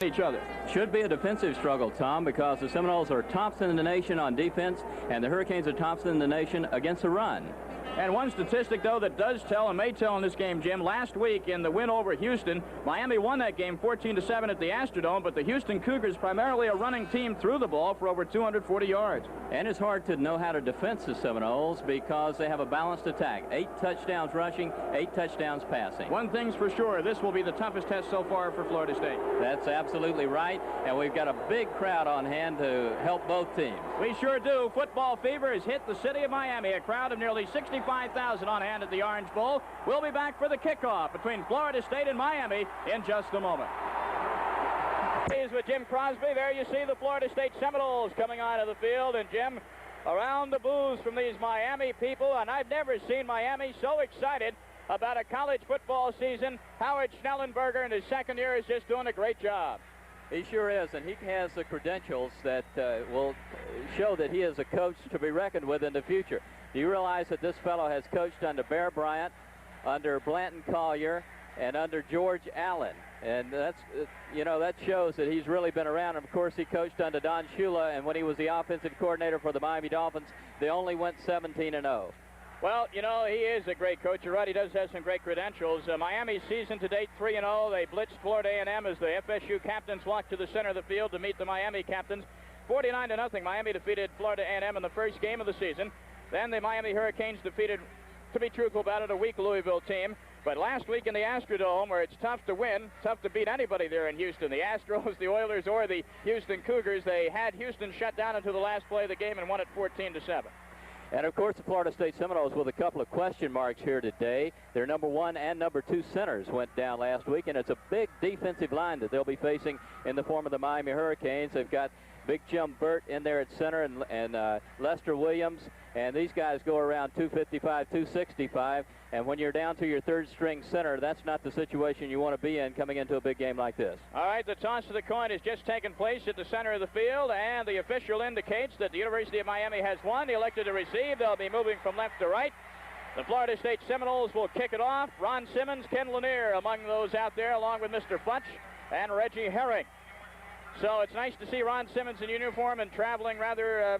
each other. Should be a defensive struggle, Tom, because the Seminoles are tops in the nation on defense, and the Hurricanes are tops in the nation against the run. And one statistic, though, that does tell and may tell in this game, Jim, last week in the win over Houston, Miami won that game 14-7 at the Astrodome, but the Houston Cougars, primarily a running team, threw the ball for over 240 yards. And it's hard to know how to defend the Seminoles because they have a balanced attack. 8 touchdowns rushing, 8 touchdowns passing. One thing's for sure, this will be the toughest test so far for Florida State. That's absolutely right, and we've got a big crowd on hand to help both teams. We sure do. Football fever has hit the city of Miami. A crowd of nearly 65,000 on hand at the Orange Bowl. We'll be back for the kickoff between Florida State and Miami in just a moment. He's with Jim Crosby. There you see the Florida State Seminoles coming onto the field. And Jim, around the boos from these Miami people, and I've never seen Miami so excited about a college football season. Howard Schnellenberger in his second year is just doing a great job. He sure is, and he has the credentials that will show that he is a coach to be reckoned with in the future. Do you realize that this fellow has coached under Bear Bryant, under Blanton Collier, and under George Allen? And that's, you know, that shows that he's really been around. And of course, he coached under Don Shula, and when he was the offensive coordinator for the Miami Dolphins, they only went 17-0. Well, you know, he is a great coach. You're right, he does have some great credentials. Miami's season to date 3-0. They blitzed Florida A&M as the FSU captains walked to the center of the field to meet the Miami captains. 49-0, Miami defeated Florida A&M in the first game of the season. Then the Miami Hurricanes defeated, to be truthful about it, a weak Louisville team. But last week in the Astrodome, where it's tough to win, tough to beat anybody there in Houston, the Astros, the Oilers, or the Houston Cougars, they had Houston shut down until the last play of the game and won it 14-7. And, of course, the Florida State Seminoles with a couple of question marks here today. Their number 1 and number 2 centers went down last week, and it's a big defensive line that they'll be facing in the form of the Miami Hurricanes. They've got Big Jim Burt in there at center and Lester Williams, and these guys go around 255, 265, and when you're down to your third-string center, that's not the situation you want to be in coming into a big game like this. All right, the toss of the coin has just taken place at the center of the field, and the official indicates that the University of Miami has won. He elected to receive. They'll be moving from left to right. The Florida State Seminoles will kick it off. Ron Simmons, Ken Lanier among those out there, along with Mr. Futch and Reggie Herring. So it's nice to see Ron Simmons in uniform and traveling rather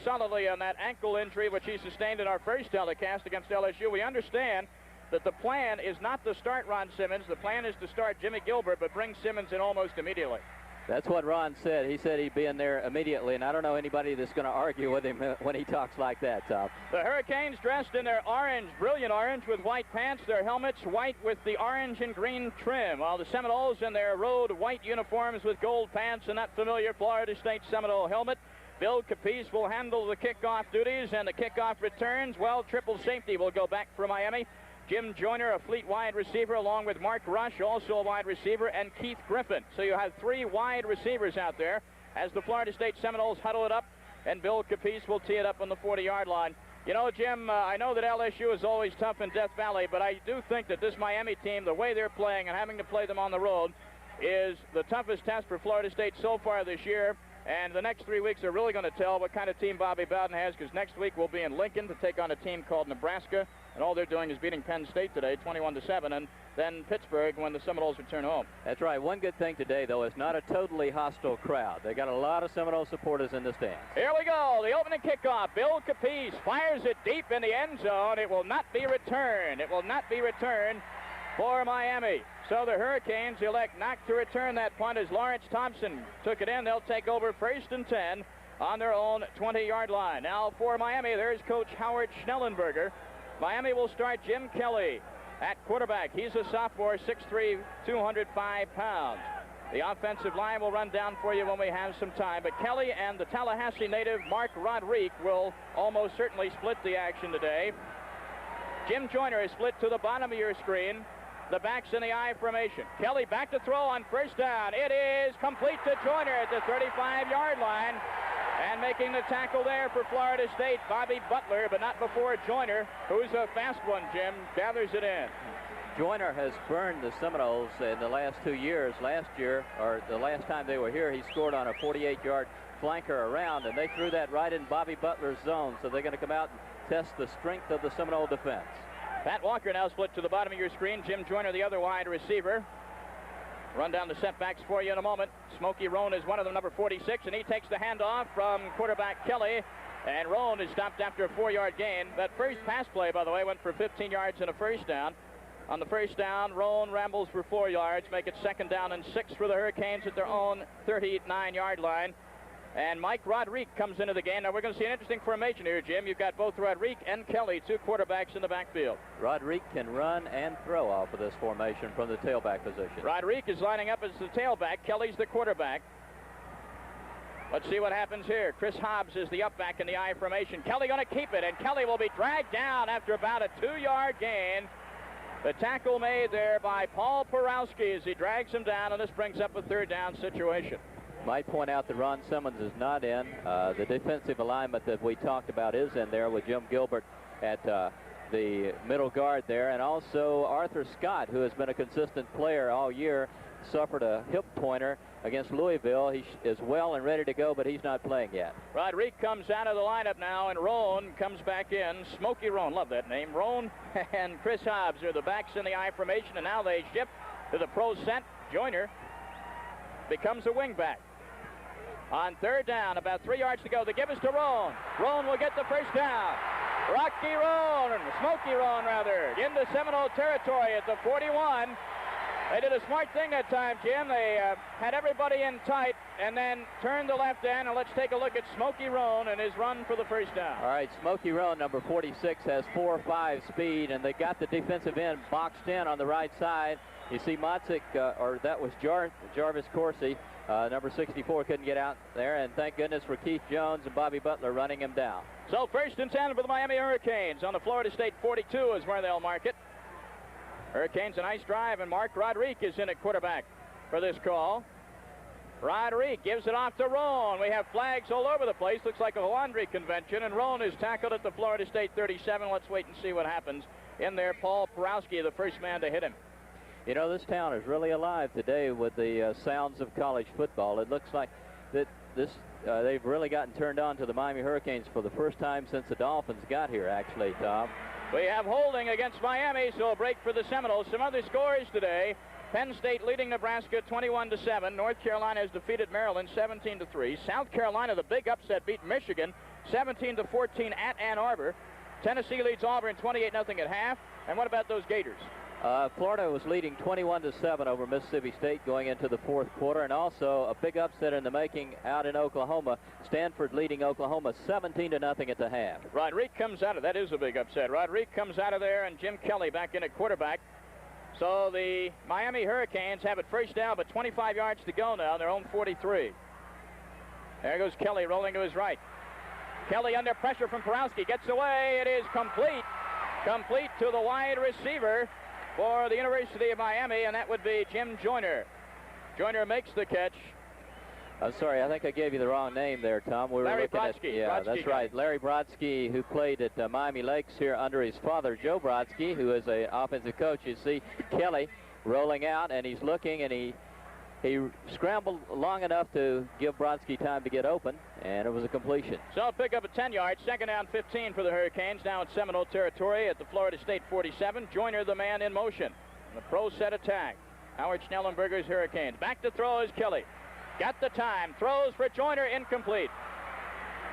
solidly on that ankle injury which he sustained in our first telecast against LSU. We understand that the plan is not to start Ron Simmons. The plan is to start Jimmy Gilbert, but bring Simmons in almost immediately. That's what Ron said. He said he'd be in there immediately, and I don't know anybody that's going to argue with him when he talks like that, Tom. The Hurricanes dressed in their orange, brilliant orange with white pants, their helmets white with the orange and green trim, while the Seminoles in their road white uniforms with gold pants and that familiar Florida State Seminole helmet. Bill Capice will handle the kickoff duties and the kickoff returns. Well, triple safety will go back for Miami. Jim Joyner, a fleet wide receiver, along with Mark Rush, also a wide receiver, and Keith Griffin. So you have 3 wide receivers out there as the Florida State Seminoles huddle it up, and Bill Capice will tee it up on the 40-yard line. You know, Jim, I know that LSU is always tough in Death Valley, but I do think that this Miami team, the way they're playing and having to play them on the road, is the toughest test for Florida State so far this year. And the next 3 weeks are really going to tell what kind of team Bobby Bowden has, because next week we'll be in Lincoln to take on a team called Nebraska, and all they're doing is beating Penn State today, 21-7, and then Pittsburgh when the Seminoles return home. That's right. One good thing today, though, is not a totally hostile crowd. They got a lot of Seminole supporters in the stands. Here we go. The opening kickoff. Bill Capice fires it deep in the end zone. It will not be returned. It will not be returned for Miami. So the Hurricanes elect not to return that punt as Lawrence Thompson took it in. They'll take over 1st and 10 on their own 20-yard line. Now for Miami, there's Coach Howard Schnellenberger. Miami will start Jim Kelly at quarterback. He's a sophomore, 6'3", 205 pounds. The offensive line will run down for you when we have some time. But Kelly and the Tallahassee native Mark Rodrigue will almost certainly split the action today. Jim Joyner is split to the bottom of your screen. The backs in the I formation. Kelly back to throw on 1st down. It is complete to Joyner at the 35-yard line. And making the tackle there for Florida State, Bobby Butler, but not before Joyner, who's a fast one, Jim, gathers it in. Joyner has burned the Seminoles in the last 2 years. Last year, or the last time they were here, he scored on a 48-yard flanker around, and they threw that right in Bobby Butler's zone. So they're going to come out and test the strength of the Seminole defense. Pat Walker now split to the bottom of your screen. Jim Joyner, the other wide receiver. Run down the setbacks for you in a moment. Smokey Roan is one of them, number 46, and he takes the handoff from quarterback Kelly. And Roan is stopped after a 4-yard gain. That first pass play, by the way, went for 15 yards and a first down. On the first down, Roan rambles for 4 yards, make it 2nd down and 6 for the Hurricanes at their own 39-yard line. And Mike Roderick comes into the game. Now we're going to see an interesting formation here, Jim. You've got both Roderick and Kelly, 2 quarterbacks in the backfield. Roderick can run and throw off of this formation from the tailback position. Roderick is lining up as the tailback. Kelly's the quarterback. Let's see what happens here. Chris Hobbs is the up back in the I formation. Kelly going to keep it, and Kelly will be dragged down after about a 2-yard gain. The tackle made there by Paul Porowski as he drags him down, and this brings up a 3rd down situation. Might point out that Ron Simmons is not in. The defensive alignment that we talked about is in there with Jim Gilbert at the middle guard there, and also Arthur Scott, who has been a consistent player all year, suffered a hip pointer against Louisville. He is well and ready to go, but he's not playing yet. Roderick comes out of the lineup now, and Roan comes back in. Smokey Roan, love that name. Roan and Chris Hobbs are the backs in the I formation, and now they shift to the pro set. Joyner becomes a wingback. On 3rd down, about 3 yards to go. The give is to Roan. Roan will get the first down. Rocky Roan, Smokey Roan rather, into Seminole territory at the 41. They did a smart thing that time, Jim. They had everybody in tight and then turned the left end, and let's take a look at Smokey Roan and his run for the first down. All right, Smokey Roan, number 46, has 4.5 speed, and they got the defensive end boxed in on the right side. You see Motzik, or that was Jarvis Coursey, number 64, couldn't get out there, and thank goodness for Keith Jones and Bobby Butler running him down. So 1st and 10 for the Miami Hurricanes on the Florida State 42 is where they'll mark it. Hurricanes a nice drive, and Mark Roderick is in at quarterback for this call. Roderick gives it off to Roan. We have flags all over the place. Looks like a laundry convention, and Roan is tackled at the Florida State 37. Let's wait and see what happens in there. Paul Porowski, the first man to hit him. You know, this town is really alive today with the sounds of college football. It looks like that they've really gotten turned on to the Miami Hurricanes for the first time since the Dolphins got here, actually, Tom. We have holding against Miami, so a break for the Seminoles. Some other scores today. Penn State leading Nebraska 21-7. North Carolina has defeated Maryland 17-3. South Carolina, the big upset, beat Michigan 17-14 at Ann Arbor. Tennessee leads Auburn 28-0 at half. And what about those Gators? Florida was leading 21-7 over Mississippi State going into the 4th quarter, and also a big upset in the making out in Oklahoma. Stanford leading Oklahoma 17-0 at the half. Roderick comes out of that. Is a big upset. Roderick comes out of there, and Jim Kelly back in at quarterback. So the Miami Hurricanes have it first down, but 25 yards to go now, their own 43. There goes Kelly rolling to his right. Kelly under pressure from Porowski, gets away. It is complete. Complete to the wide receiver for the University of Miami, and that would be Jim Joyner. Joyner makes the catch. I'm sorry, I think I gave you the wrong name there, Tom. We were Larry looking Brodsky. at, yeah, Brodsky that's right. Larry Brodsky, who played at Miami Lakes here under his father, Joe Brodsky, who is an offensive coach. You see Kelly rolling out, and he's looking, and he scrambled long enough to give Brodsky time to get open, and it was a completion. So I'll pick up a 10 yards, 2nd down 15 for the Hurricanes, now in Seminole territory at the Florida State 47. Joyner, the man in motion. The pro set attack. Howard Schnellenberger's Hurricanes. Back to throw is Kelly. Got the time. Throws for Joyner, incomplete.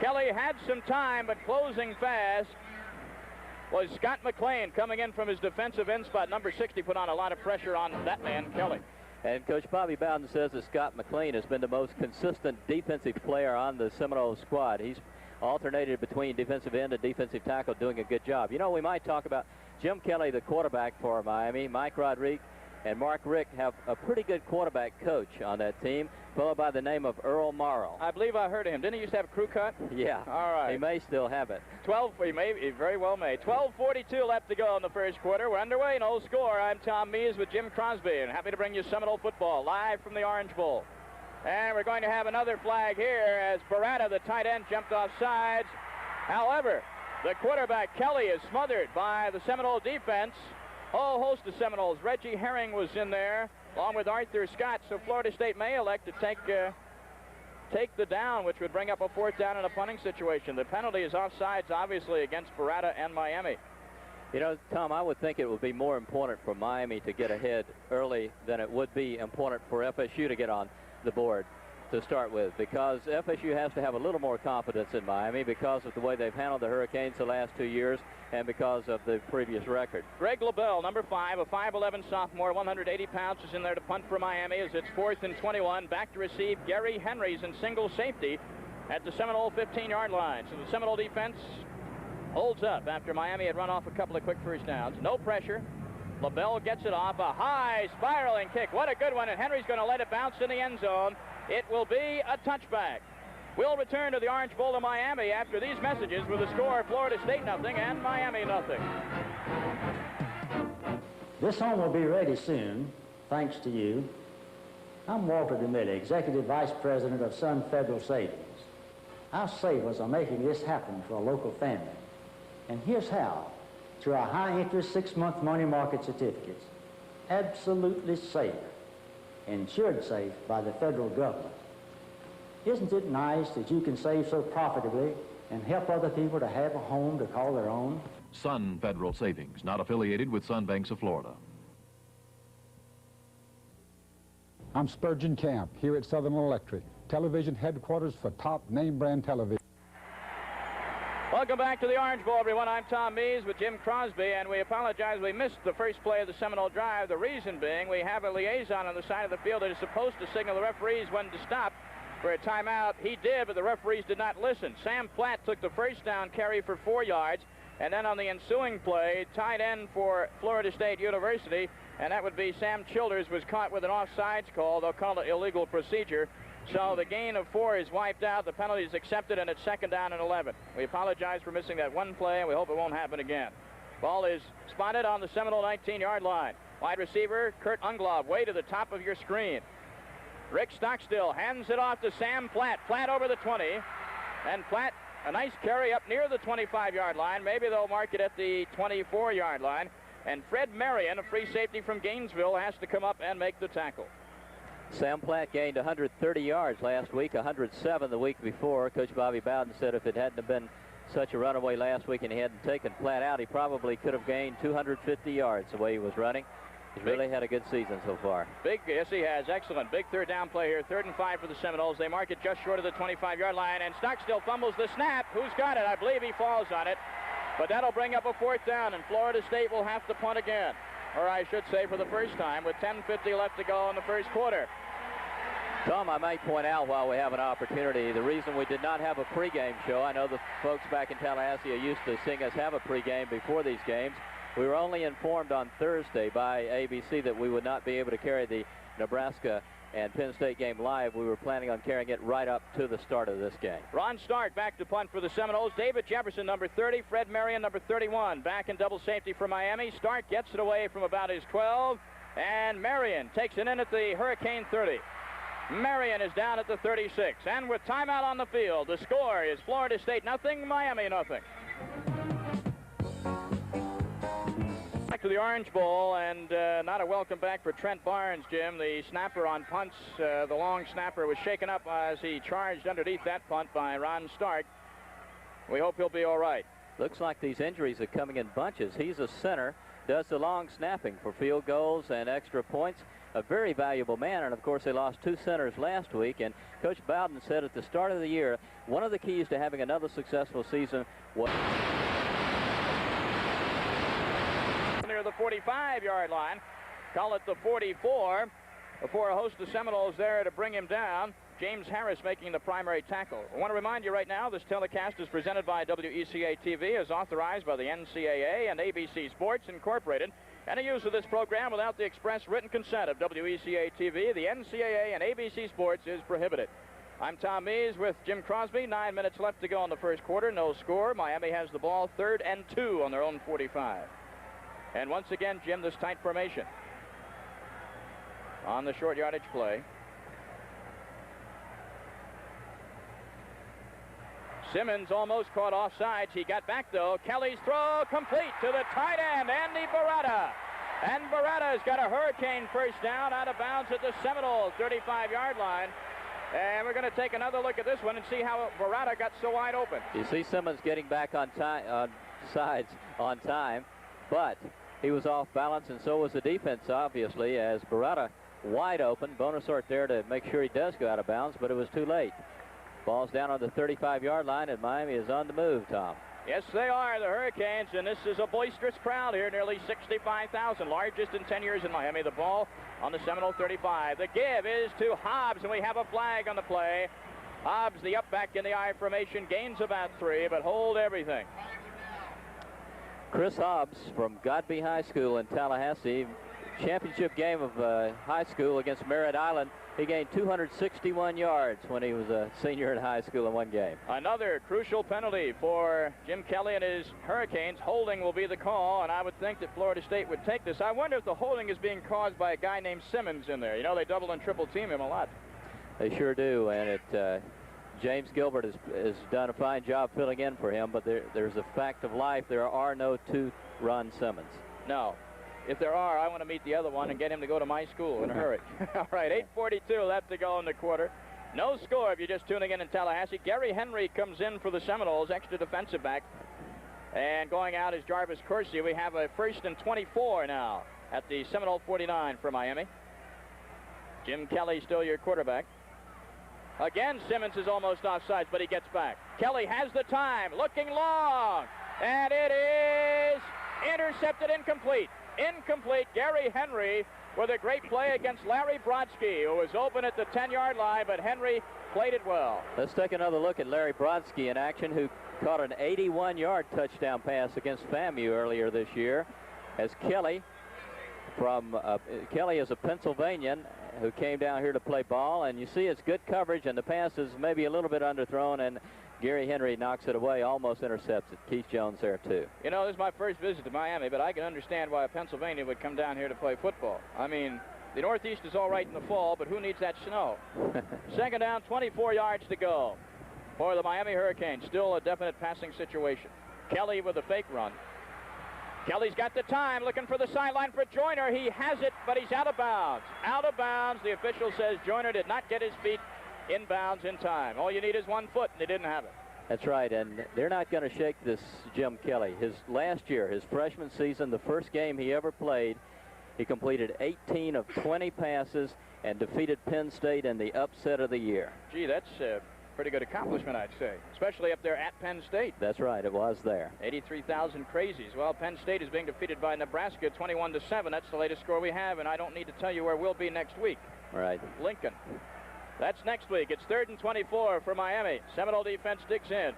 Kelly had some time, but closing fast was Scott McLean coming in from his defensive end spot. Number 60 put on a lot of pressure on that man, Kelly. And Coach Bobby Bowden says that Scott McLean has been the most consistent defensive player on the Seminole squad. He's alternated between defensive end and defensive tackle, doing a good job. You know, we might talk about Jim Kelly, the quarterback for Miami. Mike Roderick and Mark Richt have a pretty good quarterback coach on that team, fellow by the name of Earl Morrow. I believe I heard of him. Didn't he used to have a crew cut? Yeah. All right. He may still have it. He very well may. 12:42 left to go in the first quarter. We're underway, no score. I'm Tom Mees with Jim Crosby, and happy to bring you Seminole football live from the Orange Bowl. And we're going to have another flag here as Barata, the tight end, jumped off sides. However, the quarterback, Kelly, is smothered by the Seminole defense. Whole host of Seminoles. Reggie Herring was in there, along with Arthur Scott. So Florida State may elect to take the down, which would bring up a 4th down in a punting situation. The penalty is offsides, obviously, against Barata and Miami. You know, Tom, I would think it would be more important for Miami to get ahead early than it would be important for FSU to get on the board to start with, because FSU has to have a little more confidence in Miami because of the way they've handled the Hurricanes the last 2 years and because of the previous record. Greg LaBelle, number 5, a 5'11 sophomore, 180 pounds, is in there to punt for Miami as it's 4th and 21. Back to receive Gary Henrys in single safety at the Seminole 15-yard line. So the Seminole defense holds up after Miami had run off a couple of quick first downs. No pressure. LaBelle gets it off. A high spiraling kick. What a good one. And Henry's going to let it bounce in the end zone. It will be a touchback. We'll return to the Orange Bowl of Miami after these messages with the score Florida State nothing and Miami nothing. This home will be ready soon, thanks to you. I'm Walter DeMille, Executive Vice President of Sun Federal Savings. Our savers are making this happen for a local family. And here's how. Through our high-interest 6-month money market certificates. Absolutely safe. Insured safe by the federal government. Isn't it nice that you can save so profitably and help other people to have a home to call their own? Sun Federal Savings, not affiliated with Sun Banks of Florida. I'm Spurgeon Camp, here at Southern Electric, television headquarters for top name brand television. Welcome back to the Orange Bowl, everyone. I'm Tom Mees with Jim Crosby, and we apologize we missed the first play of the Seminole drive. The reason being we have a liaison on the side of the field that is supposed to signal the referees when to stop for a timeout. He did, but the referees did not listen. Sam Platt took the first down carry for 4 yards, and then on the ensuing play, tight end for Florida State University, and that would be Sam Childers, was caught with an offsides call. They'll call it illegal procedure. So the gain of 4 is wiped out. The penalty is accepted, and it's 2nd down and 11. We apologize for missing that one play, and we hope it won't happen again. Ball is spotted on the Seminole 19-yard line. Wide receiver, Kurt Unglaub, way to the top of your screen. Rick Stockstill hands it off to Sam Platt. Platt over the 20. And Platt, a nice carry up near the 25-yard line. Maybe they'll mark it at the 24-yard line. And Fred Marion, a free safety from Gainesville, has to come up and make the tackle. Sam Platt gained 130 yards last week, 107 the week before. Coach Bobby Bowden said if it hadn't have been such a runaway last week and he hadn't taken Platt out, he probably could have gained 250 yards the way he was running. He's really had a good season so far. Yes, he has. Excellent. Big third down play here. 3rd and 5 for the Seminoles. They mark it just short of the 25-yard line, and Stockstill fumbles the snap. Who's got it? I believe he falls on it. But that'll bring up a 4th down, and Florida State will have to punt again. Or I should say for the first time, with 10:50 left to go in the first quarter. Tom, I might point out while we have an opportunity, the reason we did not have a pregame show, I know the folks back in Tallahassee are used to seeing us have a pregame before these games. We were only informed on Thursday by ABC that we would not be able to carry the Nebraska and Penn State game live. We were planning on carrying it right up to the start of this game. Ron Stark back to punt for the Seminoles. David Jefferson, number 30. Fred Marion, number 31. Back in double safety for Miami. Stark gets it away from about his 12. And Marion takes it in at the Hurricane 30. Marion is down at the 36. And with timeout on the field, the score is Florida State nothing, Miami nothing. Back to the Orange Bowl, and not a welcome back for Trent Barnes, Jim. The snapper on punts, the long snapper, was shaken up as he charged underneath that punt by Ron Stark. We hope he'll be all right. Looks like these injuries are coming in bunches. He's a center, does the long snapping for field goals and extra points. A very valuable man, and of course they lost 2 centers last week, and Coach Bowden said at the start of the year one of the keys to having another successful season was near the 45-yard line, call it the 44, before a host of Seminoles there to bring him down. James Harris making the primary tackle. I want to remind you right now, this telecast is presented by WECA TV, as authorized by the NCAA and ABC Sports Incorporated. Any use of this program without the express written consent of WECA TV, the NCAA, and ABC Sports is prohibited. I'm Tom Mees with Jim Crosby. 9 minutes left to go in the first quarter. No score. Miami has the ball 3rd and 2 on their own 45. And once again, Jim, this tight formation on the short yardage play. Simmons almost caught offsides. He got back, though. Kelly's throw complete to the tight end, Andy Barata. And Barata's got a Hurricane first down out of bounds at the Seminoles 35-yard line. And we're going to take another look at this one and see how Barata got so wide open. You see Simmons getting back on time, sides on time. but he was off balance, and so was the defense, obviously, as Beretta wide open. Bonasorte there to make sure he does go out of bounds, but it was too late. Ball's down on the 35-yard line, and Miami is on the move, Tom. Yes, they are, the Hurricanes, and this is a boisterous crowd here, nearly 65,000, largest in 10 years in Miami. The ball on the Seminole 35. The give is to Hobbs, and we have a flag on the play. Hobbs, the up back in the I formation, gains about 3, but hold everything. Chris Hobbs from Godby High School in Tallahassee, championship game of high school against Merritt Island. He gained 261 yards when he was a senior in high school in one game. Another crucial penalty for Jim Kelly and his Hurricanes. Holding will be the call, and I would think that Florida State would take this. I wonder if the holding is being caused by a guy named Simmons in there. You know, they double and triple team him a lot. They sure do, and James Gilbert has done a fine job filling in for him, but there's a fact of life. There are no two-run Simmons. No. If there are, I want to meet the other one and get him to go to my school in a hurry. All right, 8:42 left to go in the quarter. No score if you're just tuning in Tallahassee. Gary Henry comes in for the Seminoles, extra defensive back. And going out is Jarvis Corsi. We have a 1st and 24 now at the Seminole 49 for Miami. Jim Kelly still your quarterback. Again, Simmons is almost offsides, but he gets back. Kelly has the time, looking long, and it is intercepted, incomplete. Incomplete. Gary Henry with a great play against Larry Brodsky, who was open at the 10-yard line, but Henry played it well. Let's take another look at Larry Brodsky in action, who caught an 81-yard touchdown pass against FAMU earlier this year, as Kelly is a Pennsylvanian who came down here to play ball, and you see it's good coverage, and the pass is maybe a little bit underthrown, and Gary Henry knocks it away, almost intercepts it. Keith Jones there, too. You know, this is my first visit to Miami, but I can understand why a Pennsylvania would come down here to play football. I mean, the Northeast is all right in the fall, but who needs that snow? Second down, 24 yards to go for the Miami Hurricanes. Still a definite passing situation. Kelly with a fake run. Kelly's got the time, looking for the sideline for Joyner. He has it, but he's out of bounds. Out of bounds. The official says Joyner did not get his feet inbounds in time. All you need is 1 foot, and he didn't have it. That's right, and they're not going to shake this Jim Kelly. His last year, his freshman season, the first game he ever played, he completed 18 of 20 passes and defeated Penn State in the upset of the year. Gee, that's a pretty good accomplishment, I'd say, especially up there at Penn State. That's right, it was there. 83,000 crazies. Well, Penn State is being defeated by Nebraska 21-7. That's the latest score we have, and I don't need to tell you where we'll be next week. Right. Lincoln. That's next week. It's 3rd and 24 for Miami. Seminole defense digs in.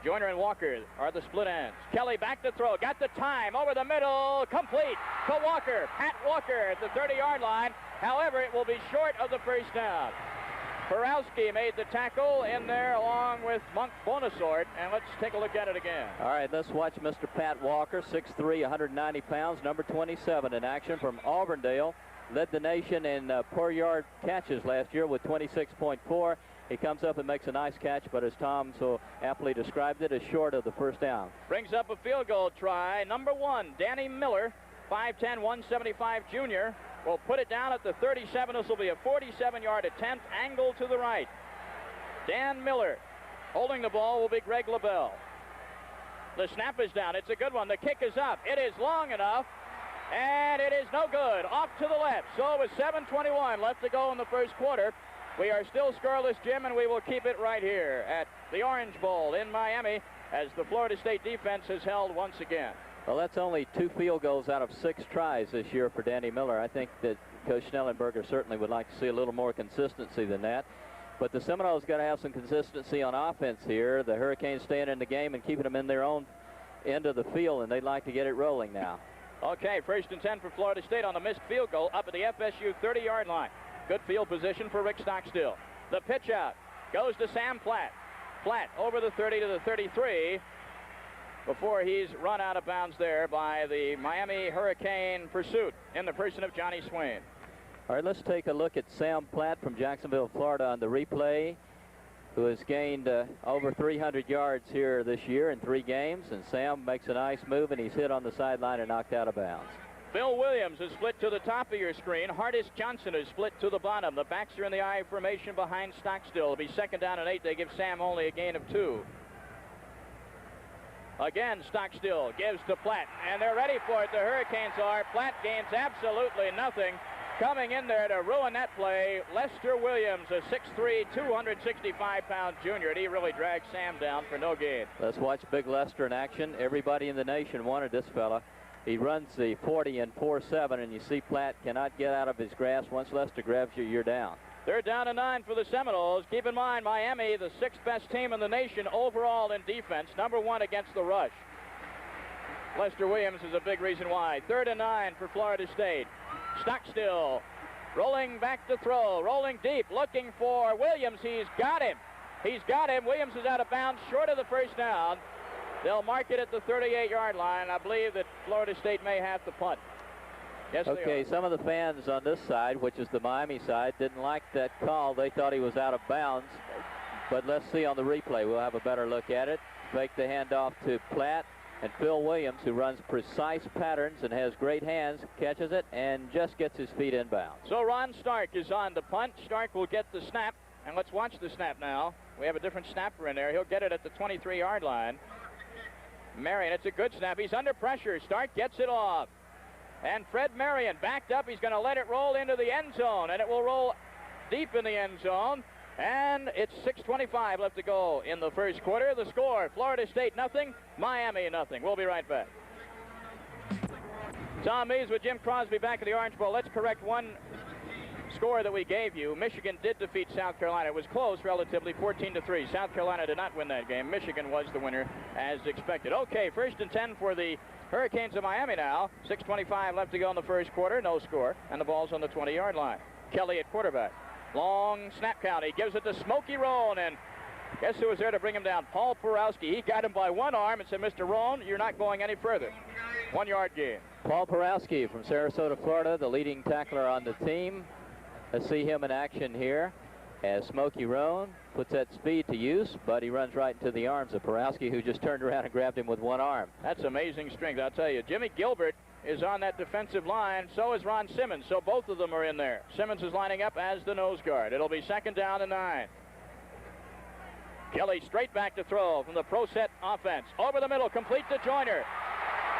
Joyner and Walker are the split ends. Kelly back to throw. Got the time. Over the middle. Complete to Walker. Pat Walker at the 30-yard line. However, it will be short of the first down. Porowski made the tackle in there along with Monk Bonasorte, and let's take a look at it again. All right, let's watch Mr. Pat Walker, 6'3", 190 pounds, number 27 in action from Auburndale. Led the nation in per yard catches last year with 26.4. He comes up and makes a nice catch, but as Tom so aptly described it, is short of the first down. Brings up a field goal try. Number 1, Danny Miller, 5'10", 175 junior, will put it down at the 37. This will be a 47-yard attempt, angle to the right. Dan Miller. Holding the ball will be Greg LaBelle. The snap is down. It's a good one. The kick is up. It is long enough. And it is no good. Off to the left. So with 7:21 left to go in the first quarter, we are still scoreless, Jim, and we will keep it right here at the Orange Bowl in Miami as the Florida State defense has held once again. Well, that's only 2 field goals out of 6 tries this year for Danny Miller. I think that Coach Schnellenberger certainly would like to see a little more consistency than that. But the Seminoles got to have some consistency on offense here. The Hurricanes staying in the game and keeping them in their own end of the field, and they'd like to get it rolling now. Okay, 1st and 10 for Florida State on the missed field goal up at the FSU 30-yard line. Good field position for Rick Stockstill. The pitch out goes to Sam Platt. Platt over the 30 to the 33 before he's run out of bounds there by the Miami Hurricane pursuit in the person of Johnny Swain. All right, let's take a look at Sam Platt from Jacksonville, Florida on the replay, who has gained over 300 yards here this year in 3 games. And Sam makes a nice move, and he's hit on the sideline and knocked out of bounds. Bill Williams is split to the top of your screen. Hardis Johnson is split to the bottom. The backs are in the I formation behind Stockstill. It'll be 2nd down and 8. They give Sam only a gain of 2. Again, Stockstill gives to Platt, and they're ready for it. The Hurricanes are. Platt gains absolutely nothing. Coming in there to ruin that play, Lester Williams, a 6'3", 265-pound junior, and he really dragged Sam down for no gain. Let's watch Big Lester in action. Everybody in the nation wanted this fella. He runs the 40 in 4.7, and you see Platt cannot get out of his grasp. Once Lester grabs you, you're down. They're down to 9 for the Seminoles. Keep in mind, Miami, the 6th best team in the nation overall in defense, number 1 against the rush. Lester Williams is a big reason why. 3rd and 9 for Florida State. Stockstill rolling back to throw, rolling deep, looking for Williams. He's got him. He's got him. Williams is out of bounds, short of the first down. They'll mark it at the 38-yard line. I believe that Florida State may have to punt. Yes, okay, some of the fans on this side, which is the Miami side, didn't like that call. They thought he was out of bounds. But let's see on the replay. We'll have a better look at it. Fake the handoff to Platt. And Phil Williams, who runs precise patterns and has great hands, catches it and just gets his feet inbound. So Ron Stark is on the punt. Stark will get the snap. And let's watch the snap now. We have a different snapper in there. He'll get it at the 23-yard line. Marion, it's a good snap. He's under pressure. Stark gets it off. And Fred Marion backed up. He's going to let it roll into the end zone. And it will roll deep in the end zone. And it's 6:25 left to go in the first quarter. The score, Florida State nothing, Miami nothing. We'll be right back. Tom Mees with Jim Crosby back at the Orange Bowl. Let's correct one score that we gave you. Michigan did defeat South Carolina. It was close relatively, 14-3. South Carolina did not win that game. Michigan was the winner as expected. Okay, 1st and 10 for the Hurricanes of Miami now. 6:25 left to go in the first quarter, no score. And the ball's on the 20-yard line. Kelly at quarterback. Long snap count. He gives it to Smokey Roan, and guess who was there to bring him down? Paul Porowski. He got him by one arm and said, Mr. Roan, you're not going any further. 1-yard gain. Paul Porowski from Sarasota, Florida, the leading tackler on the team. Let's see him in action here as Smokey Roan puts that speed to use, but he runs right into the arms of Porowski, who just turned around and grabbed him with one arm. That's amazing strength, I'll tell you. Jimmy Gilbert is on that defensive line. So is Ron Simmons. So both of them are in there. Simmons is lining up as the nose guard. It'll be 2nd down and 9. Kelly straight back to throw from the pro set offense. Over the middle, complete to Joyner.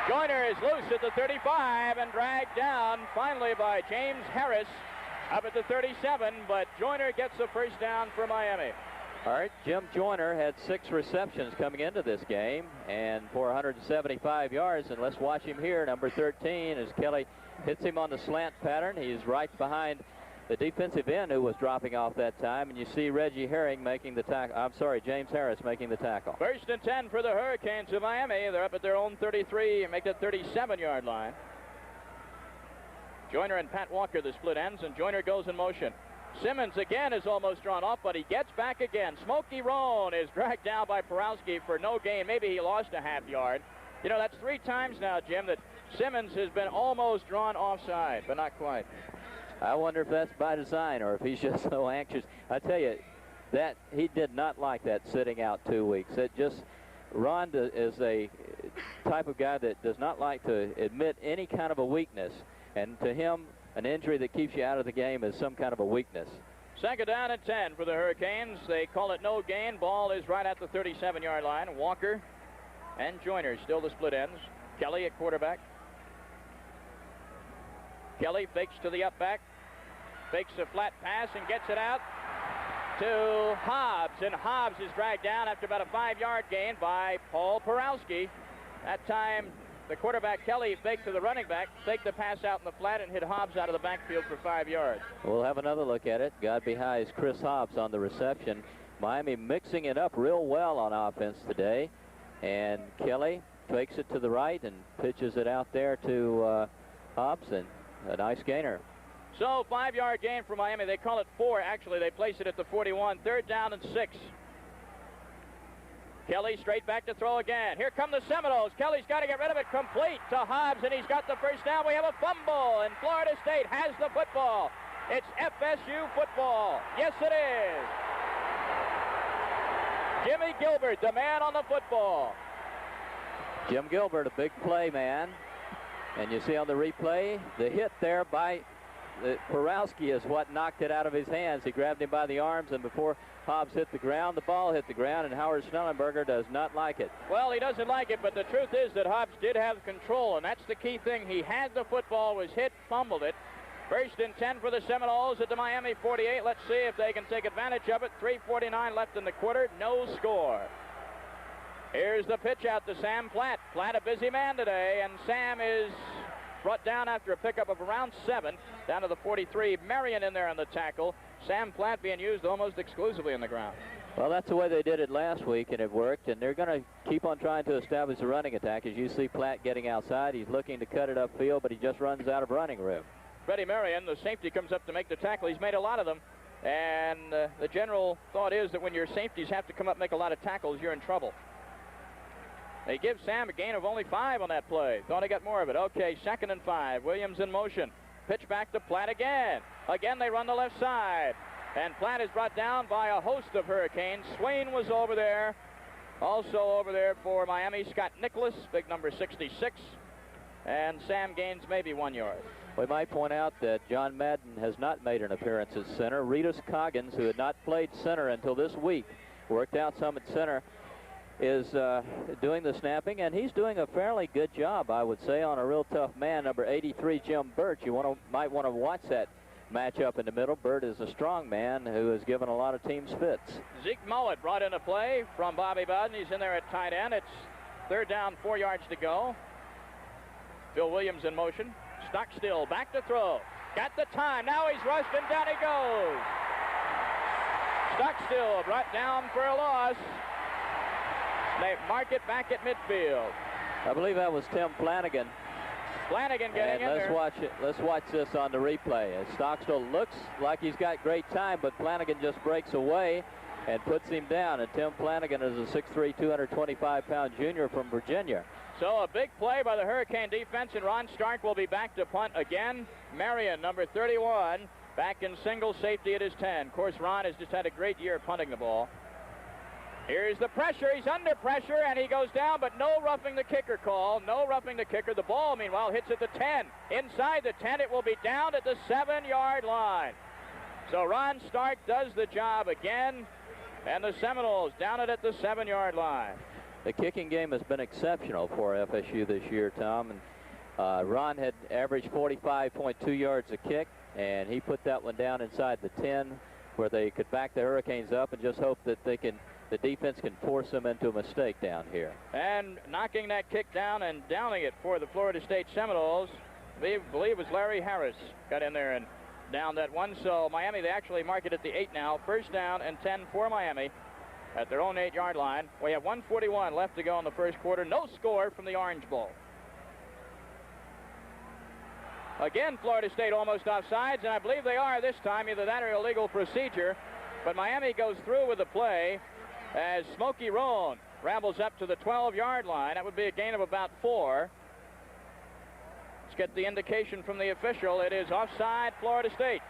Joyner is loose at the 35 and dragged down finally by James Harris up at the 37, but Joyner gets the first down for Miami. All right, Jim Joyner had 6 receptions coming into this game and for 175 yards. And let's watch him here, number 13, as Kelly hits him on the slant pattern. He's right behind the defensive end who was dropping off that time. And you see Reggie Herring making the tackle. I'm sorry, James Harris making the tackle. 1st and 10 for the Hurricanes of Miami. They're up at their own 33 and make that 37-yard line. Joyner and Pat Walker, the split ends, and Joyner goes in motion. Simmons again is almost drawn off, but he gets back again. Smokey Roan is dragged down by Porowski for no gain. Maybe he lost a half yard. You know, that's 3 times now, Jim, that Simmons has been almost drawn offside, but not quite. I wonder if that's by design or if he's just so anxious. I tell you, that he did not like that sitting out 2 weeks. It just, Ron is a type of guy that does not like to admit any kind of a weakness. And to him, an injury that keeps you out of the game is some kind of a weakness. 2nd down and 10 for the Hurricanes. They call it no gain. Ball is right at the 37-yard line. Walker and Joyner still the split ends. Kelly at quarterback. Kelly fakes to the up back. Fakes a flat pass and gets it out to Hobbs. And Hobbs is dragged down after about a 5-yard gain by Paul Porowski. That time, the quarterback, Kelly, faked to the running back, faked the pass out in the flat, and hit Hobbs out of the backfield for 5 yards. We'll have another look at it. God behind Chris Hobbs on the reception. Miami mixing it up real well on offense today. And Kelly fakes it to the right and pitches it out there to Hobbs, and a nice gainer. So 5-yard gain for Miami. They call it 4, actually. They place it at the 41. 3rd down and 6. Kelly straight back to throw again. Here come the Seminoles. Kelly's got to get rid of it. Complete to Hobbs, and he's got the first down. We have a fumble, and Florida State has the football. It's FSU football. Yes, it is. Jimmy Gilbert, the man on the football. Jim Gilbert, a big play man. And you see on the replay, the hit there by Porowski is what knocked it out of his hands. He grabbed him by the arms, and before Hobbs hit the ground, the ball hit the ground, and Howard Schnellenberger does not like it. Well, he doesn't like it, but the truth is that Hobbs did have control, and that's the key thing. He had the football, was hit, fumbled it. First and 10 for the Seminoles at the Miami 48. Let's see if they can take advantage of it. 3:49 left in the quarter, no score. Here's the pitch out to Sam Platt. Platt a busy man today, and Sam is brought down after a pickup of around 7, down to the 43. Marion in there on the tackle. Sam Platt being used almost exclusively on the ground. Well, that's the way they did it last week, and it worked, and they're going to keep on trying to establish a running attack. As you see Platt getting outside, he's looking to cut it upfield, but he just runs out of running room. Freddie Marion, the safety, comes up to make the tackle. He's made a lot of them, and the general thought is that when your safeties have to come up and make a lot of tackles, you're in trouble. They give Sam a gain of only 5 on that play. Thought he got more of it. Okay, 2nd and 5. Williams in motion. Pitch back to Platt again. Again, they run the left side. And Platt is brought down by a host of Hurricanes. Swain was over there. Also over there for Miami, Scott Nicholas, big number 66. And Sam gains maybe 1 yard. We might point out that John Madden has not made an appearance at center. Reedus Coggins, who had not played center until this week, worked out some at center, is doing the snapping, and he's doing a fairly good job, I would say, on a real tough man, number 83, Jim Burt. You might want to watch that matchup in the middle. Burt is a strong man who has given a lot of teams fits. Zeke Mowat brought in a play from Bobby Bowden. He's in there at tight end. It's 3rd down, 4 yards to go. Bill Williams in motion. Stockstill back to throw. Got the time. Now he's rushed, and down he goes. Stockstill brought down for a loss. They mark it back at midfield. I believe that was Tim Flanagan. Flanagan getting in there. Let's watch this on the replay. As Stockstill looks like he's got great time, but Flanagan just breaks away and puts him down. And Tim Flanagan is a 6'3", 225-pound junior from Virginia. So a big play by the Hurricane defense, and Ron Stark will be back to punt again. Marion, number 31, back in single safety at his 10. Of course, Ron has just had a great year punting the ball. Here's the pressure. He's under pressure, and he goes down, but no roughing the kicker call. No roughing the kicker. The ball, meanwhile, hits at the 10. Inside the 10, it will be down at the 7-yard line. So Ron Stark does the job again, and the Seminoles down it at the 7-yard line. The kicking game has been exceptional for FSU this year, Tom. And Ron had averaged 45.2 yards a kick, and he put that one down inside the 10 where they could back the Hurricanes up and just hope that the defense can force them into a mistake down here. And knocking that kick down and downing it for the Florida State Seminoles, I believe it was Larry Harris got in there and downed that one. So Miami, they actually mark it at the 8 now. 1st down and 10 for Miami at their own 8-yard line. We have 1:41 left to go in the first quarter. No score from the Orange Bowl. Again, Florida State almost offsides, and I believe they are this time, either that or illegal procedure. But Miami goes through with the play as Smokey Roan rambles up to the 12-yard line. That would be a gain of about 4. Let's get the indication from the official. It is offside, Florida State.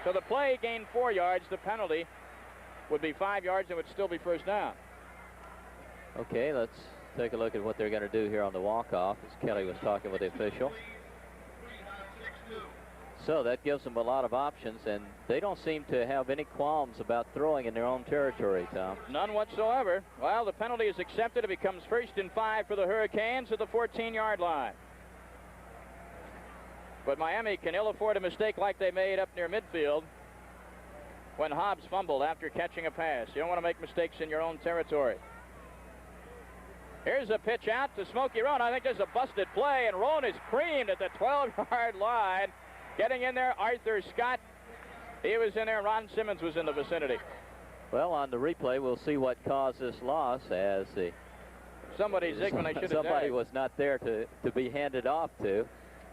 So the play gained 4 yards. The penalty would be 5 yards and would still be 1st down. Okay, let's take a look at what they're going to do here on the walk-off, as Kelly was talking with the official. So that gives them a lot of options, and they don't seem to have any qualms about throwing in their own territory, Tom. None whatsoever. Well, the penalty is accepted. It becomes 1st and 5 for the Hurricanes at the 14-yard line. But Miami can ill afford a mistake like they made up near midfield when Hobbs fumbled after catching a pass. You don't want to make mistakes in your own territory. Here's a pitch out to Smokey Roan. I think there's a busted play, and Roan is creamed at the 12-yard line. Getting in there, Arthur Scott. He was in there. Ron Simmons was in the vicinity. Well, on the replay, we'll see what caused this loss, as somebody zigged when they should have. Somebody was not there to be handed off to.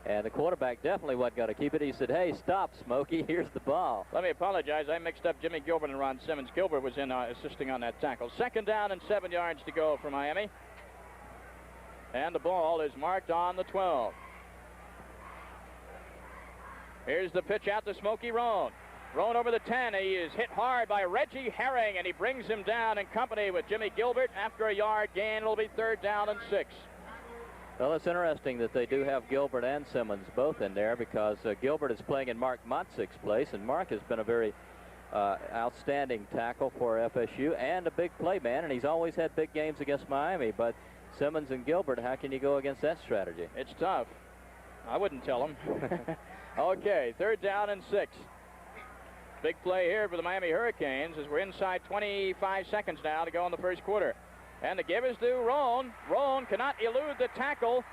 And the quarterback definitely wasn't going to keep it. He said, hey, stop, Smokey. Here's the ball. Let me apologize. I mixed up Jimmy Gilbert and Ron Simmons. Gilbert was in assisting on that tackle. 2nd down and 7 yards to go for Miami. And the ball is marked on the 12. Here's the pitch out to Smokey Roan. Roan over the 10. He is hit hard by Reggie Herring, and he brings him down in company with Jimmy Gilbert. After a yard gain, it'll be 3rd down and 6. Well, it's interesting that they do have Gilbert and Simmons both in there, because Gilbert is playing in Mark Motzik's place, and Mark has been a very outstanding tackle for FSU and a big play man, and he's always had big games against Miami. But Simmons and Gilbert, how can you go against that strategy? It's tough. I wouldn't tell him. Okay, 3rd down and 6. Big play here for the Miami Hurricanes as we're inside 25 seconds now to go in the first quarter. And the give is to Roan. Roan cannot elude the tackle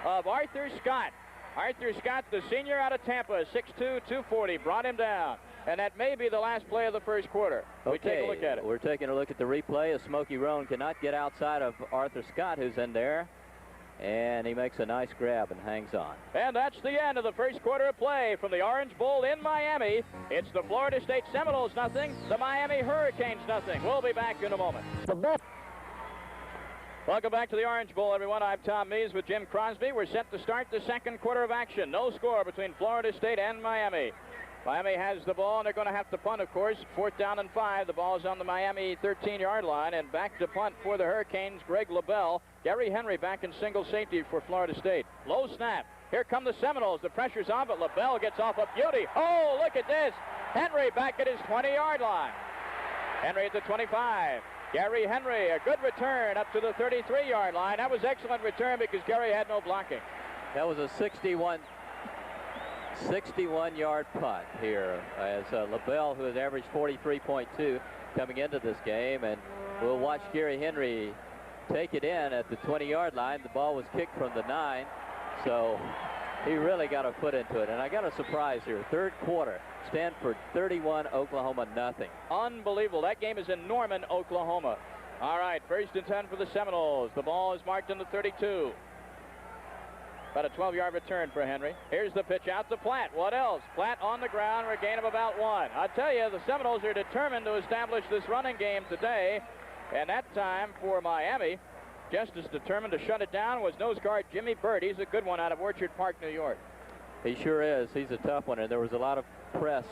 of Arthur Scott. Arthur Scott, the senior out of Tampa, 6'2", 240, brought him down. And that may be the last play of the first quarter. We take a look at it. We're taking a look at the replay as Smokey Roan cannot get outside of Arthur Scott, who's in there. And he makes a nice grab and hangs on. And that's the end of the first quarter of play from the Orange Bowl in Miami. It's the Florida State Seminoles nothing, the Miami Hurricanes nothing. We'll be back in a moment. Welcome back to the Orange Bowl, everyone. I'm Tom Mees with Jim Crosby. We're set to start the second quarter of action. No score between Florida State and Miami. Miami has the ball, and they're going to have to punt, of course. 4th down and 5. The ball's on the Miami 13-yard line, and back to punt for the Hurricanes, Greg LaBelle. Gary Henry back in single safety for Florida State. Low snap. Here come the Seminoles. The pressure's on, but LaBelle gets off a beauty. Oh, look at this. Henry back at his 20-yard line. Henry at the 25. Gary Henry, a good return up to the 33-yard line. That was excellent return because Gary had no blocking. That was a 61-yard punt here as LaBelle, who has averaged 43.2 coming into this game, and we'll watch Gary Henry take it in at the 20-yard line. The ball was kicked from the 9, so he really got a foot into it. And I got a surprise here. 3rd quarter, Stanford 31, Oklahoma nothing. Unbelievable. That game is in Norman, Oklahoma. All right, 1st and 10 for the Seminoles. The ball is marked in the 32. About a 12-yard return for Henry. Here's the pitch out to Platt. What else? Platt on the ground for a gain of about 1. I tell you, the Seminoles are determined to establish this running game today. And that time for Miami, just as determined to shut it down, was nose guard Jimmy Bird. He's a good one out of Orchard Park, New York. He sure is. He's a tough one, and there was a lot of press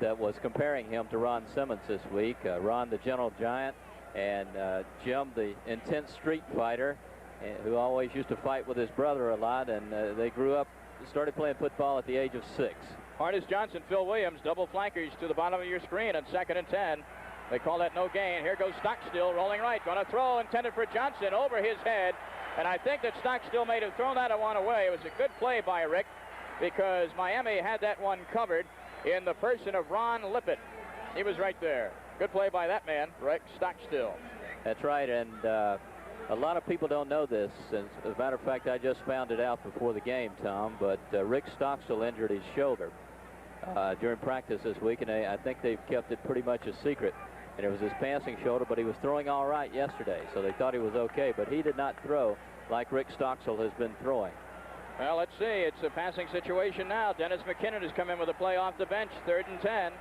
that was comparing him to Ron Simmons this week. Ron, the gentle giant, and Jim, the intense street fighter, who always used to fight with his brother a lot, and they grew up, started playing football at the age of 6. Hardis Johnson, Phil Williams, double flankers to the bottom of your screen on 2nd and 10. They call that no gain. Here goes Stockstill rolling right. Going to throw intended for Johnson over his head. And I think that Stockstill may have thrown that one away. It was a good play by Rick because Miami had that one covered in the person of Ron Lippett. He was right there. Good play by that man, Rick Stockstill. That's right, and a lot of people don't know this. As a matter of fact, I just found it out before the game, Tom, but Rick Stockstill injured his shoulder during practice this week, and I think they've kept it pretty much a secret. And it was his passing shoulder, but he was throwing all right yesterday, so they thought he was okay. But he did not throw like Rick Stockstill has been throwing. Well, let's see. It's a passing situation now. Dennis McKinnon has come in with a play off the bench, 3rd and 10.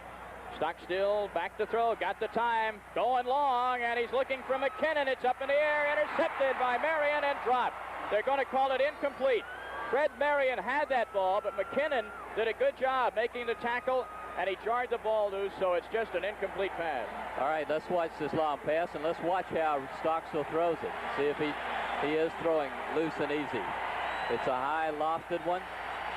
Stockstill back to throw, got the time, going long, and he's looking for McKinnon. It's up in the air, intercepted by Marion and dropped. They're going to call it incomplete. Fred Marion had that ball, but McKinnon did a good job making the tackle, and he jarred the ball loose, so it's just an incomplete pass. All right, let's watch this long pass, and let's watch how Stockstill throws it. See if he is throwing loose and easy. It's a high lofted one,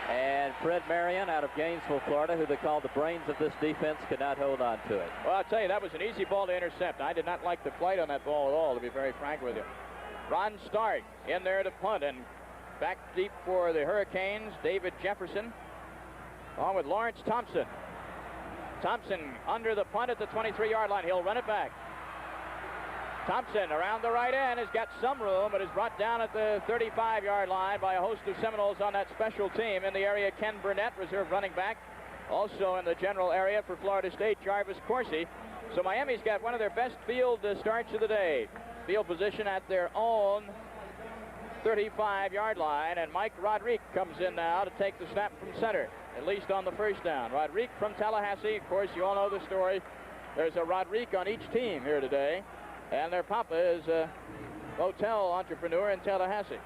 and Fred Marion out of Gainesville, Florida, who they call the brains of this defense, could not hold on to it. Well, I'll tell you, that was an easy ball to intercept. I did not like the flight on that ball at all, to be very frank with you. Ron Stark in there to punt, and back deep for the Hurricanes, David Jefferson, along with Lawrence Thompson. Thompson under the punt at the 23-yard line. He'll run it back. Thompson around the right end has got some room, but is brought down at the 35-yard line by a host of Seminoles on that special team. In the area, Ken Burnett, reserve running back. Also in the general area for Florida State, Jarvis Coursey. So Miami's got one of their best field starts of the day. Field position at their own 35-yard line, and Mike Rodrigue comes in now to take the snap from center, at least on the first down. Rodrigue from Tallahassee. Of course, you all know the story. There's a Rodrigue on each team here today, and their papa is a hotel entrepreneur in Tallahassee.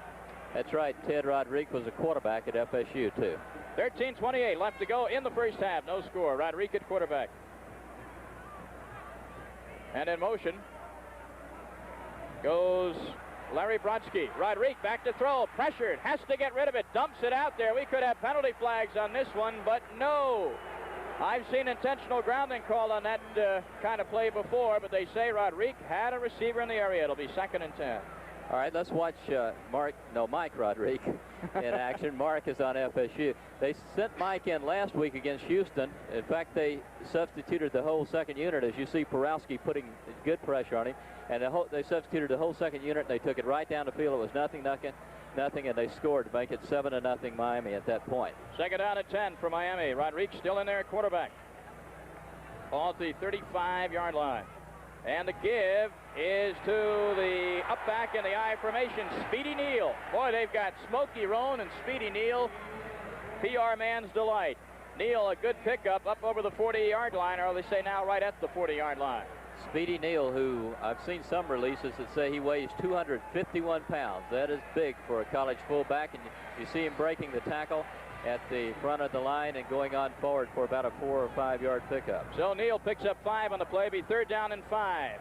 That's right. Ted Rodrigue was a quarterback at FSU, too. 13:28 left to go in the first half. No score. Rodrigue at quarterback. And in motion goes Larry Brodsky. Rodriguez back to throw. Pressured. Has to get rid of it. Dumps it out there. We could have penalty flags on this one, but no. I've seen intentional grounding called on that kind of play before, but they say Rodriguez had a receiver in the area. It'll be 2nd and 10. All right, let's watch Mike Rodriguez in action. Mark is on FSU. They sent Mike in last week against Houston. In fact, they substituted the whole second unit, as you see Porowski putting good pressure on him. And they substituted the whole second unit, and they took it right down the field. It was nothing, and they scored to make it 7-0 Miami at that point. 2nd down and 10 for Miami. Rodriguez still in there at quarterback. Ball at the 35-yard line. And the give is to the up back in the I formation, Speedy Neal. Boy, they've got Smokey Roan and Speedy Neal. PR man's delight. Neal, a good pickup up over the 40-yard line, or they say now right at the 40-yard line. Speedy Neal, who I've seen some releases that say he weighs 251 pounds. That is big for a college fullback, and you see him breaking the tackle at the front of the line and going on forward for about a 4 or 5 yard pickup. So Neal picks up 5 on the play, be 3rd down and 5.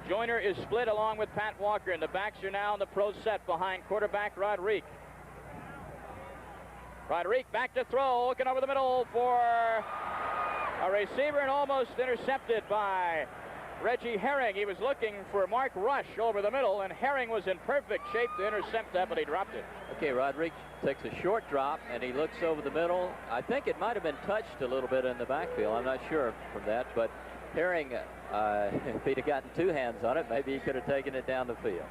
Joyner is split along with Pat Walker, and the backs are now in the pro set behind quarterback Rodriguez. Rodriguez back to throw, looking over the middle for a receiver and almost intercepted by Reggie Herring. He was looking for Mark Rush over the middle, and Herring was in perfect shape to intercept that, but he dropped it. Okay, Rodriguez takes a short drop, and he looks over the middle. I think it might have been touched a little bit in the backfield. I'm not sure from that, but Herring, if he'd have gotten 2 hands on it, maybe he could have taken it down the field.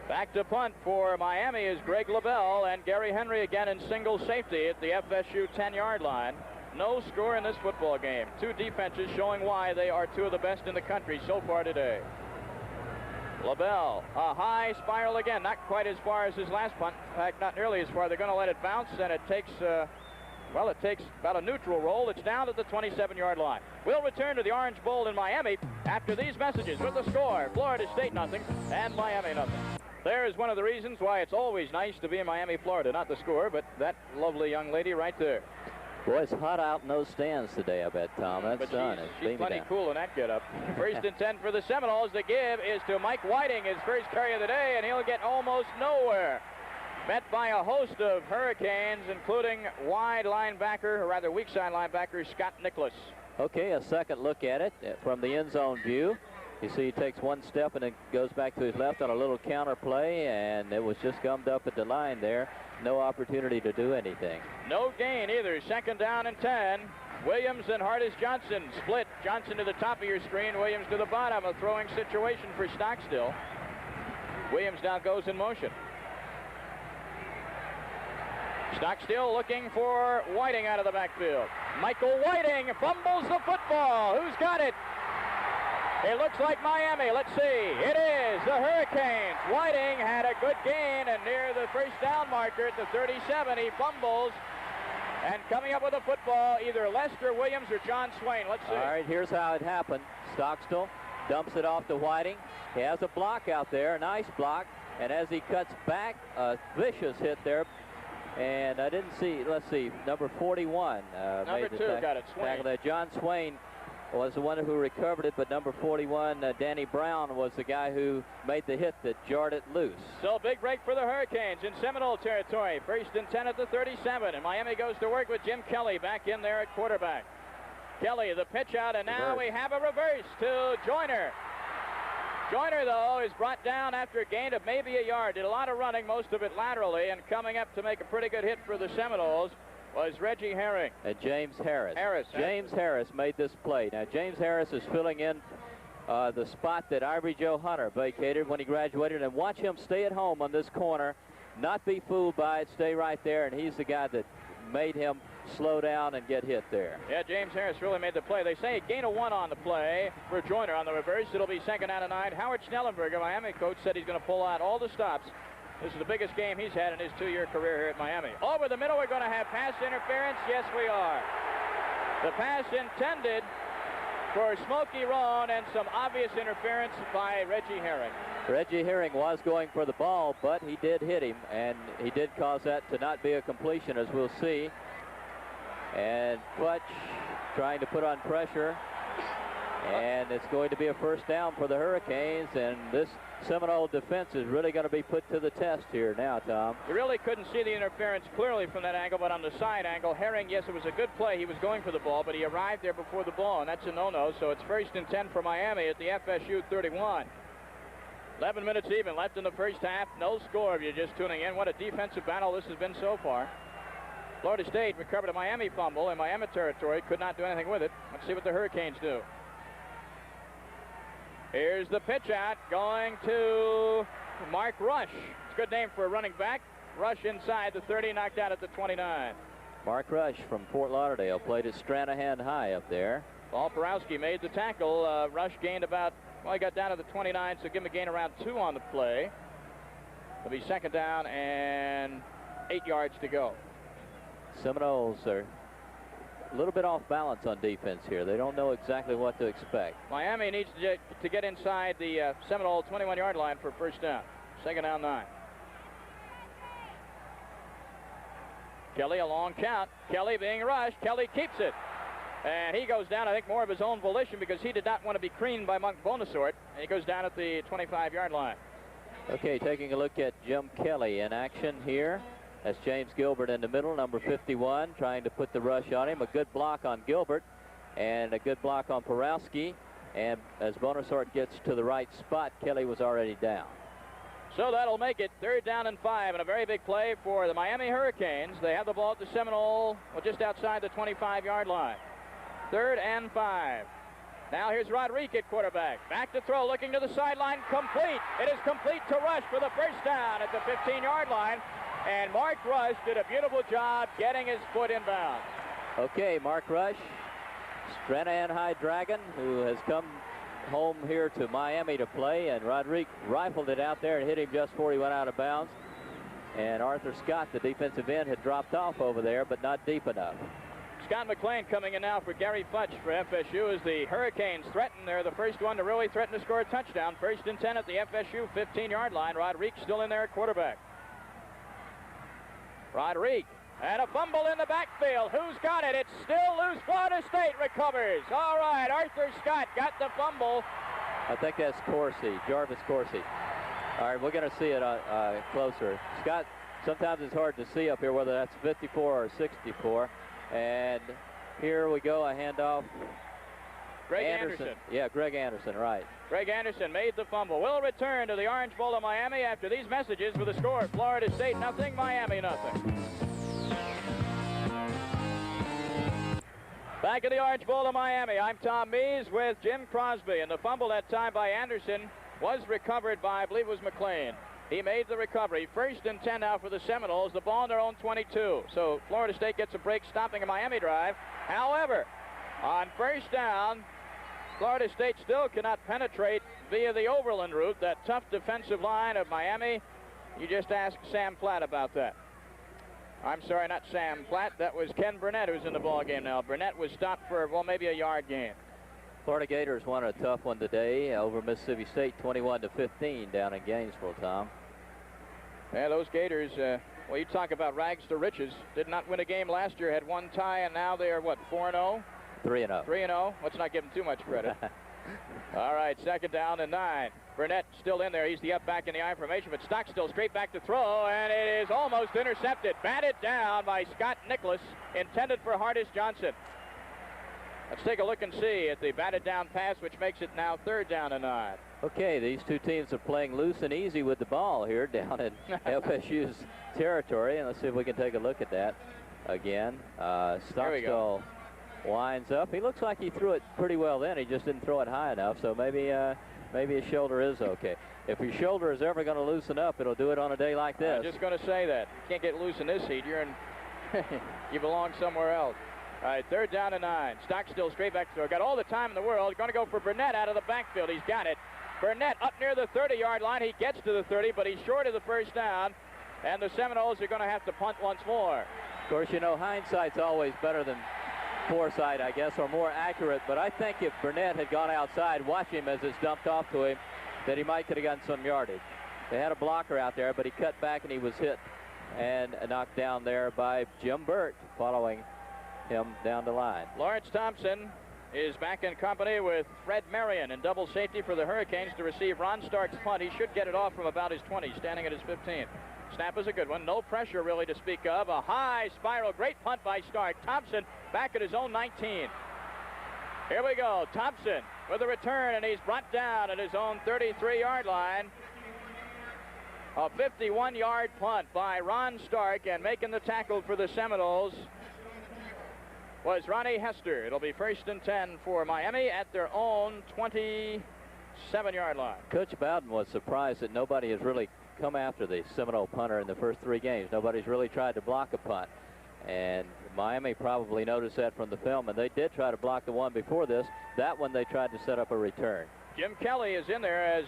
Back to punt for Miami is Greg LaBelle, and Gary Henry again in single safety at the FSU 10-yard line. No score in this football game. 2 defenses showing why they are 2 of the best in the country so far today. LaBelle, a high spiral again, not quite as far as his last punt. In fact, not nearly as far. They're going to let it bounce, and it takes, well, it takes about a neutral roll. It's down at the 27-yard line. We'll return to the Orange Bowl in Miami after these messages with the score. Florida State nothing and Miami nothing. There is one of the reasons why it's always nice to be in Miami, Florida. Not the score, but that lovely young lady right there. Boy, it's hot out in those stands today, I bet, Tom. That's sun. She's plenty cool in that get-up. 1st and 10 for the Seminoles. The give is to Mike Whiting, his first carry of the day, and he'll get almost nowhere. Met by a host of Hurricanes, including wide linebacker, or rather weak side linebacker, Scott Nicholas. Okay, a second look at it from the end zone view. You see he takes 1 step and then goes back to his left on a little counter play, and it was just gummed up at the line there. No opportunity to do anything. No gain either. 2nd down and 10. Williams and Hardis Johnson split. Johnson to the top of your screen, Williams to the bottom. A throwing situation for Stockstill. Williams now goes in motion. Stockstill looking for Whiting out of the backfield. Michael Whiting fumbles the football. Who's got it? It looks like Miami. Let's see. It is the Hurricanes. Whiting had a good gain, and near the 1st down marker at the 37, he fumbles. And coming up with the football, either Lester Williams or John Swain. Let's see. All right, here's how it happened. Stockstill dumps it off to Whiting. He has a block out there, a nice block. And as he cuts back, a vicious hit there. And I didn't see, let's see, number 41. Number 2 got it, Swain. John Swain was the one who recovered it, but number 41, Danny Brown, was the guy who made the hit that jarred it loose. So big break for the Hurricanes in Seminole territory. 1st and 10 at the 37, and Miami goes to work with Jim Kelly back in there at quarterback. Kelly, the pitch out, and now we have a reverse to Joyner. Joyner, though, is brought down after a gain of maybe a yard. Did a lot of running, most of it laterally, and coming up to make a pretty good hit for the Seminoles was Reggie Herring. James Harris. James Harris made this play. Now, James Harris is filling in the spot that Ivory Joe Hunter vacated when he graduated. And watch him stay at home on this corner, not be fooled by it, stay right there. And he's the guy that made him slow down and get hit there. Yeah, James Harris really made the play. They say a gain of 1 on the play for Joyner on the reverse. It'll be 2nd down and 9. Howard Schnellenberger, Miami coach, said he's going to pull out all the stops. This is the biggest game he's had in his 2-year career here at Miami. Over the middle, we're going to have pass interference. Yes, we are. The pass intended for Smokey Roan and some obvious interference by Reggie Herring. Reggie Herring was going for the ball, but he did hit him, and he did cause that to not be a completion, as we'll see. And Clutch trying to put on pressure. And it's going to be a first down for the Hurricanes, and this Seminole defense is really going to be put to the test here now, Tom. You really couldn't see the interference clearly from that angle, but on the side angle, Herring, yes, it was a good play. He was going for the ball, but he arrived there before the ball, and that's a no-no. So it's 1st and 10 for Miami at the FSU 31. 11 minutes even left in the first half. No score if you're just tuning in. What a defensive battle this has been so far. Florida State recovered a Miami fumble in Miami territory. Could not do anything with it. Let's see what the Hurricanes do. Here's the pitch out going to Mark Rush. It's a good name for a running back. Rush inside the 30, knocked out at the 29. Mark Rush from Fort Lauderdale played at Stranahan High up there. Paul Porowski made the tackle. Rush gained about, well, he got down to the 29, so give him a gain around 2 on the play. It'll be 2nd down and 8 yards to go. Seminoles are a little bit off balance on defense here. They don't know exactly what to expect. Miami needs to get inside the Seminole 21-yard line for 1st down. 2nd down 9. Kelly, a long count. Kelly being rushed. Kelly keeps it. And he goes down, I think, more of his own volition because he did not want to be creamed by Monk Bonasort. And he goes down at the 25-yard line. Okay, taking a look at Jim Kelly in action here. That's James Gilbert in the middle, number 51, trying to put the rush on him. A good block on Gilbert and a good block on Porowski. And as Bonasort gets to the right spot, Kelly was already down. So that'll make it 3rd down and 5, and a very big play for the Miami Hurricanes. They have the ball at the Seminole, well, just outside the 25-yard line. 3rd and 5. Now here's Rodriguez at quarterback. Back to throw, looking to the sideline, complete. It is complete to Rush for the 1st down at the 15-yard line. And Mark Rush did a beautiful job getting his foot in bounds. Okay, Mark Rush, Stranahan High Dragon, who has come home here to Miami to play, and Rodriguez rifled it out there and hit him just before he went out of bounds. And Arthur Scott, the defensive end, had dropped off over there, but not deep enough. Scott McLean coming in now for Gary Futch for FSU as the Hurricanes threaten. They're the first one to really threaten to score a touchdown. 1st and 10 at the FSU 15-yard line. Rodriguez still in there at quarterback. Rodriguez, and a fumble in the backfield. Who's got it? It's still loose. Florida State recovers. All right, Arthur Scott got the fumble. I think that's Corsi, Jarvis Corsi. All right, we're going to see it closer. Scott, sometimes it's hard to see up here whether that's 54 or 64. And here we go, a handoff. Greg Anderson. Yeah, Greg Anderson, right. Greg Anderson made the fumble. We'll return to the Orange Bowl of Miami after these messages with the score. Florida State nothing, Miami nothing. Back in the Orange Bowl of Miami, I'm Tom Mees with Jim Crosby. And the fumble that time by Anderson was recovered by, I believe it was McLean. He made the recovery. 1st and 10 now for the Seminoles. The ball on their own 22. So Florida State gets a break, stopping a Miami drive. However, on 1st down, Florida State still cannot penetrate via the Overland route, that tough defensive line of Miami. You just ask Sam Platt about that. I'm sorry, not Sam Platt. That was Ken Burnett who's in the ball game now. Burnett was stopped for, well, maybe a yard gain. Florida Gators won a tough one today over Mississippi State, 21-15 down in Gainesville, Tom. Yeah, those Gators, well, you talk about rags to riches. Did not win a game last year, had 1 tie, and now they are, what, 4-0? 3-0. 3-0. Let's not give them too much credit. All right, 2nd down and 9. Burnett still in there. He's the up back in the I formation, but Stockstill straight back to throw, and it is almost intercepted. Batted down by Scott Nicholas, intended for Hardis Johnson. Let's take a look and see at the batted down pass, which makes it now 3rd down and 9. Okay, these two teams are playing loose and easy with the ball here down in FSU's territory, and let's see if we can take a look at that again. Stockstill winds up. He looks like he threw it pretty well then. He just didn't throw it high enough, so maybe his shoulder is okay. If your shoulder is ever going to loosen up, it'll do it on a day like this. I'm just going to say that. You can't get loose in this heat. You're in you belong somewhere else. All right, 3rd down and 9. Stockstill straight back to throw. Got all the time in the world. Going to go for Burnett out of the backfield. He's got it. Burnett up near the 30-yard line. He gets to the 30, but he's short of the 1st down. And the Seminoles are going to have to punt once more. Of course, you know, hindsight's always better than foresight, I guess, or more accurate. But I think if Burnett had gone outside, watch him as it's dumped off to him, that he might could have gotten some yardage. They had a blocker out there, but he cut back and he was hit and knocked down there by Jim Burt, following him down the line. Lawrence Thompson is back in company with Fred Marion in double safety for the Hurricanes to receive Ron Stark's punt. He should get it off from about his 20, standing at his 15. Snap is a good one. No pressure really to speak of. A high spiral. Great punt by Stark. Thompson back at his own 19. Here we go. Thompson with a return, and he's brought down at his own 33-yard line. A 51-yard punt by Ron Stark, and making the tackle for the Seminoles was Ronnie Hester. It'll be 1st and 10 for Miami at their own 27-yard line. Coach Bowden was surprised that nobody has really come after the Seminole punter in the first 3 games. Nobody's really tried to block a punt. And Miami probably noticed that from the film, and they did try to block the one before this. That one they tried to set up a return. Jim Kelly is in there as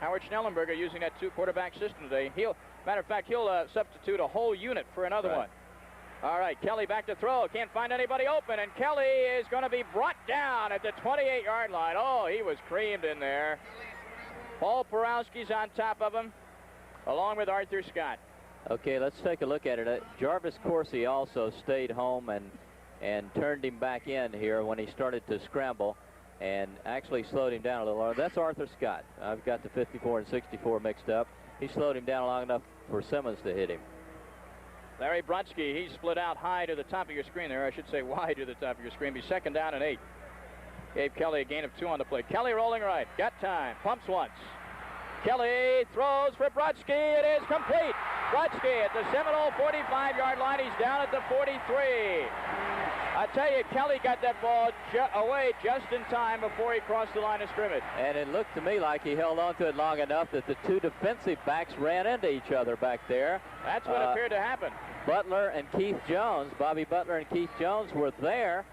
Howard Schnellenberger using that 2-quarterback system today. Matter of fact, he'll substitute a whole unit for another one. All right, Kelly back to throw. Can't find anybody open, and Kelly is going to be brought down at the 28-yard line. Oh, he was creamed in there. Paul Porowski's on top of him, along with Arthur Scott. Okay, let's take a look at it. Jarvis Coursey also stayed home and turned him back in here when he started to scramble and actually slowed him down a little. That's Arthur Scott. I've got the 54 and 64 mixed up. He slowed him down long enough for Simmons to hit him. Larry Brodsky, he split out high to the top of your screen there. I should say wide to the top of your screen. Be 2nd down and 8. Gave Kelly a gain of 2 on the play. Kelly rolling right. Got time. Pumps once. Kelly throws for Brodsky. It is complete. Brodsky at the Seminole 45-yard line. He's down at the 43. I tell you, Kelly got that ball away just in time before he crossed the line of scrimmage. And it looked to me like he held on to it long enough that the 2 defensive backs ran into each other back there. That's what appeared to happen. Butler and Keith Jones, Bobby Butler and Keith Jones were there.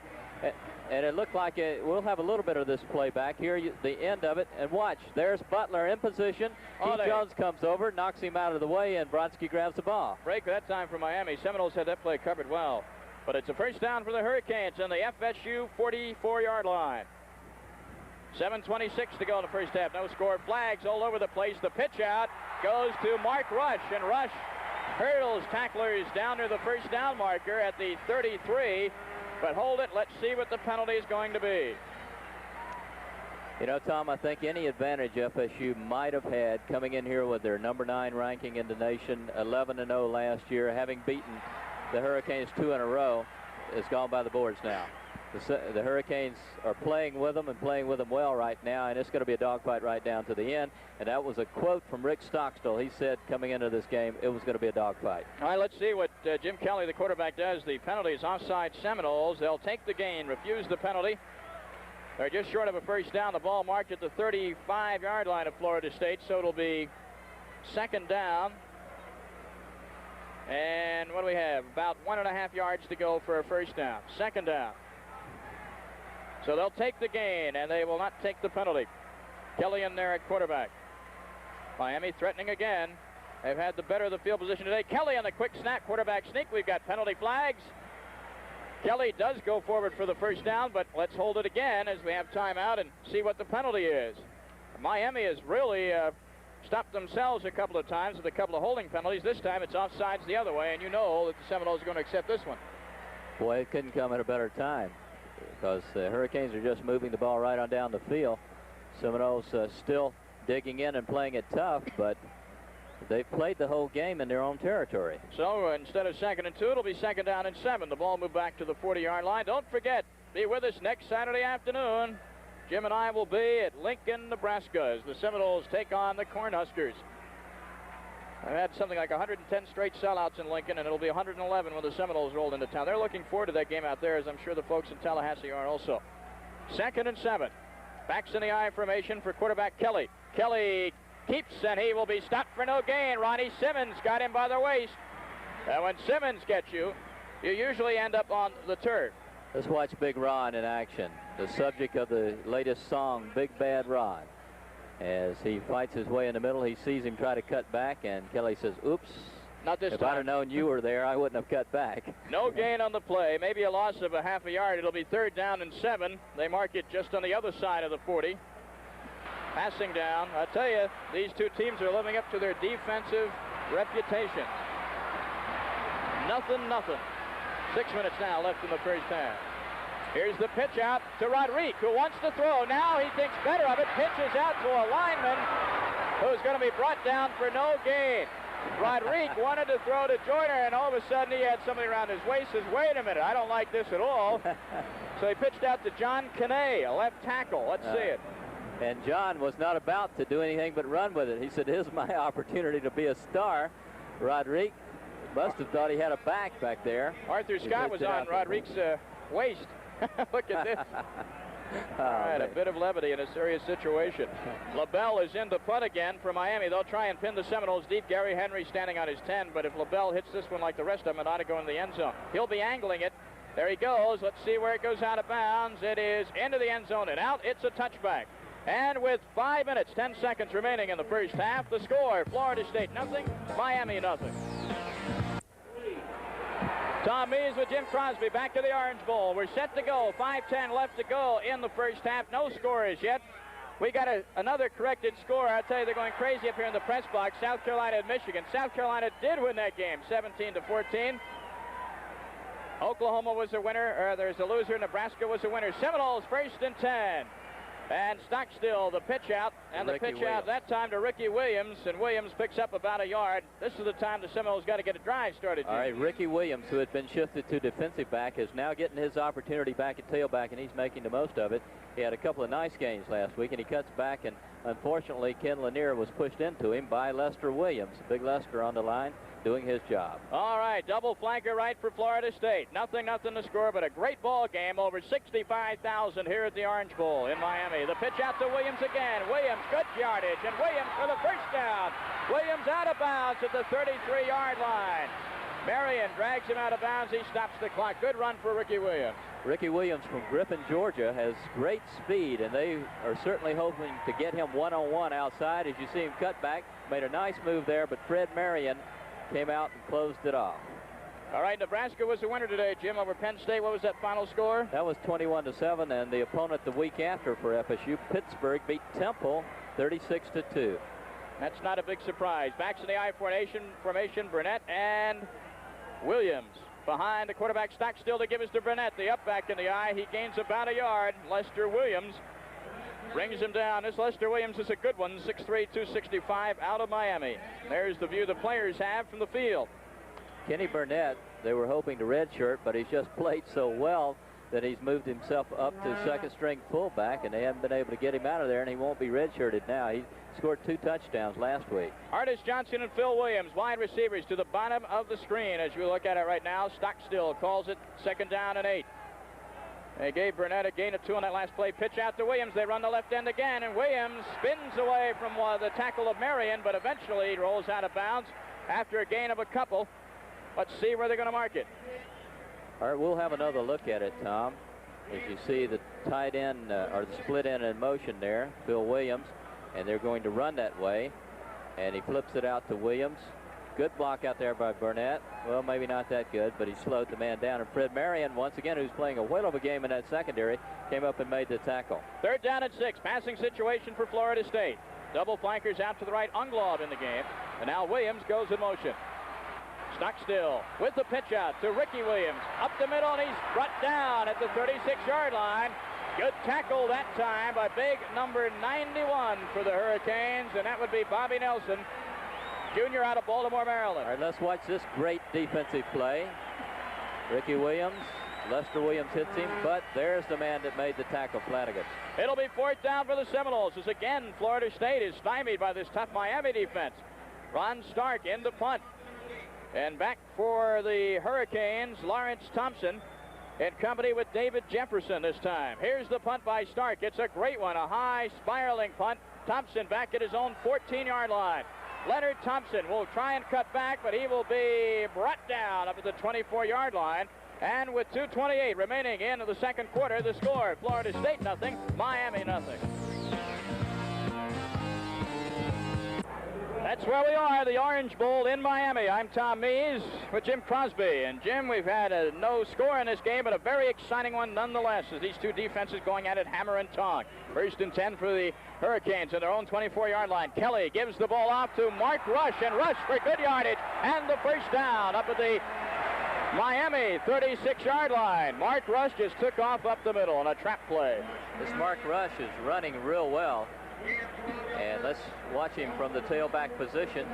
And it looked like we'll have a little bit of this play back here, the end of it. And watch, there's Butler in position. Keith Jones comes over, knocks him out of the way, and Brodsky grabs the ball. Break that time for Miami. Seminoles had that play covered well. But it's a 1st down for the Hurricanes on the FSU 44-yard line. 7:26 to go in the first half. No score. Flags all over the place. The pitch out goes to Mark Rush, and Rush hurdles tacklers down to the 1st down marker at the 33. But hold it. Let's see what the penalty is going to be. You know, Tom, I think any advantage FSU might have had coming in here with their number 9 ranking in the nation, 11-0 last year, having beaten the Hurricanes 2 in a row, is gone by the boards now. The Hurricanes are playing with them and playing with them well right now, and it's going to be a dogfight right down to the end. And that was a quote from Rick Stockstill. He said coming into this game it was going to be a dogfight. All right, let's see what Jim Kelly, the quarterback, does. The penalty is offside Seminoles. They'll take the gain, refuse the penalty. They're just short of a 1st down. The ball marked at the 35-yard line of Florida State, so it'll be 2nd down. And what do we have? About 1.5 yards to go for a 1st down. 2nd down. So they'll take the gain, and they will not take the penalty. Kelly in there at quarterback. Miami threatening again. They've had the better of the field position today. Kelly on the quick snap, quarterback sneak. We've got penalty flags. Kelly does go forward for the 1st down, but let's hold it again as we have timeout and see what the penalty is. Miami has really stopped themselves a couple of times with a couple of holding penalties. This time it's offsides the other way, and you know that the Seminoles are going to accept this one. Boy, it couldn't come at a better time, because the Hurricanes are just moving the ball right on down the field. Seminoles still digging in and playing it tough, but they've played the whole game in their own territory. So instead of 2nd and 2, it'll be 2nd down and 7. The ball moved back to the 40-yard line. Don't forget, be with us next Saturday afternoon. Jim and I will be at Lincoln, Nebraska, as the Seminoles take on the Cornhuskers. I've had something like 110 straight sellouts in Lincoln, and it'll be 111 when the Seminoles rolled into town. They're looking forward to that game out there, as I'm sure the folks in Tallahassee are also. 2nd and 7. Backs in the I formation for quarterback Kelly. Kelly keeps, and he will be stopped for no gain. Ronnie Simmons got him by the waist. And when Simmons gets you, you usually end up on the turf. Let's watch Big Ron in action, the subject of the latest song, Big Bad Ron. As he fights his way in the middle, he sees him try to cut back, and Kelly says, oops. Not this if time. I'd have known you were there, I wouldn't have cut back. No gain on the play. Maybe a loss of a half a yard. It'll be 3rd down and 7. They mark it just on the other side of the 40. Passing down. I tell you, these two teams are living up to their defensive reputation. Nothing. 6 minutes now left in the first half. Here's the pitch out to Rodrigue, who wants to throw. Now he thinks better of it, pitches out to a lineman who's going to be brought down for no gain. Rodrigue wanted to throw to Joyner, and all of a sudden he had somebody around his waist. Says, wait a minute, I don't like this at all. So he pitched out to John Canay, a left tackle. Let's see it. And John was not about to do anything but run with it. He said, here's my opportunity to be a star. Rodrigue must have thought he had a back there. Arthur Scott was on Rodrigue's waist. Look at this. All right, a bit of levity in a serious situation. LaBelle is in the punt again for Miami. They'll try and pin the Seminoles deep. Gary Henry standing on his 10, but if LaBelle hits this one like the rest of them, it ought to go in the end zone. He'll be angling it. There he goes. Let's see where it goes out of bounds. It is into the end zone and out. It's a touchback. And with 5 minutes, 10 seconds remaining in the first half, the score, Florida State nothing, Miami nothing. Tom Mees with Jim Crosby back to the Orange Bowl. We're set to go. 5:10 left to go in the first half. No scores yet. We got another corrected score. I'll tell you, they're going crazy up here in the press box. South Carolina and Michigan. South Carolina did win that game, 17-14. Oklahoma was a winner, or there's a loser. Nebraska was a winner. Seminoles first and 10. And Stockstill, the pitch out, and the pitch out that time to Ricky Williams, and Williams picks up about a yard. This is the time the Seminoles got to get a drive started. All right, Ricky Williams, who had been shifted to defensive back, is now getting his opportunity back at tailback, and he's making the most of it. He had a couple of nice games last week, and he cuts back, and unfortunately, Ken Lanier was pushed into him by Lester Williams. Big Lester on the line, doing his job. All right, double flanker right for Florida State. Nothing to score, but a great ball game. Over 65,000 here at the Orange Bowl in Miami. The pitch out to Williams again. Williams, good yardage, and Williams for the first down. Williams out of bounds at the 33-yard line. Marion drags him out of bounds. He stops the clock. Good run for Ricky Williams. Ricky Williams from Griffin, Georgia, has great speed, and they are certainly hoping to get him one-on-one outside. As you see him cut back, made a nice move there, but Fred Marion came out and closed it off. All right, Nebraska was the winner today, Jim, over Penn State. What was that final score? That was 21-7, and the opponent the week after for FSU, Pittsburgh, beat Temple 36-2. That's not a big surprise. Backs in the I formation, Burnett and Williams. Behind the quarterback, Stockstill to give us to Burnett. The up back in the I. He gains about a yard. Lester Williams brings him down. This Lester Williams is a good one. 6'3", 265 out of Miami. There's the view the players have from the field. Kenny Burnett, they were hoping to redshirt, but he's just played so well that he's moved himself up to second-string fullback, and they haven't been able to get him out of there, and he won't be redshirted now. He scored 2 touchdowns last week. Artis Johnson and Phil Williams, wide receivers to the bottom of the screen. As you look at it right now, Stockstill calls it 2nd down and 8. They gave Burnett a gain of 2 on that last play. Pitch out to Williams. They run the left end again, and Williams spins away from the tackle of Marion, but eventually he rolls out of bounds after a gain of a couple. Let's see where they're going to mark it. All right, we'll have another look at it, Tom. As you see the tight end, or the split end in motion there, Phil Williams, and they're going to run that way, and he flips it out to Williams. Good block out there by Burnett. Well, maybe not that good, but he slowed the man down. And Fred Marion, once again, who's playing a whale of a game in that secondary, came up and made the tackle. 3rd down and 6. Passing situation for Florida State. Double flankers out to the right. Unglaub in the game. And now Williams goes in motion. Stockstill with the pitch out to Ricky Williams. Up the middle, and he's brought down at the 36-yard line. Good tackle that time by big number 91 for the Hurricanes, and that would be Bobby Nelson, Jr. out of Baltimore, Maryland. All right, let's watch this great defensive play. Ricky Williams, Lester Williams hits him, but there's the man that made the tackle, Flanagan. It'll be 4th down for the Seminoles, as again Florida State is stymied by this tough Miami defense. Ron Stark in the punt. And back for the Hurricanes, Lawrence Thompson, in company with David Jefferson this time. Here's the punt by Stark. It's a great one, a high spiraling punt. Thompson back at his own 14-yard line. Leonard Thompson will try and cut back, but he will be brought down up at the 24-yard line. And with 2:28 remaining in the second quarter, the score, Florida State nothing, Miami nothing. That's where we are, the Orange Bowl in Miami. I'm Tom Mees with Jim Crosby. And Jim, we've had no score in this game, but a very exciting one nonetheless, as these two defenses going at it hammer and tong. 1st and 10 for the Hurricanes at their own 24-yard line. Kelly gives the ball off to Mark Rush, and Rush for good yardage, and the first down up at the Miami, 36-yard line. Mark Rush just took off up the middle on a trap play. This Mark Rush is running real well. And let's watch him from the tailback position.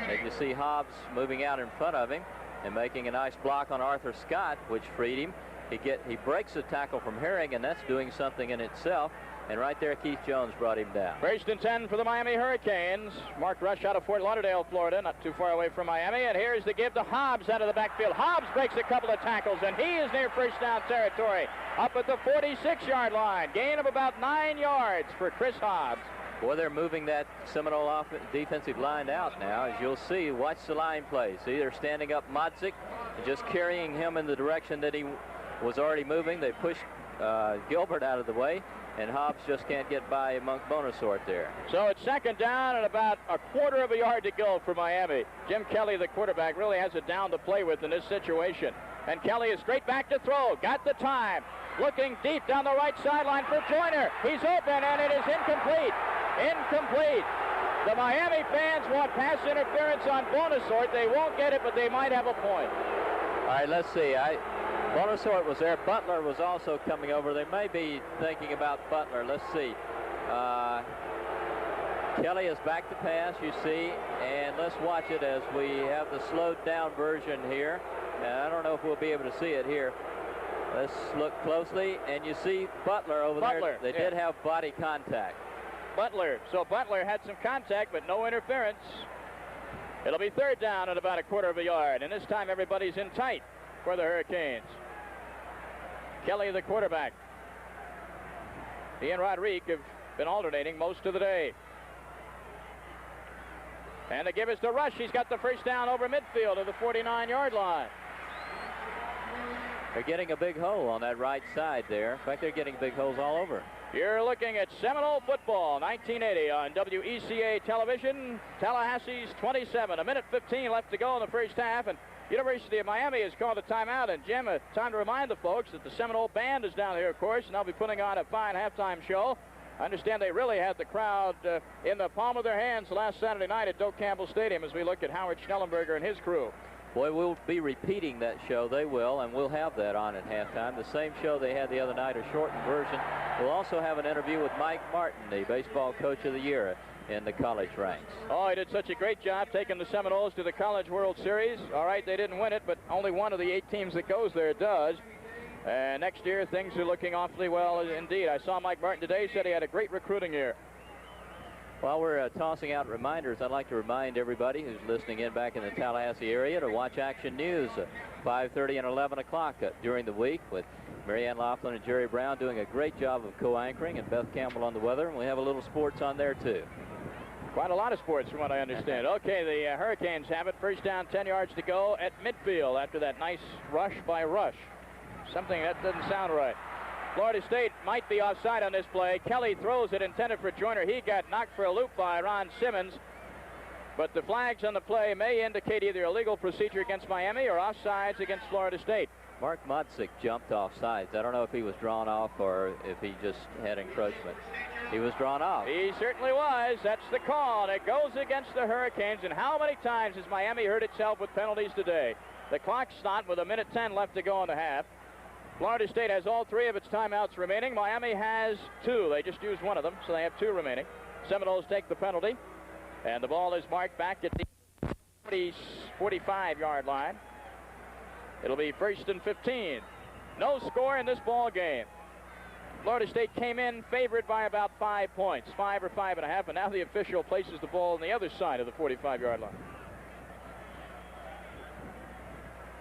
And you see Hobbs moving out in front of him and making a nice block on Arthur Scott, which freed him. He breaks the tackle from Herring, and that's doing something in itself. And right there, Keith Jones brought him down. First and 10 for the Miami Hurricanes. Mark Rush out of Fort Lauderdale, Florida, not too far away from Miami. And here's the give to Hobbs out of the backfield. Hobbs breaks a couple of tackles, and he is near first down territory. Up at the 46-yard line. Gain of about 9 yards for Chris Hobbs. Boy, they're moving that Seminole defensive line out now, as you'll see. Watch the line play. See, they're standing up Modzik and just carrying him in the direction that he was already moving. They pushed Gilbert out of the way, and Hobbs just can't get by Monk Bonasort there. So it's second down and about a quarter of a yard to go for Miami. Jim Kelly, the quarterback, really has it down to play with in this situation. And Kelly is straight back to throw. Got the time. Looking deep down the right sideline for Joyner. He's open, and it is incomplete. Incomplete. The Miami fans want pass interference on Bonasort. They won't get it, but they might have a point. All right, let's see. Bonasort was there. Butler was also coming over. They may be thinking about Butler. Let's see. Kelly is back to pass, you see, and let's watch it as we have the slowed down version here. And I don't know if we'll be able to see it here. Let's look closely, and you see Butler over there. They did have body contact. Butler. So Butler had some contact, but no interference. It'll be third down at about a quarter of a yard, and this time everybody's in tight for the Hurricanes. Kelly, the quarterback. He and Rodrigue have been alternating most of the day. And the give is to Rush. He's got the first down over midfield of the 49-yard line. They're getting a big hole on that right side there. In fact, they're getting big holes all over. You're looking at Seminole football, 1980 on WECA television. Tallahassee's 27. A minute 15 left to go in the first half, and University of Miami has called a timeout. And Jim, time to remind the folks that the Seminole Band is down here, of course, and they'll be putting on a fine halftime show. I understand they really had the crowd in the palm of their hands last Saturday night at Doak Campbell Stadium as we look at Howard Schnellenberger and his crew. Boy, we'll be repeating that show. They will, and we'll have that on at halftime. The same show they had the other night, a shortened version. We'll also have an interview with Mike Martin, the baseball coach of the year in the college ranks. Oh, he did such a great job taking the Seminoles to the College World Series. All right, they didn't win it, but only one of the 8 teams that goes there does. And next year, things are looking awfully well indeed. I saw Mike Martin today, said he had a great recruiting year. While we're tossing out reminders, I'd like to remind everybody who's listening in back in the Tallahassee area to watch Action News 5:30 and 11 o'clock during the week with Marianne Laughlin and Jerry Brown doing a great job of co-anchoring, and Beth Campbell on the weather, and we have a little sports on there too. Quite a lot of sports from what I understand. Okay, the Hurricanes have it. First down, 10 yards to go at midfield after that nice rush by Rush. Something that doesn't sound right. Florida State might be offside on this play. Kelly throws it intended for Joyner. He got knocked for a loop by Ron Simmons. But the flags on the play may indicate either illegal procedure against Miami or offsides against Florida State. Mark Modzik jumped off sides. I don't know if he was drawn off or if he just had encroachment. He was drawn off. He certainly was. That's the call, and it goes against the Hurricanes. And how many times has Miami hurt itself with penalties today? The clock's stopped with 1:10 left to go in the half. Florida State has all 3 of its timeouts remaining. Miami has 2. They just used one of them, so they have 2 remaining. Seminoles take the penalty, and the ball is marked back at the 45-yard line. It'll be first and 15. No score in this ball game. Florida State came in favored by about 5 points, 5 or 5.5, and now the official places the ball on the other side of the 45-yard line.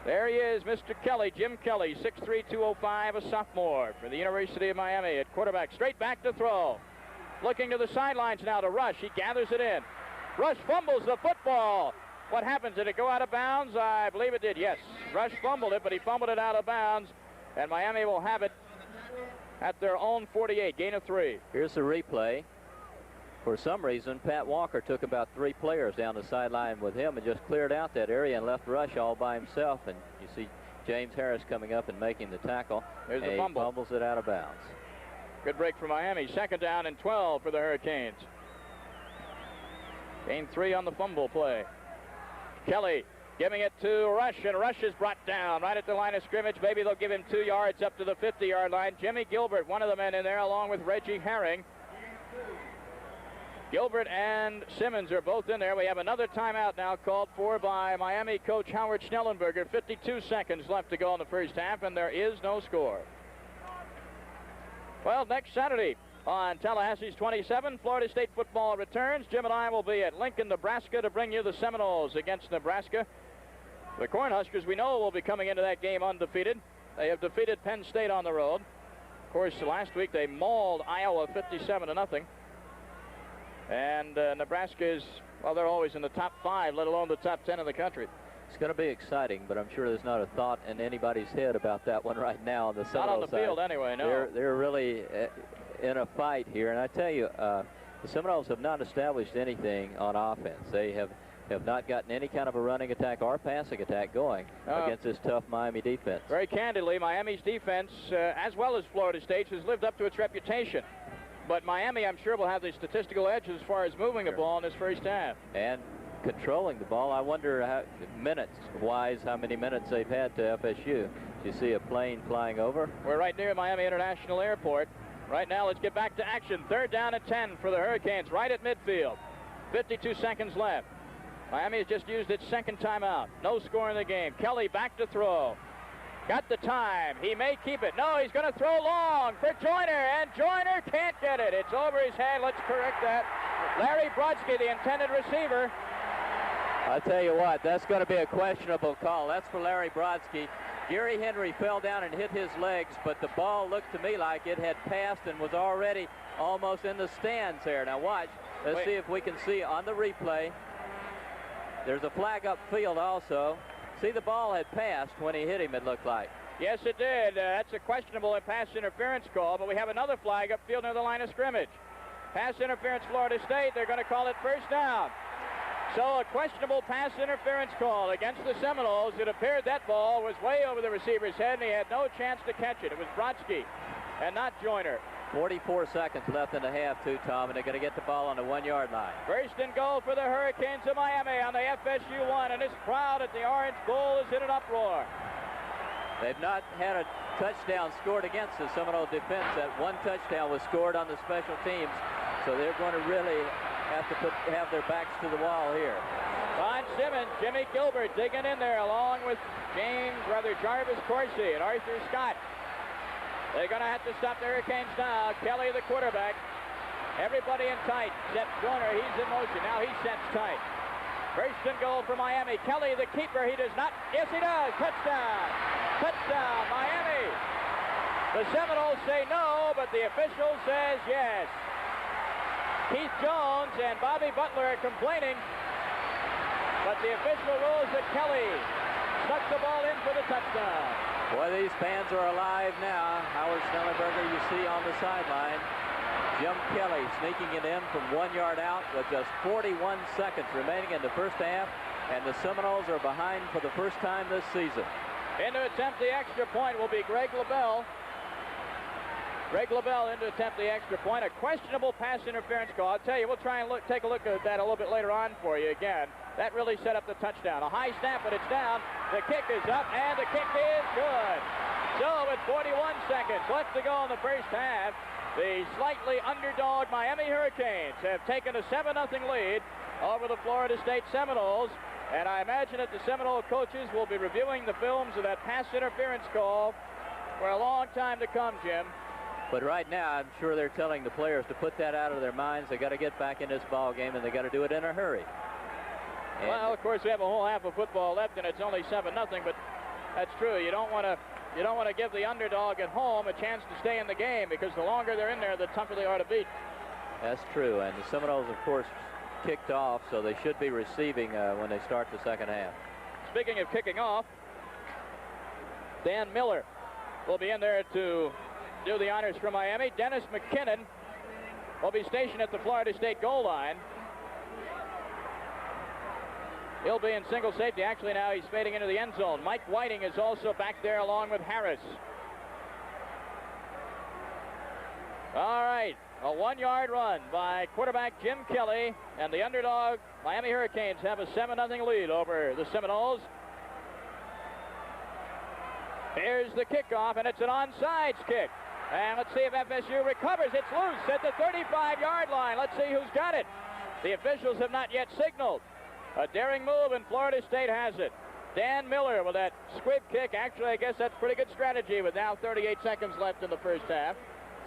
There he is, Mr. Kelly, Jim Kelly, 6'3", 205, a sophomore for the University of Miami at quarterback. Straight back to throw. Looking to the sidelines now to Rush. He gathers it in. Rush fumbles the football. What happens? Did it go out of bounds? I believe it did, yes. Rush fumbled it, but he fumbled it out of bounds, and Miami will have it at their own 48, gain of 3. Here's the replay. For some reason, Pat Walker took about 3 players down the sideline with him and just cleared out that area and left Rush all by himself. And you see James Harris coming up and making the tackle. There's the fumble. He fumbles it out of bounds. Good break for Miami. Second down and 12 for the Hurricanes. Gain 3 on the fumble play. Kelly Giving it to Rush, and Rush is brought down right at the line of scrimmage. Maybe they'll give him 2 yards up to the 50-yard line. Jimmy Gilbert, one of the men in there, along with Reggie Herring. Gilbert and Simmons are both in there. We have another timeout now called for by Miami coach Howard Schnellenberger. 52 seconds left to go in the first half, and there is no score. Well, next Saturday on Tallahassee's 27, Florida State football returns. Jim and I will be at Lincoln, Nebraska to bring you the Seminoles against Nebraska. The Cornhuskers, we know, will be coming into that game undefeated. They have defeated Penn State on the road. Of course, last week they mauled Iowa 57-0. And Nebraska is, well, they're always in the top 5, let alone the top 10 in the country. It's going to be exciting, but I'm sure there's not a thought in anybody's head about that one right now on the Seminole Not on the side. field anyway, no. They're really in a fight here, and I tell you, the Seminoles have not established anything on offense. They have not gotten any kind of a running attack or passing attack going against this tough Miami defense. Very candidly, Miami's defense, as well as Florida State's, has lived up to its reputation. But Miami, I'm sure, will have the statistical edge as far as moving the ball in this first half. And controlling the ball. I wonder how, minutes-wise, how many minutes they've had to FSU. You see a plane flying over. We're right near Miami International Airport. Right now, let's get back to action. 3rd down and 10 for the Hurricanes, right at midfield. 52 seconds left. Miami has just used its second timeout. No score in the game. Kelly back to throw. Got the time. He may keep it. No, he's going to throw long for Joyner, and Joyner can't get it. It's over his head. Let's correct that. Larry Brodsky, the intended receiver. I tell you what, that's going to be a questionable call. That's for Larry Brodsky. Gary Henry fell down and hit his legs, but the ball looked to me like it had passed and was already almost in the stands there. Now watch. Let's see if we can see on the replay. There's a flag upfield also. See, the ball had passed when he hit him, it looked like. Yes, it did. That's a questionable pass interference call, but we have another flag upfield near the line of scrimmage. Pass interference, Florida State. They're going to call it first down. So a questionable pass interference call against the Seminoles. It appeared that ball was way over the receiver's head, and he had no chance to catch it. It was Brodsky and not Joyner. 44 seconds left in the half, too, Tom, and they're going to get the ball on the 1-yard line. First and goal for the Hurricanes of Miami on the FSU 1, and this crowd at the Orange Bowl is in an uproar. They've not had a touchdown scored against the Seminole defense. That one touchdown was scored on the special teams, so they're going to really have to have their backs to the wall here. Ron Simmons, Jimmy Gilbert digging in there along with Jarvis Corsi and Arthur Scott. They're going to have to stop the Hurricanes now. Kelly, the quarterback. Everybody in tight except Joyner. He's in motion. Now he sets tight. First and goal for Miami. Kelly, the keeper. He does not. Yes, he does. Touchdown. Touchdown, Miami. The Seminoles say no, but the official says yes. Keith Jones and Bobby Butler are complaining, but the official rules that Kelly stuck the ball in for the touchdown. Boy, these fans are alive now. Howard Schnellenberger, you see on the sideline. Jim Kelly sneaking it in from 1 yard out with just 41 seconds remaining in the first half, and the Seminoles are behind for the first time this season. In to attempt the extra point will be Greg LaBelle. Greg LaBelle in to attempt the extra point. A questionable pass interference call. I'll tell you, we'll try and take a look at that a little bit later on for you again. That really set up the touchdown. A high snap, but it's down. The kick is up, and the kick is good. So with 41 seconds left to go in the first half, the slightly underdog Miami Hurricanes have taken a 7-0 lead over the Florida State Seminoles. And I imagine that the Seminole coaches will be reviewing the films of that pass interference call for a long time to come, Jim. But right now, I'm sure they're telling the players to put that out of their minds. They got to get back in this ball game, and they got to do it in a hurry. And well, of course, we have a whole half of football left, and it's only 7-0. But that's true. You don't want to give the underdog at home a chance to stay in the game, because the longer they're in there, the tougher they are to beat. That's true. And the Seminoles, of course, kicked off, so they should be receiving when they start the second half. Speaking of kicking off, Dan Miller will be in there to do the honors for Miami. Dennis McKinnon will be stationed at the Florida State goal line. He'll be in single safety. Actually, now he's fading into the end zone. Mike Whiting is also back there along with Harris. All right. A 1-yard run by quarterback Jim Kelly, and the underdog Miami Hurricanes have a 7-0 lead over the Seminoles. Here's the kickoff, and it's an onside kick. And let's see if FSU recovers. It's loose at the 35-yard line. Let's see who's got it. The officials have not yet signaled. A daring move, and Florida State has it. Dan Miller with that squib kick. Actually, I guess that's pretty good strategy with now 38 seconds left in the first half.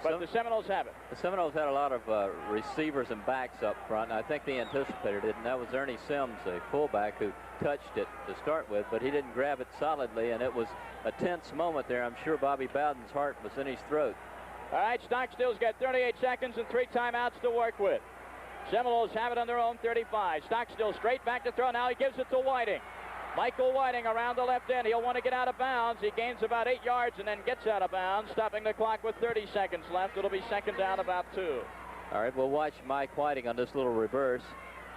But the Seminoles have it. The Seminoles had a lot of receivers and backs up front, and I think they anticipated it, and that was Ernie Sims, a fullback, who touched it to start with, but he didn't grab it solidly, and it was a tense moment there. I'm sure Bobby Bowden's heart was in his throat. All right, Stockstill's got 38 seconds and 3 timeouts to work with. Seminoles have it on their own 35. Stockstill straight back to throw. Now he gives it to Whiting. Michael Whiting around the left end. He'll want to get out of bounds. He gains about 8 yards and then gets out of bounds, stopping the clock with 30 seconds left. It'll be second down about 2. All right, we'll watch Mike Whiting on this little reverse.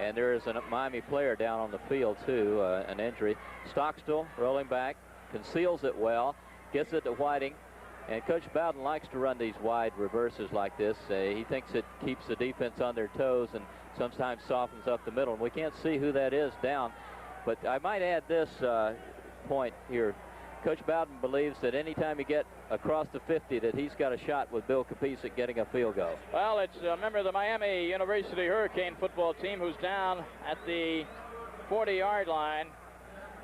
And there is a Miami player down on the field, too, an injury. Stockstill rolling back, conceals it well, gets it to Whiting. And Coach Bowden likes to run these wide reverses like this. He thinks it keeps the defense on their toes and sometimes softens up the middle. And we can't see who that is down. But I might add this point here. Coach Bowden believes that anytime you get across the 50 that he's got a shot with Bill Capice at getting a field goal. Well, it's a member of the Miami University Hurricane football team who's down at the 40-yard line.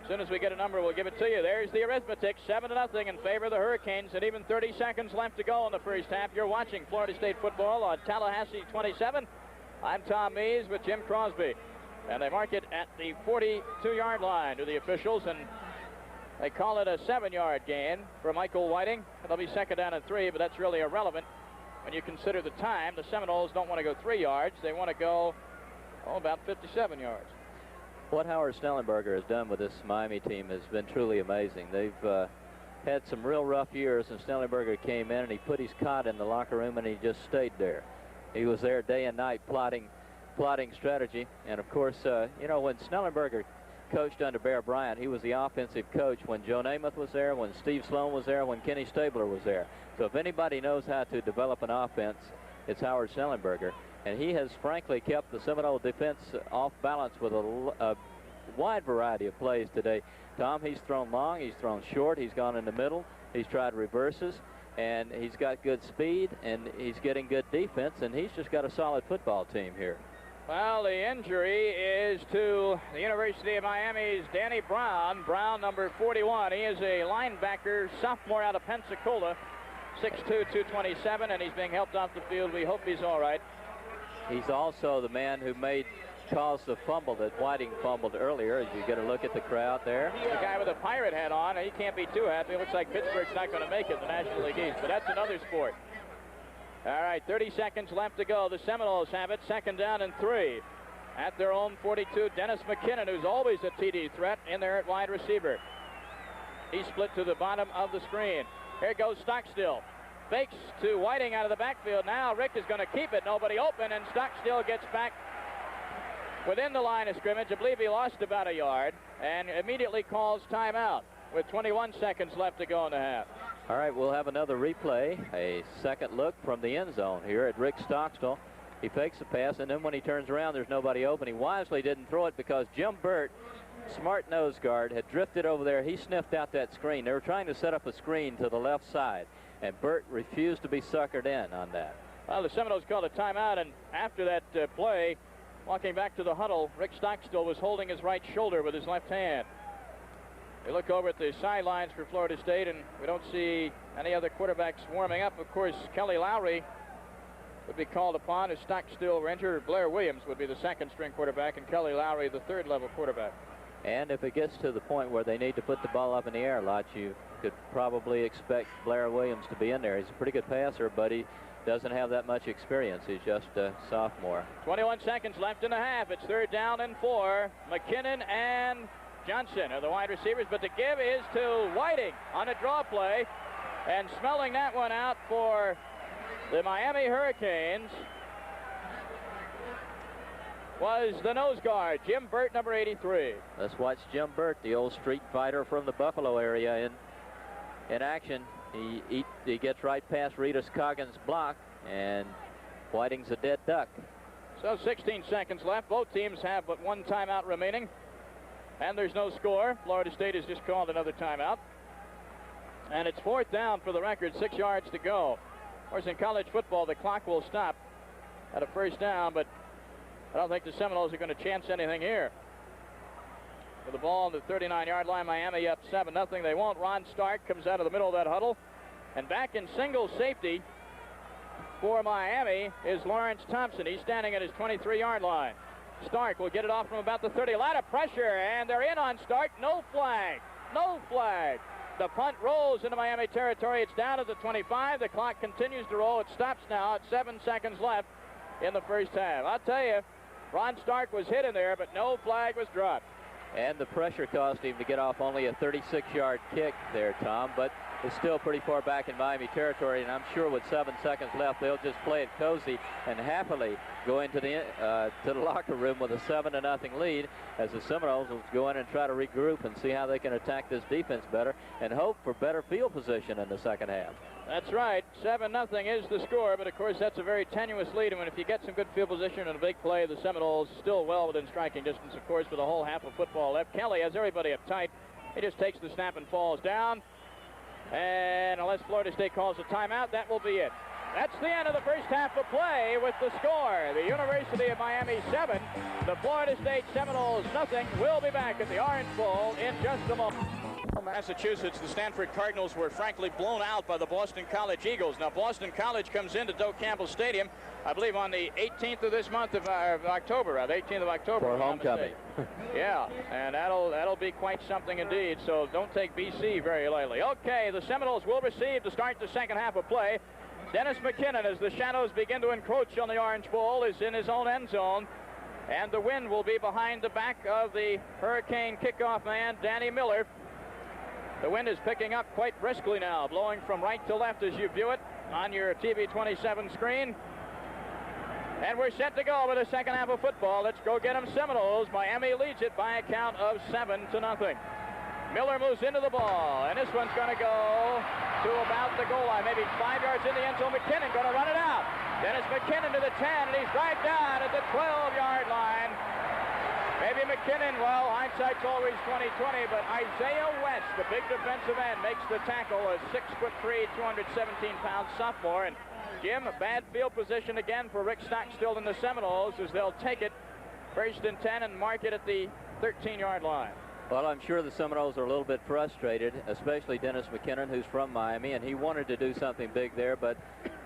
As soon as we get a number, we'll give it to you. There's the arithmetic, 7-0 in favor of the Hurricanes, and even 30 seconds left to go in the first half. You're watching Florida State football on Tallahassee 27. I'm Tom Mees with Jim Crosby. And they mark it at the 42-yard line to the officials, and they call it a 7-yard gain for Michael Whiting. It'll be second down and 3, but that's really irrelevant when you consider the time. The Seminoles don't want to go 3 yards. They want to go, about 57 yards. What Howard Snellenberger has done with this Miami team has been truly amazing. They've had some real rough years, and Snellenberger came in and he put his cot in the locker room and he just stayed there. He was there day and night plotting strategy. And of course, you know, when Snellenberger coached under Bear Bryant, he was the offensive coach when Joe Namath was there, when Steve Sloan was there, when Kenny Stabler was there. So if anybody knows how to develop an offense, it's Howard Snellenberger. And he has frankly kept the Seminole defense off balance with a wide variety of plays today. Tom, he's thrown long, he's thrown short, he's gone in the middle, he's tried reverses, and he's got good speed, and he's getting good defense, and he's just got a solid football team here. Well, the injury is to the University of Miami's Danny Brown. Brown, number 41. He is a linebacker, sophomore out of Pensacola, 6'2", 227, and he's being helped off the field. We hope he's all right. He's also the man who caused the fumble that Whiting fumbled earlier, as you get a look at the crowd there. The guy with a pirate hat on, he can't be too happy. It looks like Pittsburgh's not going to make it, the National League East, but that's another sport. All right, 30 seconds left to go. The Seminoles have it, second down and 3. At their own 42, Dennis McKinnon, who's always a TD threat, in there at wide receiver. He split to the bottom of the screen. Here goes Stockstill. Fakes to Whiting out of the backfield. Now Rick is going to keep it. Nobody open, and Stockstill gets back within the line of scrimmage. I believe he lost about a yard, and immediately calls timeout with 21 seconds left to go in the half. All right, we'll have another replay, a second look from the end zone here at Rick Stockstill. He fakes the pass, and then when he turns around, there's nobody open. He wisely didn't throw it because Jim Burt, smart nose guard, had drifted over there. He sniffed out that screen. They were trying to set up a screen to the left side, and Burt refused to be suckered in on that. Well, the Seminoles called a timeout, and after that play, walking back to the huddle, Rick Stockstill was holding his right shoulder with his left hand. We look over at the sidelines for Florida State, and we don't see any other quarterbacks warming up. Of course, Kelly Lowry would be called upon as Stockstill injured. Blair Williams would be the second-string quarterback, and Kelly Lowry the third-level quarterback. And if it gets to the point where they need to put the ball up in the air a lot, you could probably expect Blair Williams to be in there. He's a pretty good passer, but he doesn't have that much experience. He's just a sophomore. 21 seconds left in the half. It's third down and 4. McKinnon and Johnson are the wide receivers, but the give is to Whiting on a draw play, and smelling that one out for the Miami Hurricanes was the nose guard, Jim Burt, number 83. Let's watch Jim Burt, the old street fighter from the Buffalo area, in action. He gets right past Reedus Coggins' block, and Whiting's a dead duck. So 16 seconds left. Both teams have but one timeout remaining. And there's no score. Florida State has just called another timeout. And it's 4th down for the record, 6 yards to go. Of course, in college football, the clock will stop at a 1st down, but I don't think the Seminoles are going to chance anything here. With the ball on the 39-yard line, Miami up 7-0. They won't. Ron Stark comes out of the middle of that huddle. And back in single safety for Miami is Lawrence Thompson. He's standing at his 23-yard line. Stark will get it off from about the 30. A lot of pressure, and they're in on Stark. No flag. No flag. The punt rolls into Miami territory. It's down at the 25. The clock continues to roll. It stops now at 7 seconds left in the 1st half. I'll tell you, Ron Stark was hit in there, but no flag was dropped. And the pressure caused him to get off only a 36-yard kick there, Tom, but it's still pretty far back in Miami territory, and I'm sure with 7 seconds left, they'll just play it cozy and happily go into the locker room with a 7-0 lead as the Seminoles will go in and try to regroup and see how they can attack this defense better and hope for better field position in the 2nd half. That's right. 7-0 is the score, but of course that's a very tenuous lead. And if you get some good field position and a big play, the Seminoles still well within striking distance, of course, with a whole half of football left. Kelly has everybody uptight. He just takes the snap and falls down. And unless Florida State calls a timeout, that will be it. That's the end of the 1st half of play with the score. The University of Miami 7, the Florida State Seminoles nothing. We'll be back at the Orange Bowl in just a moment. Massachusetts, the Stanford Cardinals were frankly blown out by the Boston College Eagles. Now, Boston College comes into Doak Campbell Stadium, I believe, on the 18th of this month of October, the 18th of October. For homecoming. Yeah, and that'll be quite something indeed, so don't take BC very lightly. Okay, the Seminoles will receive to start the 2nd half of play. Dennis McKinnon, as the shadows begin to encroach on the Orange Bowl, is in his own end zone. And the wind will be behind the back of the Hurricane kickoff man, Danny Miller. The wind is picking up quite briskly now, blowing from right to left as you view it on your TV 27 screen. And we're set to go with the 2nd half of football. Let's go get them Seminoles. Miami leads it by a count of 7-0. Miller moves into the ball, and this one's going to go to about the goal line, maybe 5 yards in the end zone. McKinnon going to run it out. Dennis McKinnon to the 10, and he's right down at the 12-yard line. Maybe McKinnon, well, hindsight's always 20/20, but Isaiah West, the big defensive end, makes the tackle, a 6'3", 217-pound sophomore. And Jim, a bad field position again for Rick Stockstill and the Seminoles as they'll take it 1st and 10 and mark it at the 13-yard line. Well, I'm sure the Seminoles are a little bit frustrated, especially Dennis McKinnon, who's from Miami, and he wanted to do something big there, but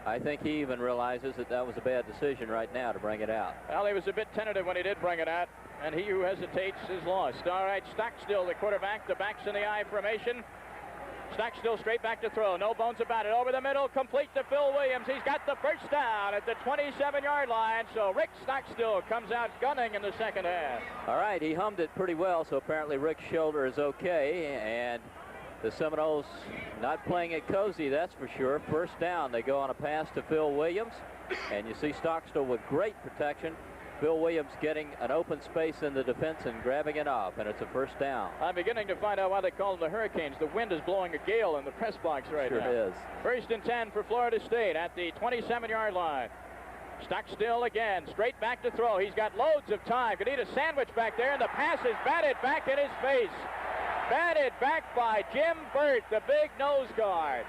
I think he even realizes that that was a bad decision right now to bring it out. Well, he was a bit tentative when he did bring it out, and he who hesitates is lost. All right, Stockstill, the quarterback, the backs in the I formation. Stockstill straight back to throw. No bones about it. Over the middle, complete to Phil Williams. He's got the 1st down at the 27-yard line. So Rick Stockstill comes out gunning in the 2nd half. All right, he hummed it pretty well, so apparently Rick's shoulder is okay. And the Seminoles not playing it cozy, that's for sure. 1st down, they go on a pass to Phil Williams. And you see Stockstill with great protection. Phil Williams getting an open space in the defense and grabbing it off, and it's a 1st down. I'm beginning to find out why they call them the Hurricanes. The wind is blowing a gale in the press box right now. Sure is. 1st and 10 for Florida State at the 27-yard line. Stockstill again, straight back to throw. He's got loads of time. Could eat a sandwich back there, and the pass is batted back in his face. Batted back by Jim Burt, the big nose guard.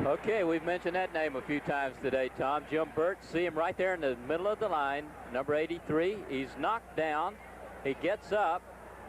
Okay, we've mentioned that name a few times today, Tom. Jim Burt, see him right there in the middle of the line, number 83. He's knocked down. He gets up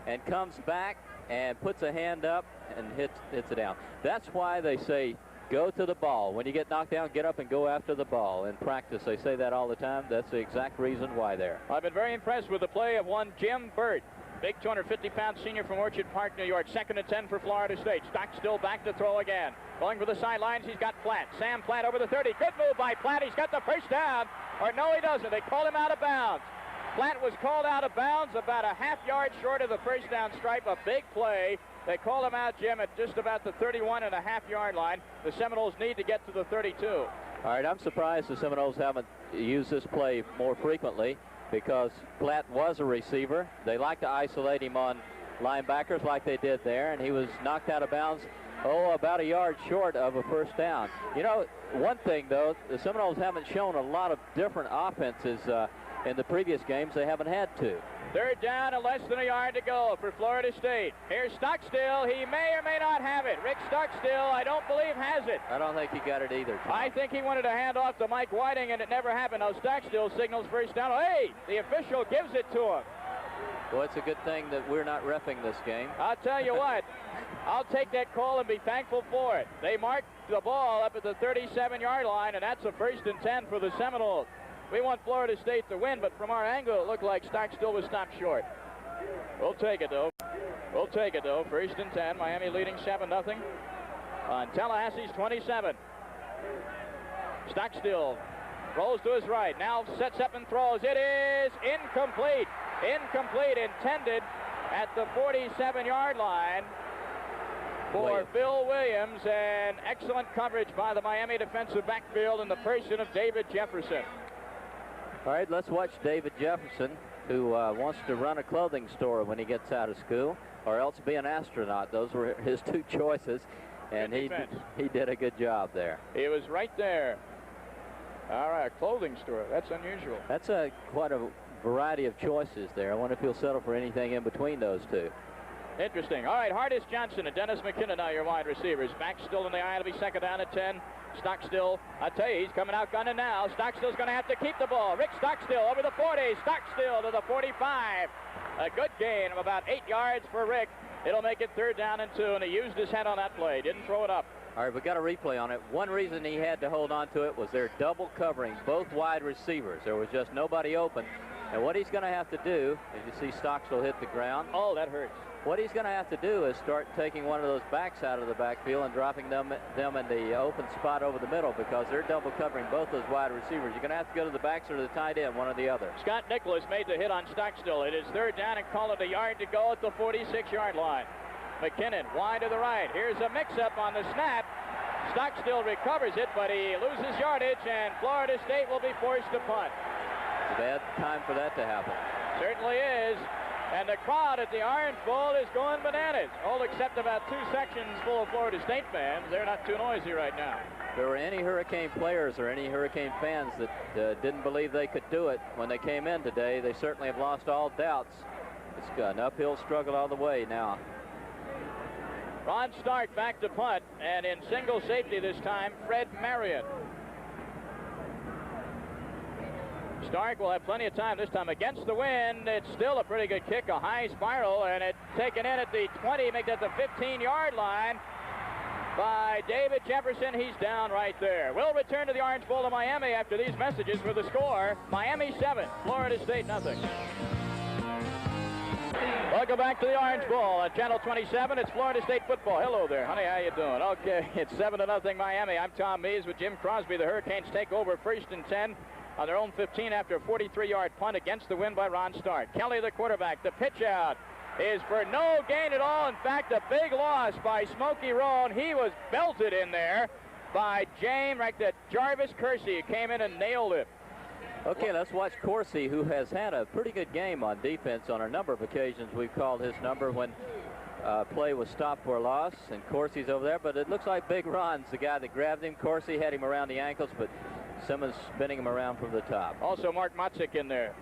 and comes back and puts a hand up and hits it down. That's why they say go to the ball. When you get knocked down, get up and go after the ball. In practice, they say that all the time. That's the exact reason why there. I've been very impressed with the play of one Jim Burt. Big 250-pound senior from Orchard Park, New York. 2nd and 10 for Florida State. Stockstill back to throw again. Going for the sidelines, he's got Platt. Sam Platt over the 30. Good move by Platt. He's got the 1st down. Or no, he doesn't. They call him out of bounds. Platt was called out of bounds about a half-yard short of the 1st down stripe. A big play. They call him out, Jim, at just about the 31.5-yard line. The Seminoles need to get to the 32. All right, I'm surprised the Seminoles haven't used this play more frequently, because Platt was a receiver. They like to isolate him on linebackers like they did there, and he was knocked out of bounds about a yard short of a first down. You know, one thing, though, the Seminoles haven't shown a lot of different offenses in the previous games. They haven't had to. Third down and less than a yard to go for Florida State. Here's Stockstill. He may or may not have it. Rick Stockstill, I don't believe, has it. I don't think he got it either, Tom. I think he wanted to hand off to Mike Whiting, and it never happened. Now Stockstill signals first down. Hey, the official gives it to him. Well, it's a good thing that we're not reffing this game. I'll tell you what, I'll take that call and be thankful for it. They marked the ball up at the 37-yard line, and that's a 1st and 10 for the Seminoles. We want Florida State to win, but from our angle, it looked like Stockstill was stopped short. We'll take it, though. 1st and 10, Miami leading 7-0 on Tallahassee's 27. Stockstill rolls to his right, now sets up and throws. It is incomplete. Intended at the 47-yard line for Bill Williams, and excellent coverage by the Miami defensive backfield in the person of David Jefferson. All right, let's watch David Jefferson, who wants to run a clothing store when he gets out of school, or else be an astronaut. Those were his two choices, and he did a good job there. He was right there. All right, a clothing store. That's unusual. That's quite a variety of choices there. I wonder if he'll settle for anything in between those two. Interesting. All right, Hardis Johnson and Dennis McKinnon now your wide receivers. Back still in the eye. It'll be 2nd down and 10. Stockstill, I tell you, he's coming out gunning now. Stockstill's going to have to keep the ball. Rick Stockstill over the 40. Stockstill to the 45. A good gain of about 8 yards for Rick. It'll make it 3rd down and 2, and he used his head on that play. Didn't throw it up. All right, we got a replay on it. One reason he had to hold on to it was they're double covering both wide receivers. There was just nobody open. And what he's going to have to do, as you see Stockstill hit the ground. Oh, that hurts. What he's going to have to do is start taking one of those backs out of the backfield and dropping them in the open spot over the middle, because they're double covering both those wide receivers. You're going to have to go to the backs or to the tight end, one or the other. Scott Nicholas made the hit on Stockstill. It is 3rd down and call it a yard to go at the 46-yard line. McKinnon wide to the right. Here's a mix-up on the snap. Stockstill recovers it, but he loses yardage, and Florida State will be forced to punt. It's a bad time for that to happen. Certainly is. And the crowd at the Orange Bowl is going bananas. All except about 2 sections full of Florida State fans. They're not too noisy right now. If there were any Hurricane players or any Hurricane fans that didn't believe they could do it when they came in today, they certainly have lost all doubts. It's an uphill struggle all the way now. Ron Stark back to punt, and in single safety this time, Fred Marion. Stark will have plenty of time this time against the wind. It's still a pretty good kick, a high spiral, and it's taken in at the 20, make that the 15-yard line by David Jefferson. He's down right there. We'll return to the Orange Bowl of Miami after these messages for the score. Miami 7, Florida State nothing. Welcome back to the Orange Bowl on Channel 27. It's Florida State football. Hello there, honey. How you doing? Okay, it's 7-0 Miami. I'm Tom Mees with Jim Crosby. The Hurricanes take over 1st and 10 on their own 15 after a 43-yard punt against the wind by Ron Stark. Kelly, the quarterback. The pitch out is for no gain at all. In fact, a big loss by Smokey Roan. He was belted in there by Jarvis Kersey, who came in and nailed it. Okay, let's watch Coursey, who has had a pretty good game on defense on a number of occasions. We've called his number when play was stopped for a loss, and Coursey's over there. But it looks like Big Ron's the guy that grabbed him. Coursey had him around the ankles, but Simmons spinning him around from the top. Also Mark Motzik in there.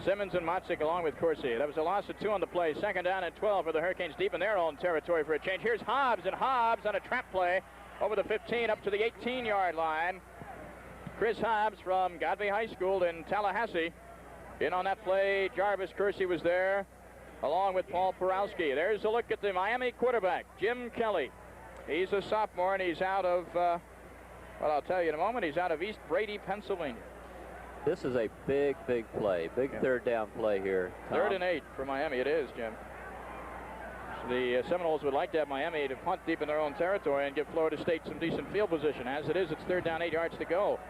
Simmons and Motzik along with Coursey. That was a loss of 2 on the play. 2nd down and 12 for the Hurricanes deep in their own territory for a change. Here's Hobbs, and Hobbs on a trap play over the 15 up to the 18-yard line. Chris Hobbs from Godby High School in Tallahassee. In on that play, Jarvis Kersey was there, along with Paul Porowski. There's a look at the Miami quarterback, Jim Kelly. He's a sophomore, and he's out of, well, I'll tell you in a moment, he's out of East Brady, Pennsylvania. This is a big, big play. Big third down play here, Tom. 3rd and 8 for Miami. It is, Jim. The Seminoles would like to have Miami to punt deep in their own territory and give Florida State some decent field position. As it is, it's 3rd down, 8 yards to go.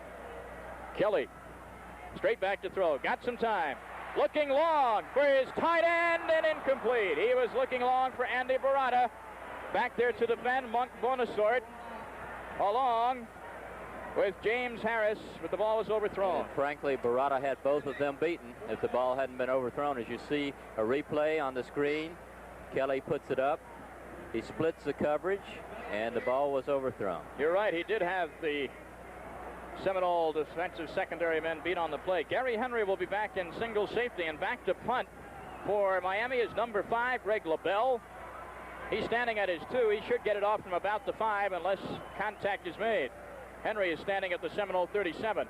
Kelly, straight back to throw. Got some time. Looking long for his tight end, and incomplete. He was looking long for Andy Barata. Back there to defend Monk Bonasort, along with James Harris, but the ball was overthrown. And frankly, Barata had both of them beaten if the ball hadn't been overthrown. As you see a replay on the screen, Kelly puts it up. He splits the coverage, and the ball was overthrown. You're right. He did have the Seminole defensive secondary men beat on the play. Gary Henry will be back in single safety, and back to punt for Miami is number 5, Greg LaBelle. He's standing at his 2. He should get it off from about the 5 unless contact is made. Henry is standing at the Seminole 37.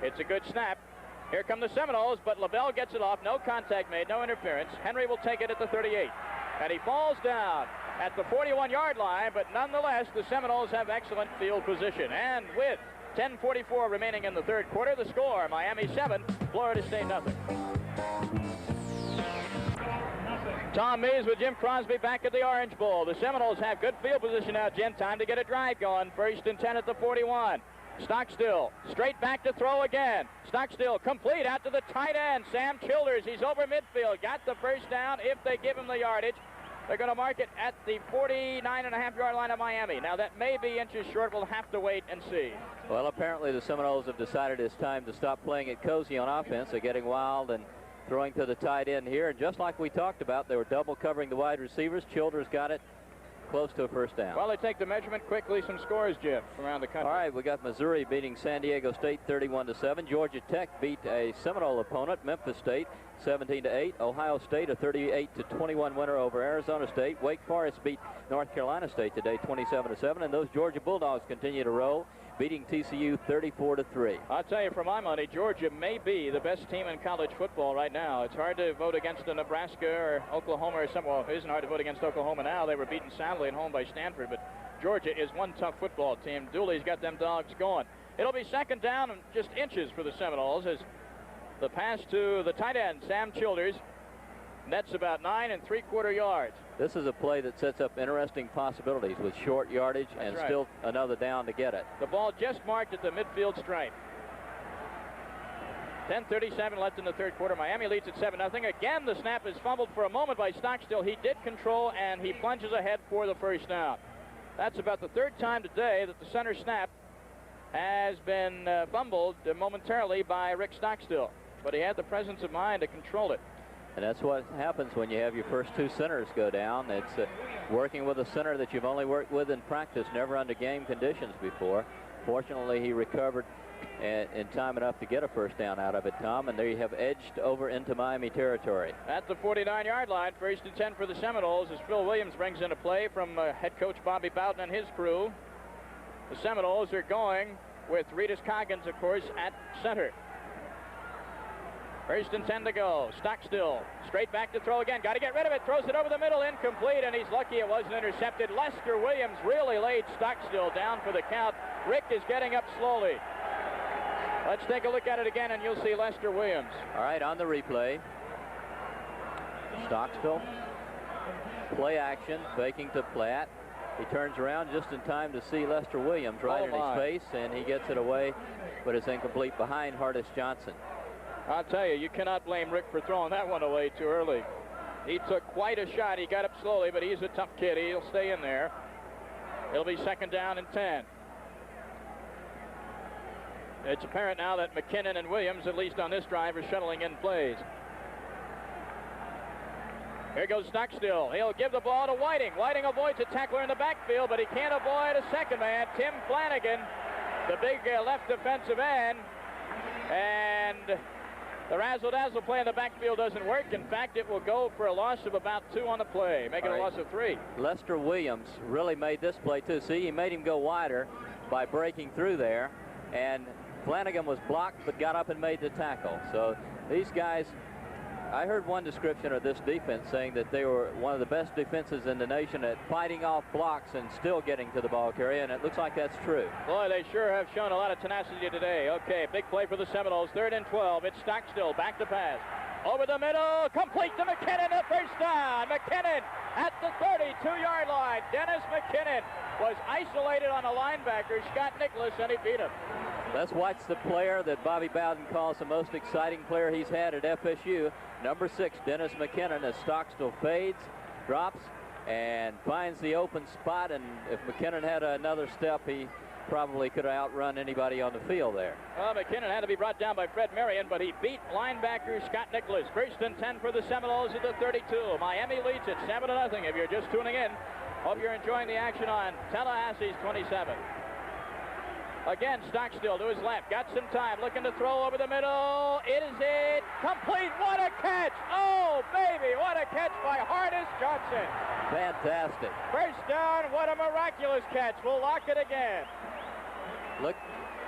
It's a good snap. Here come the Seminoles, but LaBelle gets it off. No contact made, no interference. Henry will take it at the 38. And he falls down at the 41-yard line, but nonetheless, the Seminoles have excellent field position. And with 10:44 remaining in the third quarter, the score, Miami 7, Florida State nothing. Tom Mees with Jim Crosby back at the Orange Bowl. The Seminoles have good field position now, Jim. Time to get a drive going. 1st and 10 at the 41. Stockstill straight back to throw again. Stockstill complete out to the tight end, Sam Childers. He's over midfield. Got the first down. If they give him the yardage, they're going to mark it at the 49.5-yard line of Miami. Now, that may be inches short. We'll have to wait and see. Well, apparently the Seminoles have decided it's time to stop playing it cozy on offense. They're getting wild and throwing to the tight end here. And just like we talked about, they were double covering the wide receivers. Childers got it close to a first down. Well, they take the measurement quickly. Some scores, Jim, from around the country. All right, we got Missouri beating San Diego State 31-7. Georgia Tech beat a Seminole opponent, Memphis State, 17-8. Ohio State, a 38-21 winner over Arizona State. Wake Forest beat North Carolina State today, 27-7. And those Georgia Bulldogs continue to roll, beating TCU 34-3. I'll tell you, for my money, Georgia may be the best team in college football right now. It's hard to vote against a Nebraska or Oklahoma or something. Well, it isn't hard to vote against Oklahoma now. They were beaten soundly at home by Stanford, but Georgia is one tough football team. Dooley's got them dogs going. It'll be second down and just inches for the Seminoles as the pass to the tight end, Sam Childers, nets about 9 3/4 yards. This is a play that sets up interesting possibilities with short yardage. That's and right. Still another down to get it. The ball just marked at the midfield stripe. 10:37 left in the third quarter. Miami leads at 7-0. Again, the snap is fumbled for a moment by Stockstill. He did control, and he plunges ahead for the first down. That's about the third time today that the center snap has been fumbled momentarily by Rick Stockstill. But he had the presence of mind to control it. And that's what happens when you have your first 2 centers go down. It's working with a center that you've only worked with in practice, never under game conditions before. Fortunately, he recovered in time enough to get a first down out of it, Tom, and there you have edged over into Miami territory. At the 49-yard line, 1st and 10 for the Seminoles as Phil Williams brings in a play from head coach Bobby Bowden and his crew. The Seminoles are going with Reedus Coggins, of course, at center. 1st and 10 to go. Stockstill straight back to throw again. Got to get rid of it. Throws it over the middle. Incomplete, and he's lucky it wasn't intercepted. Lester Williams really laid Stockstill down for the count. Rick is getting up slowly. Let's take a look at it again, and you'll see Lester Williams. All right, on the replay. Stockstill. Play action, faking to Platt. He turns around just in time to see Lester Williams right in his face, and he gets it away, but it's incomplete behind Hardis Johnson. I'll tell you, you cannot blame Rick for throwing that one away too early. He took quite a shot. He got up slowly, but he's a tough kid. He'll stay in there. It'll be second down and 10. It's apparent now that McKinnon and Williams, at least on this drive, are shuttling in plays. Here goes Stockstill. He'll give the ball to Whiting. Whiting avoids a tackler in the backfield, but he can't avoid a second man, Tim Flanagan, the big left defensive end. And the razzle-dazzle play in the backfield doesn't work. In fact, it will go for a loss of about 2 on the play, making a loss of 3. Lester Williams really made this play, too. See, he made him go wider by breaking through there, and Flanagan was blocked but got up and made the tackle. So these guys, I heard one description of this defense saying that they were one of the best defenses in the nation at fighting off blocks and still getting to the ball carrier, and it looks like that's true. Boy, they sure have shown a lot of tenacity today. Okay, big play for the Seminoles. 3rd and 12. It's Stockstill back to pass. Over the middle, complete to McKinnon, the first down. McKinnon at the 32-yard line. Dennis McKinnon was isolated on a linebacker, Scott Nicholas, and he beat him. Let's watch the player that Bobby Bowden calls the most exciting player he's had at FSU. Number 6, Dennis McKinnon, as Stockstill fades, drops, and finds the open spot. And if McKinnon had another step, he probably could have outrun anybody on the field there. Well, McKinnon had to be brought down by Fred Marion, but he beat linebacker Scott Nicholas. First and 10 for the Seminoles at the 32. Miami leads it 7-0 if you're just tuning in. Hope you're enjoying the action on Tallahassee's 27. Again, Stockstill to his left. Got some time. Looking to throw over the middle. It complete. What a catch. Oh, baby. What a catch by Hardis Johnson. Fantastic. First down. What a miraculous catch. We'll lock it again. Look.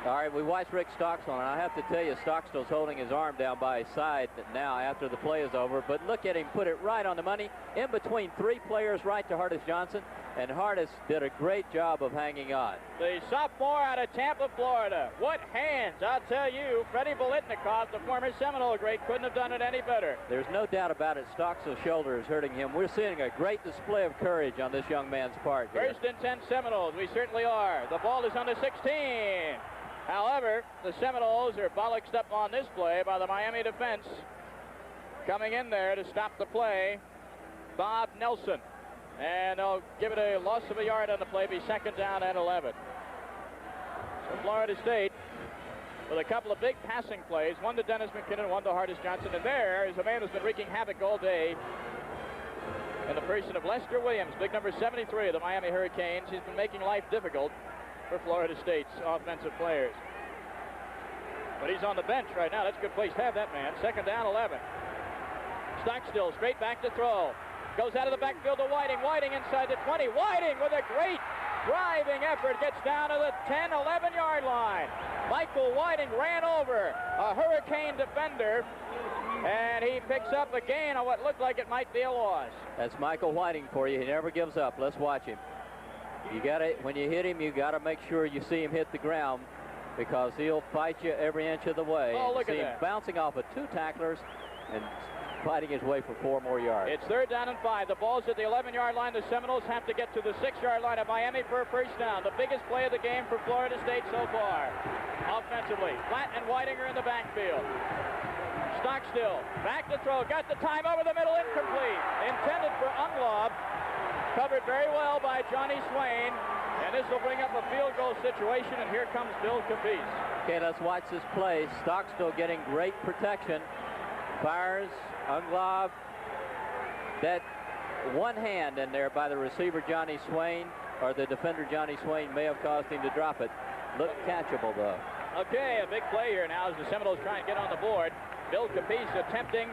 All right, we watched Rick Stockstill, and I have to tell you, Stockstill's holding his arm down by his side now after the play is over. But look at him put it right on the money, in between three players, right to Hardis Johnson. And Hardis did a great job of hanging on. The sophomore out of Tampa, Florida. What hands, I'll tell you. Freddie Bolitnikoff, the former Seminole great, couldn't have done it any better. There's no doubt about it. Stockstill's shoulder is hurting him. We're seeing a great display of courage on this young man's part here. First and 10 Seminoles, we certainly are. The ball is on the 16. However, the Seminoles are bollocksed up on this play by the Miami defense. Coming in there to stop the play, Bob Nelson. And they'll give it a loss of a yard on the play, be second down and 11. So Florida State with a couple of big passing plays, one to Dennis McKinnon, one to Hardis Johnson. And there is a man who's been wreaking havoc all day in the person of Lester Williams, big number 73 of the Miami Hurricanes. He's been making life difficult for Florida State's offensive players. But he's on the bench right now. That's a good place to have that man. Second down, 11. Stockstill straight back to throw. Goes out of the backfield to Whiting. Whiting inside the 20. Whiting with a great driving effort gets down to the 10, 11-yard line. Michael Whiting ran over a Hurricane defender, and he picks up a gain on what looked like it might be a loss. That's Michael Whiting for you. He never gives up. Let's watch him. You got to, when you hit him, you got to make sure you see him hit the ground, because he'll fight you every inch of the way. Oh, look at see him that. Bouncing off of two tacklers and fighting his way for 4 more yards. It's third down and 5. The ball's at the 11-yard line. The Seminoles have to get to the 6-yard line of Miami for a first down. The biggest play of the game for Florida State so far. Offensively, Flatt and Whiting are in the backfield. Stockstill, back to throw. Got the time over the middle, incomplete. Intended for Unglob. Covered very well by Johnny Swain. And this will bring up a field goal situation, and here comes Bill Capice. Okay, let's watch this play. Stockstill getting great protection. Fires. Unglob, that one hand in there by the receiver Johnny Swain, or the defender Johnny Swain, may have caused him to drop it. Looked catchable though. Okay, a big play here now as the Seminoles try and get on the board. Bill Capice attempting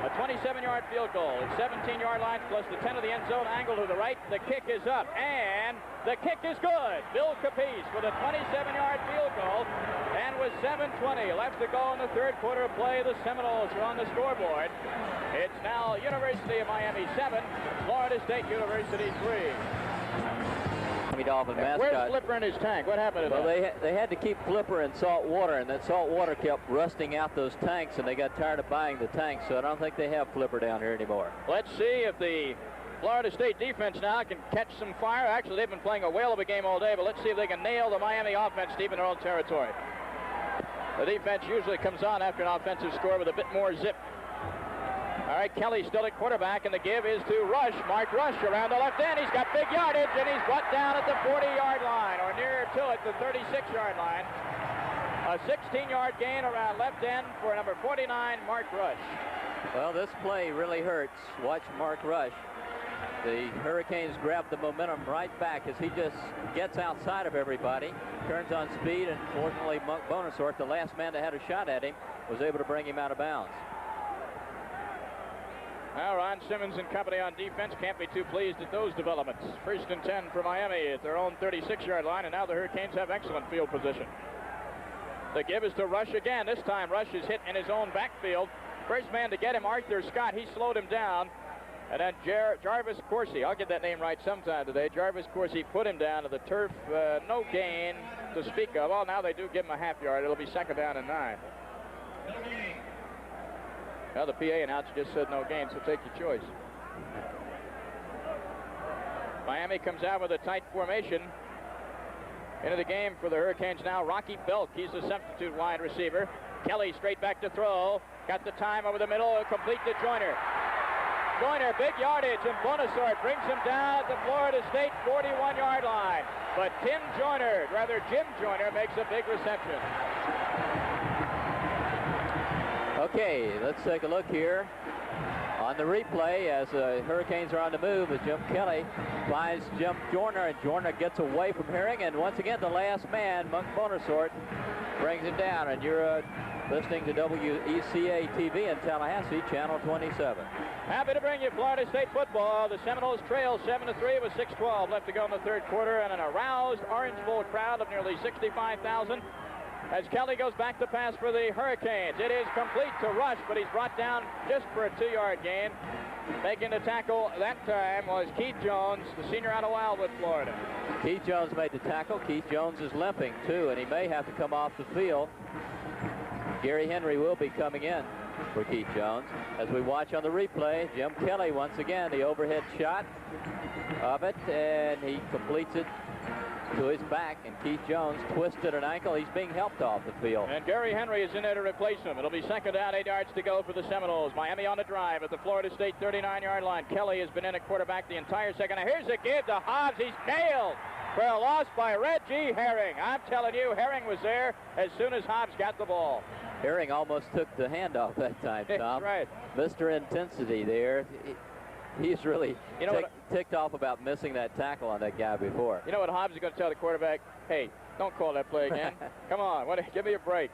a 27-yard field goal. It's 17-yard line plus the 10 of the end zone, angle to the right. The kick is up, and the kick is good. Bill Capice with a 27-yard field goal, and with 7:20 left to go in the third quarter of play, the Seminoles are on the scoreboard. It's now University of Miami 7, Florida State University 3. Dolphin mascot. Where's Flipper in his tank? What happened to Well, that? they had to keep Flipper in salt water, and that salt water kept rusting out those tanks, and they got tired of buying the tanks, so I don't think they have Flipper down here anymore. Let's see if the Florida State defense now can catch some fire. Actually, they've been playing a whale of a game all day, but let's see if they can nail the Miami offense deep in their own territory. The defense usually comes on after an offensive score with a bit more zip. All right, Kelly still at quarterback, and the give is to Rush. Mark Rush around the left end. He's got big yardage, and he's brought down at the 40-yard line, or nearer to it, the 36-yard line. A 16-yard gain around left end for number 49, Mark Rush. Well, this play really hurts. Watch Mark Rush. The Hurricanes grab the momentum right back as he just gets outside of everybody, turns on speed, and fortunately, Monk Bonasorte, the last man that had a shot at him, was able to bring him out of bounds. Now Ron Simmons and company on defense can't be too pleased at those developments. First and 10 for Miami at their own 36-yard line, and now the Hurricanes have excellent field position. The give is to Rush again. This time Rush is hit in his own backfield. First man to get him, Arthur Scott. He slowed him down. And then Jarvis Coursey, I'll get that name right sometime today. Jarvis Coursey put him down to the turf. No gain to speak of. Well, now they do give him a half yard. It'll be second down and 9. Well, the PA announcer just said no gain, so take your choice. Miami comes out with a tight formation. Into the game for the Hurricanes now, Rocky Belk. He's a substitute wide receiver. Kelly straight back to throw. Got the time over the middle, complete to Joyner. Joyner, big yardage, and Bonasort brings him down at the Florida State 41-yard line. But Jim Joyner makes a big reception. Okay, let's take a look here on the replay as the Hurricanes are on the move as Jim Kelly finds Jim Joyner, and Joyner gets away from Herring, and once again the last man, Monk Bonasort, brings him down. And you're listening to WECA TV in Tallahassee, Channel 27. Happy to bring you Florida State football. The Seminoles trail 7-3 with 6:12 left to go in the third quarter, and an aroused Orange Bowl crowd of nearly 65,000 as Kelly goes back to pass for the Hurricanes. It is complete to Rush, but he's brought down just for a 2-yard gain. Making the tackle that time was Keith Jones, the senior out of Wildwood, Florida. Keith Jones made the tackle. Keith Jones is limping, too, and he may have to come off the field. Gary Henry will be coming in for Keith Jones. As we watch on the replay, Jim Kelly once again, the overhead shot of it, and he completes it to his back, and Keith Jones twisted an ankle. He's being helped off the field. And Gary Henry is in there to replace him. It'll be second down, 8 yards to go for the Seminoles. Miami on the drive at the Florida State 39-yard line. Kelly has been in at quarterback the entire second. Now here's a give to Hobbs. He's nailed for a loss by Reggie Herring. I'm telling you, Herring was there as soon as Hobbs got the ball. Herring almost took the handoff that time, Tom. That's right. Mr. Intensity there. He's really ticked off about missing that tackle on that guy before. You know what Hobbs is going to tell the quarterback? Hey, don't call that play again. Come on, give me a break.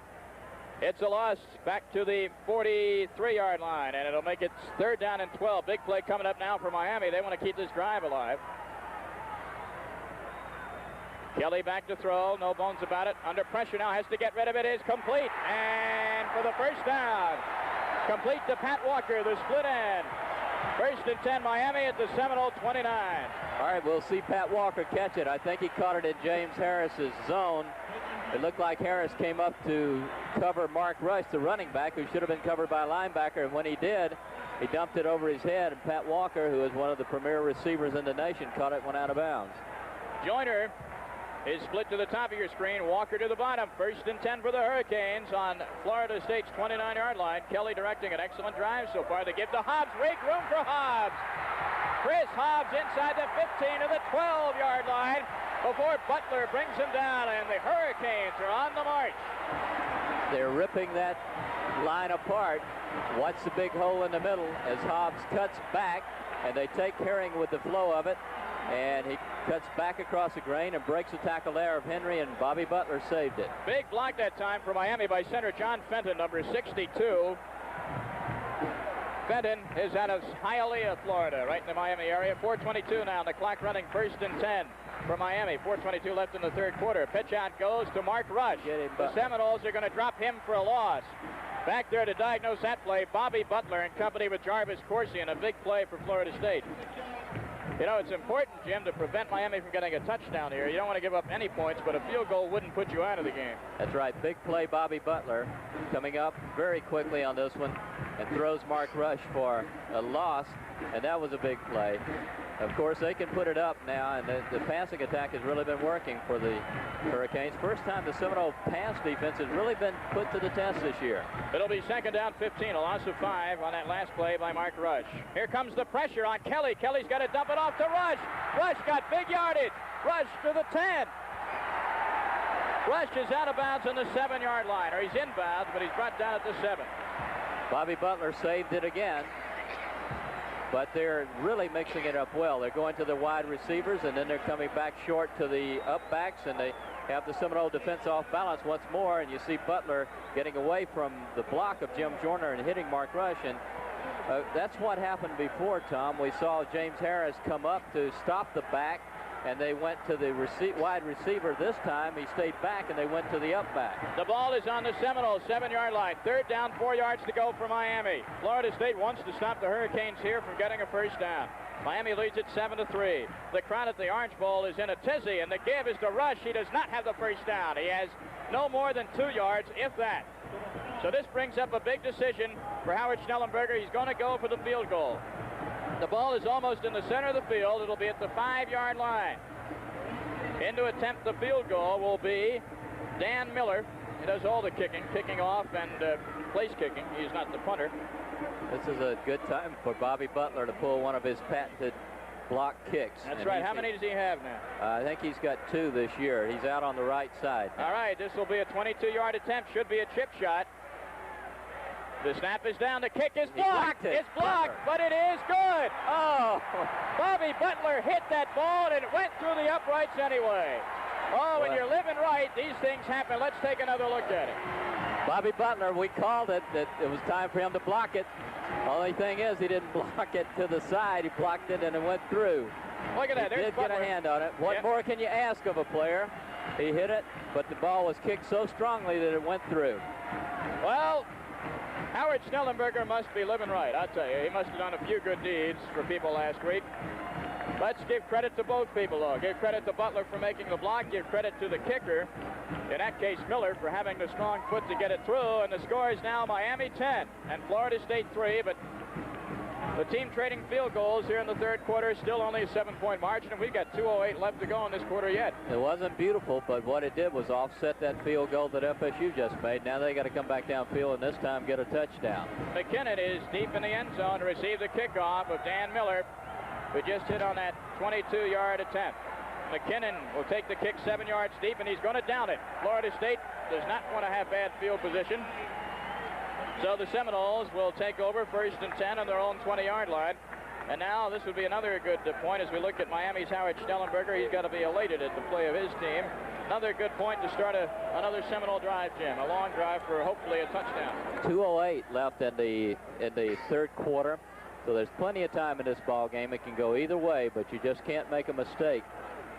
It's a loss back to the 43-yard line, and it'll make it third down and 12. Big play coming up now for Miami. They want to keep this drive alive. Kelly back to throw, no bones about it. Under pressure now, has to get rid of it. Is complete, and for the first down, complete to Pat Walker, the split end. First and 10, Miami at the Seminole 29. All right, we'll see Pat Walker catch it. I think he caught it in James Harris's zone. It looked like Harris came up to cover Mark Rush, the running back, who should have been covered by a linebacker, and when he did, he dumped it over his head, and Pat Walker, who is one of the premier receivers in the nation, caught it, went out of bounds. Joyner is split to the top of your screen. Walker to the bottom. First and 10 for the Hurricanes on Florida State's 29-yard line. Kelly directing an excellent drive so far. They give to Hobbs. Great room for Hobbs. Chris Hobbs inside the 15 to the 12-yard line before Butler brings him down, and the Hurricanes are on the march. They're ripping that line apart. Watch the big hole in the middle as Hobbs cuts back, and they take Herring with the flow of it. And he cuts back across the grain and breaks the tackle there of Henry, and Bobby Butler saved it. Big block that time for Miami by center John Fenton, number 62. Fenton is out of Hialeah, Florida, right in the Miami area. 4:22 now, the clock running, first and 10 for Miami. 4:22 left in the third quarter. Pitch out goes to Mark Rush. The Seminoles are going to drop him for a loss. Back there to diagnose that play, Bobby Butler in company with Jarvis Coursey, and a big play for Florida State. You know, it's important, Jim, to prevent Miami from getting a touchdown here. You don't want to give up any points, but a field goal wouldn't put you out of the game. That's right. Big play, Bobby Butler coming up very quickly on this one and throws Mark Rush for a loss, and that was a big play. Of course, they can put it up now, and the passing attack has really been working for the Hurricanes. First time the Seminole pass defense has really been put to the test this year. It'll be second down 15, a loss of 5 on that last play by Mark Rush. Here comes the pressure on Kelly. Kelly's got to dump it off to Rush. Rush got big yardage. Rush to the 10. Rush is out of bounds on the 7-yard line, or he's inbounds, but he's brought down at the 7. Bobby Butler saved it again. But they're really mixing it up well. They're going to the wide receivers, and then they're coming back short to the up backs, and they have the Seminole defense off balance once more, and you see Butler getting away from the block of Jim Joyner and hitting Mark Rush, and that's what happened before, Tom. We saw James Harris come up to stop the back, and they went to the wide receiver. This time he stayed back, and they went to the up back. The ball is on the Seminoles 7-yard line. Third down, 4 yards to go for Miami. Florida State wants to stop the Hurricanes here from getting a first down. Miami leads it 7-3. The crowd at the Orange Bowl is in a tizzy, and the give is to Rush. He does not have the first down. He has no more than 2 yards, if that. So this brings up a big decision for Howard Schnellenberger. He's going to go for the field goal. The ball is almost in the center of the field. It'll be at the 5-yard line. In to attempt the field goal will be Dan Miller. He does all the kicking off and place kicking. He's not the punter. This is a good time for Bobby Butler to pull one of his patented block kicks. That's right. How many does he have now? I think he's got 2 this year. He's out on the right side. All right, this will be a 22-yard attempt. Should be a chip shot. The snap is down. The kick is blocked. It's blocked, but it is good. Oh! Bobby Butler hit that ball, and it went through the uprights anyway. Oh, when you're living right, these things happen. Let's take another look at it. Bobby Butler, we called it that it was time for him to block it. Only thing is, he didn't block it to the side. He blocked it, and it went through. Look at that. He did get a hand on it. What more can you ask of a player? He hit it, but the ball was kicked so strongly that it went through. Well, Howard Schnellenberger must be living right. I'll tell you, he must have done a few good deeds for people last week. Let's give credit to both people, though. Give credit to Butler for making the block. Give credit to the kicker, in that case Miller, for having the strong foot to get it through. And the score is now Miami 10 and Florida State 3. But the team trading field goals here in the third quarter, still only a 7-point margin, and we've got 2:08 left to go in this quarter yet. It wasn't beautiful, but what it did was offset that field goal that FSU just made. Now they got to come back downfield and this time get a touchdown. McKinnon is deep in the end zone to receive the kickoff of Dan Miller, who just hit on that 22-yard attempt. McKinnon will take the kick 7 yards deep, and he's going to down it. Florida State does not want to have bad field position. So the Seminoles will take over 1st and 10 on their own 20-yard line. And now this would be another good point as we look at Miami's Howard Schnellenberger. He's got to be elated at the play of his team. Another good point to start another Seminole drive, Jim. A long drive for hopefully a touchdown. 2:08 left in the third quarter. So there's plenty of time in this ball game. It can go either way, but you just can't make a mistake.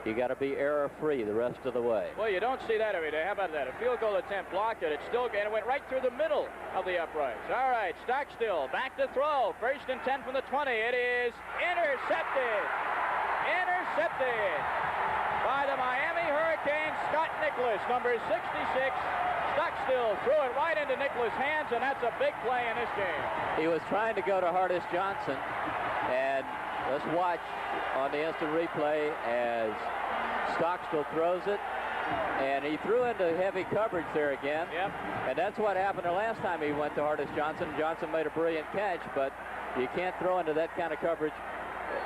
You got to be error-free the rest of the way. Well, you don't see that every day. How about that? A field goal attempt blocked it. It's still and it went right through the middle of the uprights. All right, Stockstill back to throw. 1st and 10 from the 20. It is intercepted. Intercepted by the Miami Hurricanes. Scott Nicholas, number 66. Stockstill threw it right into Nicholas' hands, and that's a big play in this game. He was trying to go to Hardis Johnson, and let's watch on the instant replay as Stockstill throws it, and he threw into heavy coverage there again. Yep. And that's what happened the last time he went to Hardis Johnson. Johnson made a brilliant catch, but you can't throw into that kind of coverage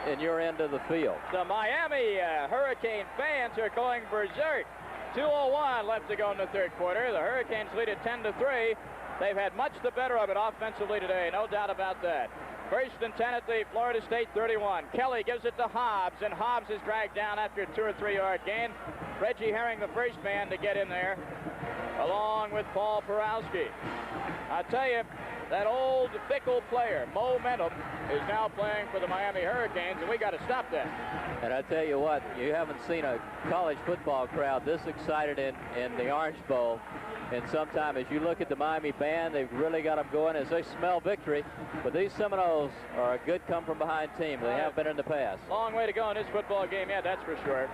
in your end of the field. The Miami Hurricane fans are going berserk. 2:01 left to go in the third quarter. The Hurricanes lead it 10-3. They've had much the better of it offensively today, no doubt about that. 1st and 10 at the Florida State 31. Kelly gives it to Hobbs, and Hobbs is dragged down after a 2 or 3 yard gain. Reggie Herring, the first man to get in there, along with Paul Porowski. I tell you, that old fickle player, Momentum, is now playing for the Miami Hurricanes, and we got to stop that. And I tell you what, you haven't seen a college football crowd this excited in the Orange Bowl in some time. As you look at the Miami band, they've really got them going as they smell victory. But these Seminoles are a good come-from-behind team. They have been in the past. Long way to go in this football game, yeah, that's for sure.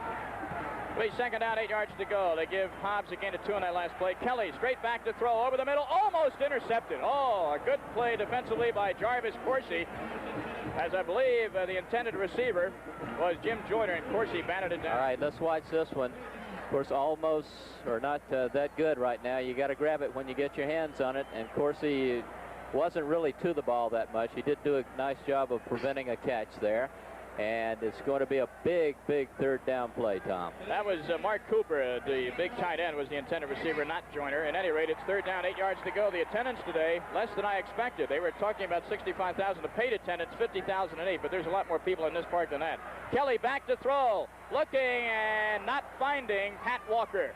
2nd down, 8 yards to go. They give Hobbs a gain of 2 on that last play. Kelly straight back to throw over the middle, almost intercepted. Oh, a good play defensively by Jarvis Coursey, as I believe the intended receiver was Jim Joyner, and Coursey batted it down. All right, let's watch this one. Of course, almost or not that good right now. You got to grab it when you get your hands on it, and Coursey wasn't really to the ball that much. He did do a nice job of preventing a catch there. And it's going to be a big, big third down play, Tom. That was Mark Cooper, the big tight end, was the intended receiver, not Joyner. At any rate, it's 3rd down, 8 yards to go. The attendance today, less than I expected. They were talking about 65,000. The paid attendance, 50,008, but there's a lot more people in this park than that. Kelly back to throw, looking and not finding Pat Walker.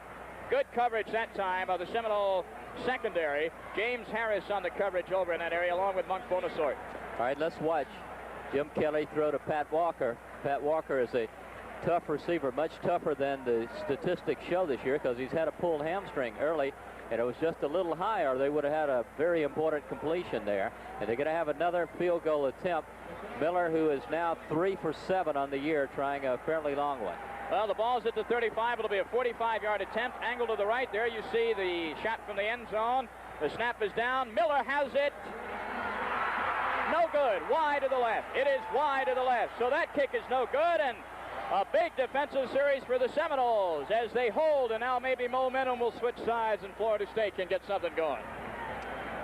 Good coverage that time of the Seminole secondary. James Harris on the coverage over in that area, along with Monk Bonasorte. All right, let's watch Jim Kelly throw to Pat Walker. Pat Walker is a tough receiver, much tougher than the statistics show this year, because he's had a pulled hamstring early, and it was just a little high, or they would have had a very important completion there. And they're going to have another field goal attempt. Miller, who is now 3 for 7 on the year, trying a fairly long one. Well, the ball's at the 35. It'll be a 45-yard attempt. Angle to the right. There you see the shot from the end zone. The snap is down. Miller has it. No good. Wide to the left. It is wide to the left. So that kick is no good, and a big defensive series for the Seminoles as they hold, and now maybe Momentum will switch sides and Florida State can get something going.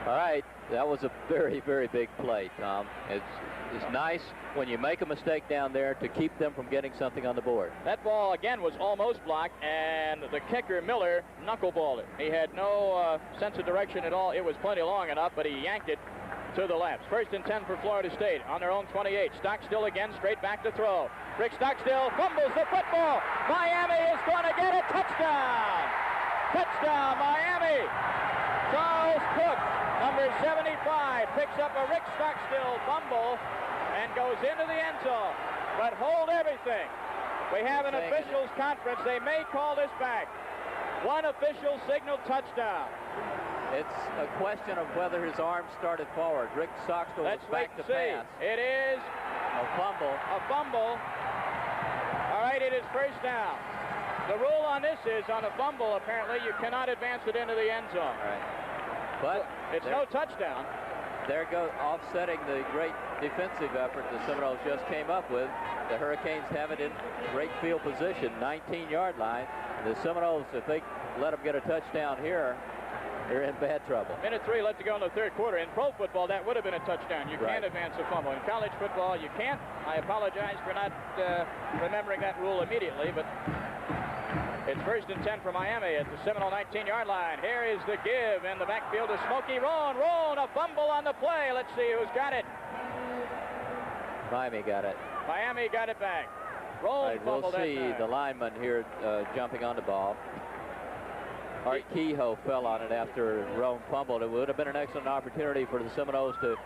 All right, That was a very, very big play, Tom. It's nice when you make a mistake down there to keep them from getting something on the board. That ball, again, was almost blocked, and the kicker, Miller, knuckleballed it. He had no sense of direction at all. It was plenty long enough, but he yanked it to the left. 1st and 10 for Florida State on their own 28. Stockstill again, straight back to throw. Rick Stockstill fumbles the football. Miami is going to get a touchdown. Touchdown, Miami. Charles Cook, number 75, picks up a Rick Stockstill fumble and goes into the end zone. But hold everything. We have an officials conference. They may call this back. One official signaled touchdown. It's a question of whether his arm started forward. Rick Stockstill was back to pass. It is a fumble. A fumble. All right, it is first down. The rule on this is, on a fumble, apparently, you cannot advance it into the end zone. All right. But it's no touchdown. There goes offsetting the great defensive effort the Seminoles just came up with. The Hurricanes have it in great field position, 19-yard line. The Seminoles, if they let them get a touchdown here, they're in bad trouble. Minute 3 left to go in the 3rd quarter. In pro football, that would have been a touchdown. You can't advance a fumble. In college football, you can't. I apologize for not remembering that rule immediately, but it's 1st and 10 for Miami at the Seminole 19-yard line. Here is the give in the backfield to Smokey Roan. Roan, a fumble on the play. Let's see who's got it. Miami got it. Miami got it back. Roan fumbled that time. We'll see the lineman here jumping on the ball. Art Kehoe fell on it after Roan fumbled. It would have been an excellent opportunity for the Seminoles to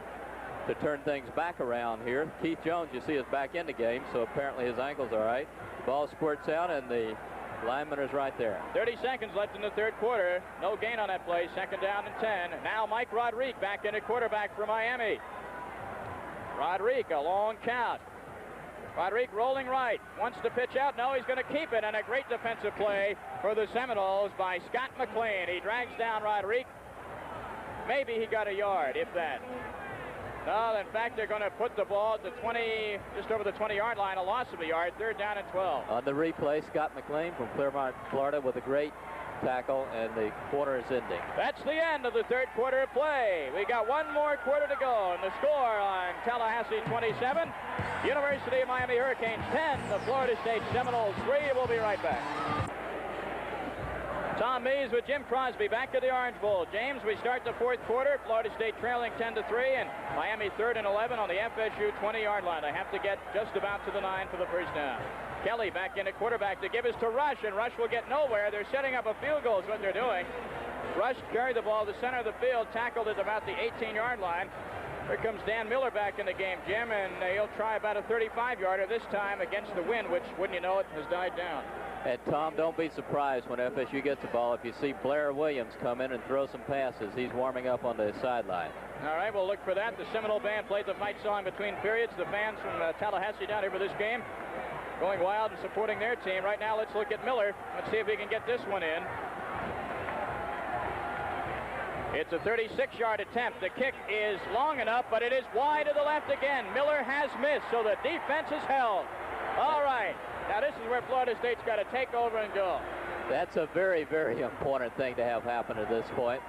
turn things back around here. Keith Jones, you see, is back in the game, so apparently his ankle's all right. Ball squirts out, and the lineman is right there. 30 seconds left in the 3rd quarter. No gain on that play. 2nd down and 10. Now Mike Rodriguez back in at quarterback for Miami. Rodriguez, a long count. Rodriguez rolling right. Wants to pitch out. No, he's going to keep it. And a great defensive play for the Seminoles by Scott McLean. He drags down Rodriguez. Maybe he got a yard, if that. No, in fact, they're going to put the ball at the 20, just over the 20-yard line, a loss of a yard, 3rd down and 12. On the replay, Scott McLean from Clermont, Florida, with a great tackle, and the quarter is ending. That's the end of the 3rd quarter of play. We got one more quarter to go, and the score on Tallahassee 27, University of Miami Hurricanes 10, the Florida State Seminoles 3. We'll be right back. Tom Mees with Jim Crosby back at the Orange Bowl. James, we start the 4th quarter. Florida State trailing 10-3, and Miami 3rd and 11 on the FSU 20-yard line. They have to get just about to the 9 for the first down. Kelly back in at quarterback to give us to Rush, and Rush will get nowhere. They're setting up a field goal is what they're doing. Rush carried the ball to the center of the field, tackled at about the 18-yard line. Here comes Dan Miller back in the game, Jim, and he'll try about a 35-yarder this time against the wind, which, wouldn't you know it, has died down. And Tom, don't be surprised when FSU gets the ball if you see Blair Williams come in and throw some passes. He's warming up on the sideline. All right, we'll look for that. The Seminole band played the fight song between periods. The fans from Tallahassee down here for this game going wild and supporting their team. Right now, let's look at Miller. Let's see if he can get this one in. It's a 36-yard attempt. The kick is long enough, but it is wide to the left again. Miller has missed, so the defense is held. All right. Now, this is where Florida State's got to take over and go. That's a very, very important thing to have happen at this point,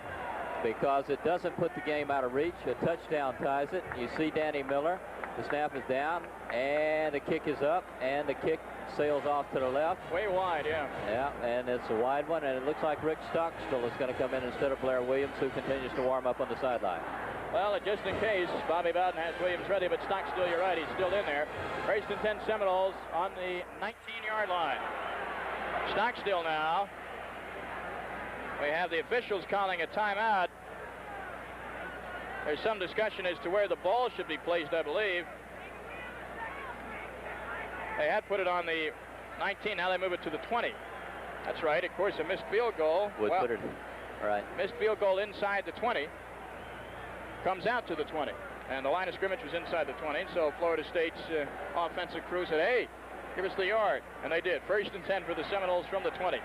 because it doesn't put the game out of reach. A touchdown ties it. You see Danny Miller. The snap is down, and the kick is up, and the kick sails off to the left. Way wide, yeah. Yeah, and it's a wide one, and it looks like Rick Stockstill is going to come in instead of Blair Williams, who continues to warm up on the sideline. Well, just in case, Bobby Bowden has Williams ready, but Stockstill, you're right, he's still in there. 1st and 10 Seminoles on the 19-yard line. Stockstill now. We have the officials calling a timeout. There's some discussion as to where the ball should be placed, I believe. They had put it on the 19, now they move it to the 20. That's right, of course, a missed field goal. Would put it, right. Missed field goal inside the 20. Comes out to the 20. And the line of scrimmage was inside the 20, so Florida State's offensive crew said, hey, give us the yard. And they did. 1st and 10 for the Seminoles from the 20.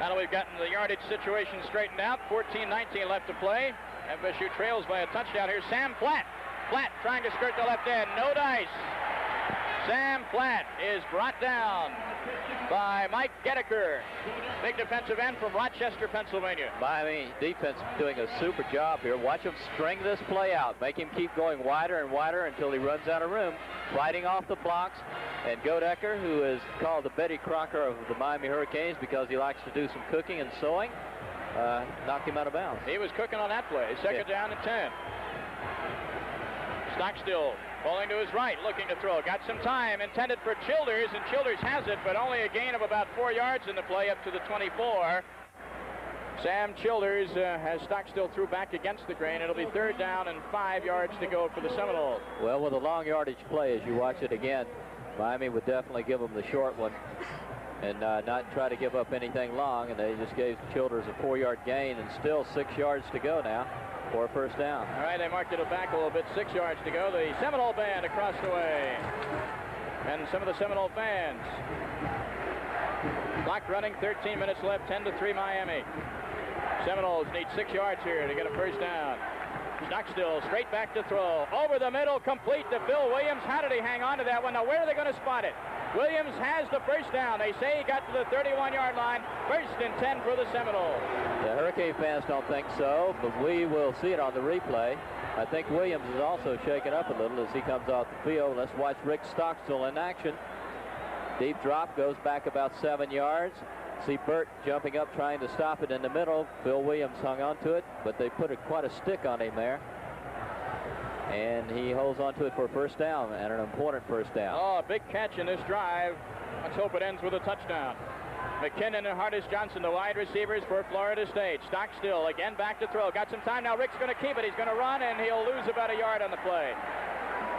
Now that we've gotten the yardage situation straightened out, 14-19 left to play. FSU trails by a touchdown here. Sam Platt. Platt trying to skirt the left end. No dice. Sam Platt is brought down by Mike Gedeker, big defensive end from Rochester, Pennsylvania. Miami defense doing a super job here. Watch him string this play out. Make him keep going wider and wider until he runs out of room, fighting off the blocks. And Godecker, who is called the Betty Crocker of the Miami Hurricanes because he likes to do some cooking and sewing, knocked him out of bounds. He was cooking on that play. Second down and 10. Stockstill falling to his right, looking to throw. Got some time, intended for Childers, and Childers has it, but only a gain of about 4 yards in the play up to the 24. Sam Childers has Stockstill threw back against the grain. It'll be 3rd down and 5 yards to go for the Seminoles. Well, with a long yardage play, as you watch it again, Miami would definitely give them the short one and not try to give up anything long, and they just gave Childers a 4-yard gain and still 6 yards to go now for a first down. All right, they marked it back a little bit, 6 yards to go. The Seminole band across the way. And some of the Seminole fans. Clock running, 13 minutes left, 10-3 Miami. Seminoles need 6 yards here to get a first down. Stockstill straight back to throw. Over the middle, complete to Bill Williams. How did he hang on to that one? Now, where are they going to spot it? Williams has the first down. They say he got to the 31-yard line. 1st and 10 for the Seminoles. The Hurricane fans don't think so, but we will see it on the replay. I think Williams is also shaken up a little as he comes off the field. Let's watch Rick Stockstill in action. Deep drop, goes back about 7 yards. See Burt jumping up, trying to stop it in the middle. Bill Williams hung on to it, but they put quite a stick on him there. And he holds on to it for a first down, and an important first down. Oh, a big catch in this drive. Let's hope it ends with a touchdown. McKinnon and Hardis Johnson, the wide receivers for Florida State. Stockstill again back to throw. Got some time now. Rick's going to keep it. He's going to run, and he'll lose about a yard on the play.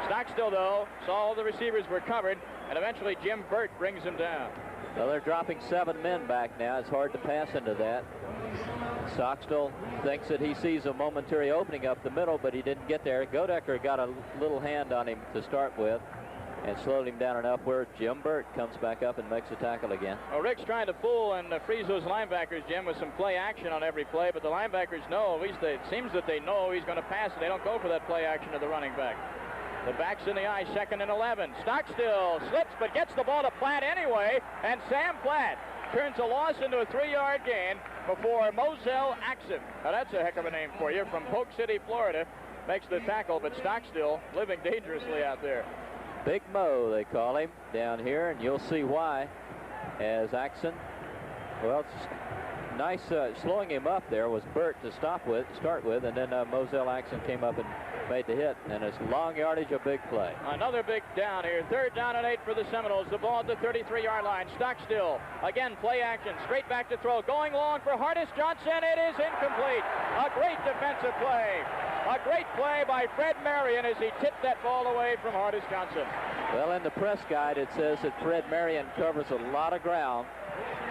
Stockstill, though, saw all the receivers were covered, and eventually Jim Burt brings him down. Well, they're dropping 7 men back now. It's hard to pass into that. Stockstill thinks that he sees a momentary opening up the middle, but he didn't get there. Godecker got a little hand on him to start with and slowed him down enough where Jim Burt comes back up and makes a tackle again. Well, Rick's trying to fool and freeze those linebackers, Jim, with some play action on every play, but the linebackers know, at least it seems that they know he's going to pass it. They don't go for that play action to the running back. The back's in the eye, 2nd and 11. Stockstill slips, but gets the ball to Platt anyway, and Sam Platt turns a loss into a 3-yard gain before Moselle Axum. Now, that's a heck of a name for you. From Polk City, Florida, makes the tackle, but Stockstill living dangerously out there. Big Mo, they call him down here, and you'll see why. As Axon, well, it's nice slowing him up there was Burt to start with, and then Moselle Axon came up and made the hit, and it's long yardage, a big play. Another big down here. 3rd down and 8 for the Seminoles. The ball at the 33-yard line. Stockstill again, play action, straight back to throw, going long for Hardis Johnson. It is incomplete. A great defensive play. A great play by Fred Marion as he tipped that ball away from Hardis Johnson. Well, in the press guide, it says that Fred Marion covers a lot of ground,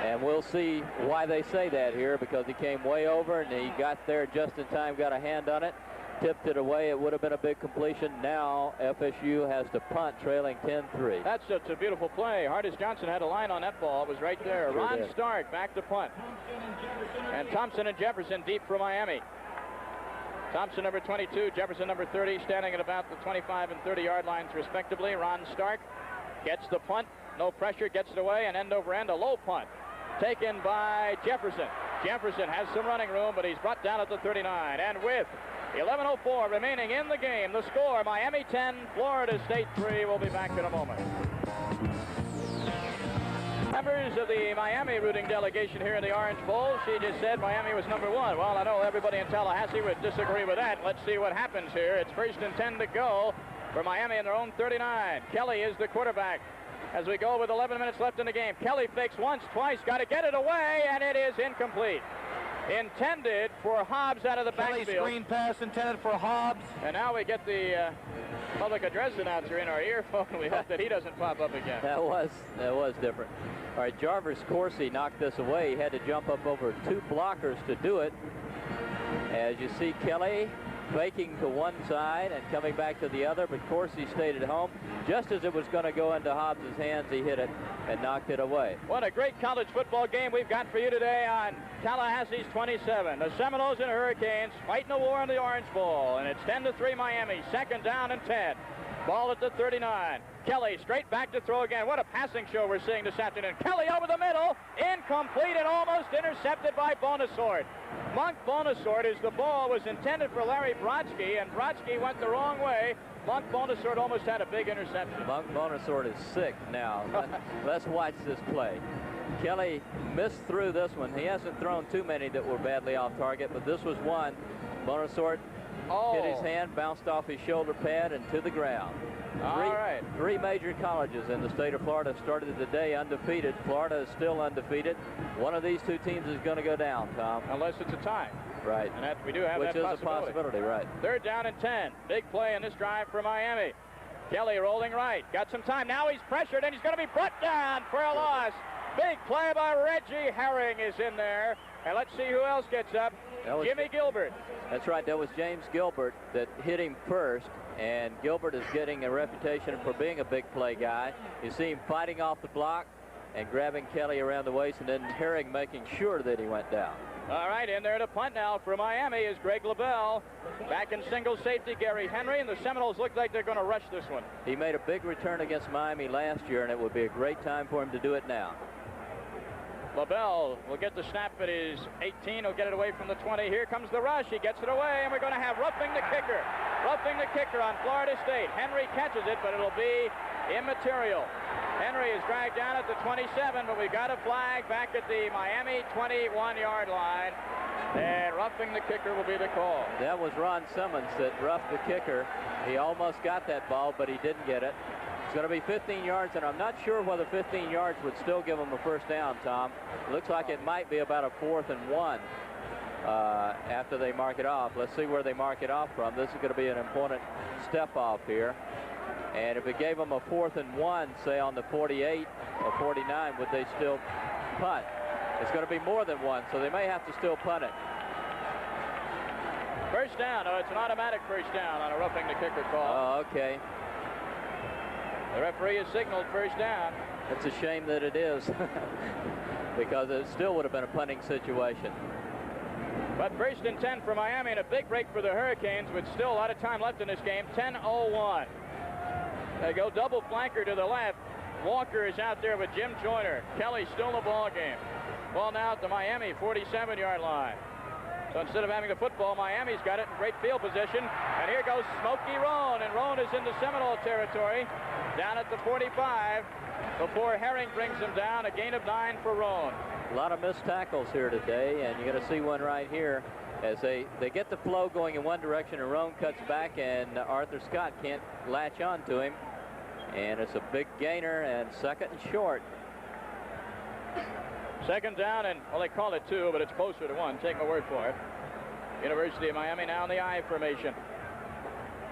and we'll see why they say that here, because he came way over and he got there just in time, got a hand on it, tipped it away. It would have been a big completion. Now FSU has to punt, trailing 10-3. That's just a beautiful play. Hardis Johnson had a line on that ball. It was right there. Sure Ron did. Stark back to punt. And Thompson and Jefferson deep for Miami. Thompson, number 22, Jefferson, number 30, standing at about the 25 and 30-yard lines, respectively. Ron Stark gets the punt. No pressure, gets it away, and end over end, a low punt taken by Jefferson. Jefferson has some running room, but he's brought down at the 39. And with 11:04 remaining in the game, the score, Miami 10, Florida State 3. We'll be back in a moment. Members of the Miami rooting delegation here in the Orange Bowl, she just said Miami was number 1. Well, I know everybody in Tallahassee would disagree with that. Let's see what happens here. It's 1st and 10 to go for Miami in their own 39. Kelly is the quarterback as we go with 11 minutes left in the game. Kelly fakes once, twice, got to get it away, and it is incomplete. Intended for Hobbs out of the backfield. Kelly screen pass intended for Hobbs. And now we get the public address announcer in our earphone. We hope that he doesn't pop up again. That was different. All right, Jarvis Coursey knocked this away. He had to jump up over 2 blockers to do it. As you see Kelly faking to one side and coming back to the other, but Coursey stayed at home. Just as it was going to go into Hobbs' hands, he hit it and knocked it away. What a great college football game we've got for you today on Tallahassee's 27. The Seminoles and Hurricanes fighting a war in the Orange Bowl, and it's 10-3 Miami, 2nd down and 10. Ball at the 39. Kelly straight back to throw again. What a passing show we're seeing this afternoon. Kelly over the middle. Incomplete and almost intercepted by Bonasort. Monk Bonasort, as the ball was intended for Larry Brodsky, and Brodsky went the wrong way. Monk Bonasort almost had a big interception. Monk Bonasort is sick now. Let's watch this play. Kelly missed through this one. He hasn't thrown too many that were badly off target, but this was one. Bonasort hit his hand, bounced off his shoulder pad, and to the ground. Three major colleges in the state of Florida started the day undefeated. Florida is still undefeated. One of these two teams is going to go down, Tom. Unless it's a tie. Right. And that, we do have that possibility. Which is a possibility, right. 3rd down and 10. Big play in this drive for Miami. Kelly rolling right. Got some time. Now he's pressured, and he's going to be brought down for a loss. Big play by Reggie Herring is in there. And let's see who else gets up. Jimmy Gilbert. That's right. That was James Gilbert that hit him first. And Gilbert is getting a reputation for being a big play guy. You see him fighting off the block and grabbing Kelly around the waist, and then Herring making sure that he went down. All right, in there to punt now for Miami is Greg LaBelle. Back in single safety, Gary Henry, and the Seminoles look like they're going to rush this one. He made a big return against Miami last year, and it would be a great time for him to do it now. LaBelle will get the snap at his 18. He'll get it away from the 20. Here comes the rush. He gets it away, and we're going to have roughing the kicker. Roughing the kicker on Florida State. Henry catches it, but it'll be immaterial. Henry is dragged down at the 27, but we got a flag back at the Miami 21-yard line. And roughing the kicker will be the call. That was Ron Simmons that roughed the kicker. He almost got that ball, but he didn't get it. It's going to be 15 yards, and I'm not sure whether 15 yards would still give him a first down, Tom. It looks like it might be about a 4th and 1 after they mark it off. Let's see where they mark it off from. This is going to be an important step off here. And if it gave them a 4th and 1, say on the 48 or 49, would they still punt? It's going to be more than 1, so they may have to still punt it. First down. Oh, it's an automatic first down on a roughing the kicker call. Oh, okay. The referee has signaled first down. It's a shame that it is because it still would have been a punting situation. But first and 10 for Miami, and a big break for the Hurricanes with still a lot of time left in this game. 10:01. They go double flanker to the left. Walker is out there with Jim Joyner. Kelly still in the ball game. Ball now at the Miami 47-yard line. So instead of having the football, Miami's got it in great field position. And here goes Smokey Roan, and Roan is in the Seminole territory. Down at the 45 before Herring brings him down. A gain of 9 for Roan. A lot of missed tackles here today, and you're going to see one right here as they get the flow going in one direction, and Roan cuts back, and Arthur Scott can't latch on to him. And it's a big gainer, and 2nd and short. 2nd down, and well, they call it 2, but it's closer to 1. Take my word for it. University of Miami now in the I formation.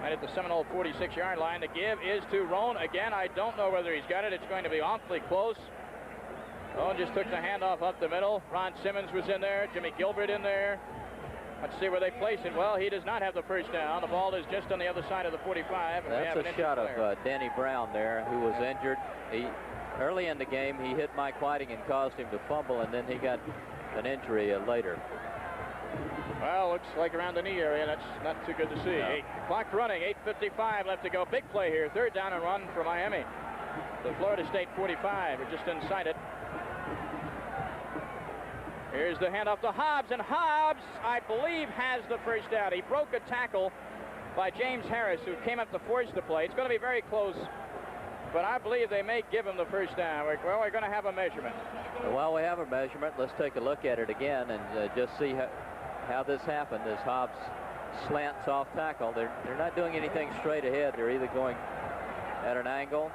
Right at the Seminole 46-yard line. The give is to Roan. Again, I don't know whether he's got it. It's going to be awfully close. Roan just took the handoff up the middle. Ron Simmons was in there. Jimmy Gilbert in there. Let's see where they place it. Well, he does not have the first down. The ball is just on the other side of the 45. And that's a shot of Danny Brown there, who was injured. Early in the game, he hit Mike Whiting and caused him to fumble, and then he got an injury later. Well, looks like around the knee area. That's not too good to see. No. Clock running, 8:55 left to go. Big play here. 3rd down and run for Miami. The Florida State 45 are just inside it. Here's the handoff to Hobbs, and Hobbs, I believe, has the first down. He broke a tackle by James Harris, who came up to force the play. It's going to be very close, but I believe they may give him the first down. Well, we're going to have a measurement. Well, we have a measurement. Let's take a look at it again and just see how this happened as Hobbs slants off tackle. They're not doing anything straight ahead. They're either going at an angle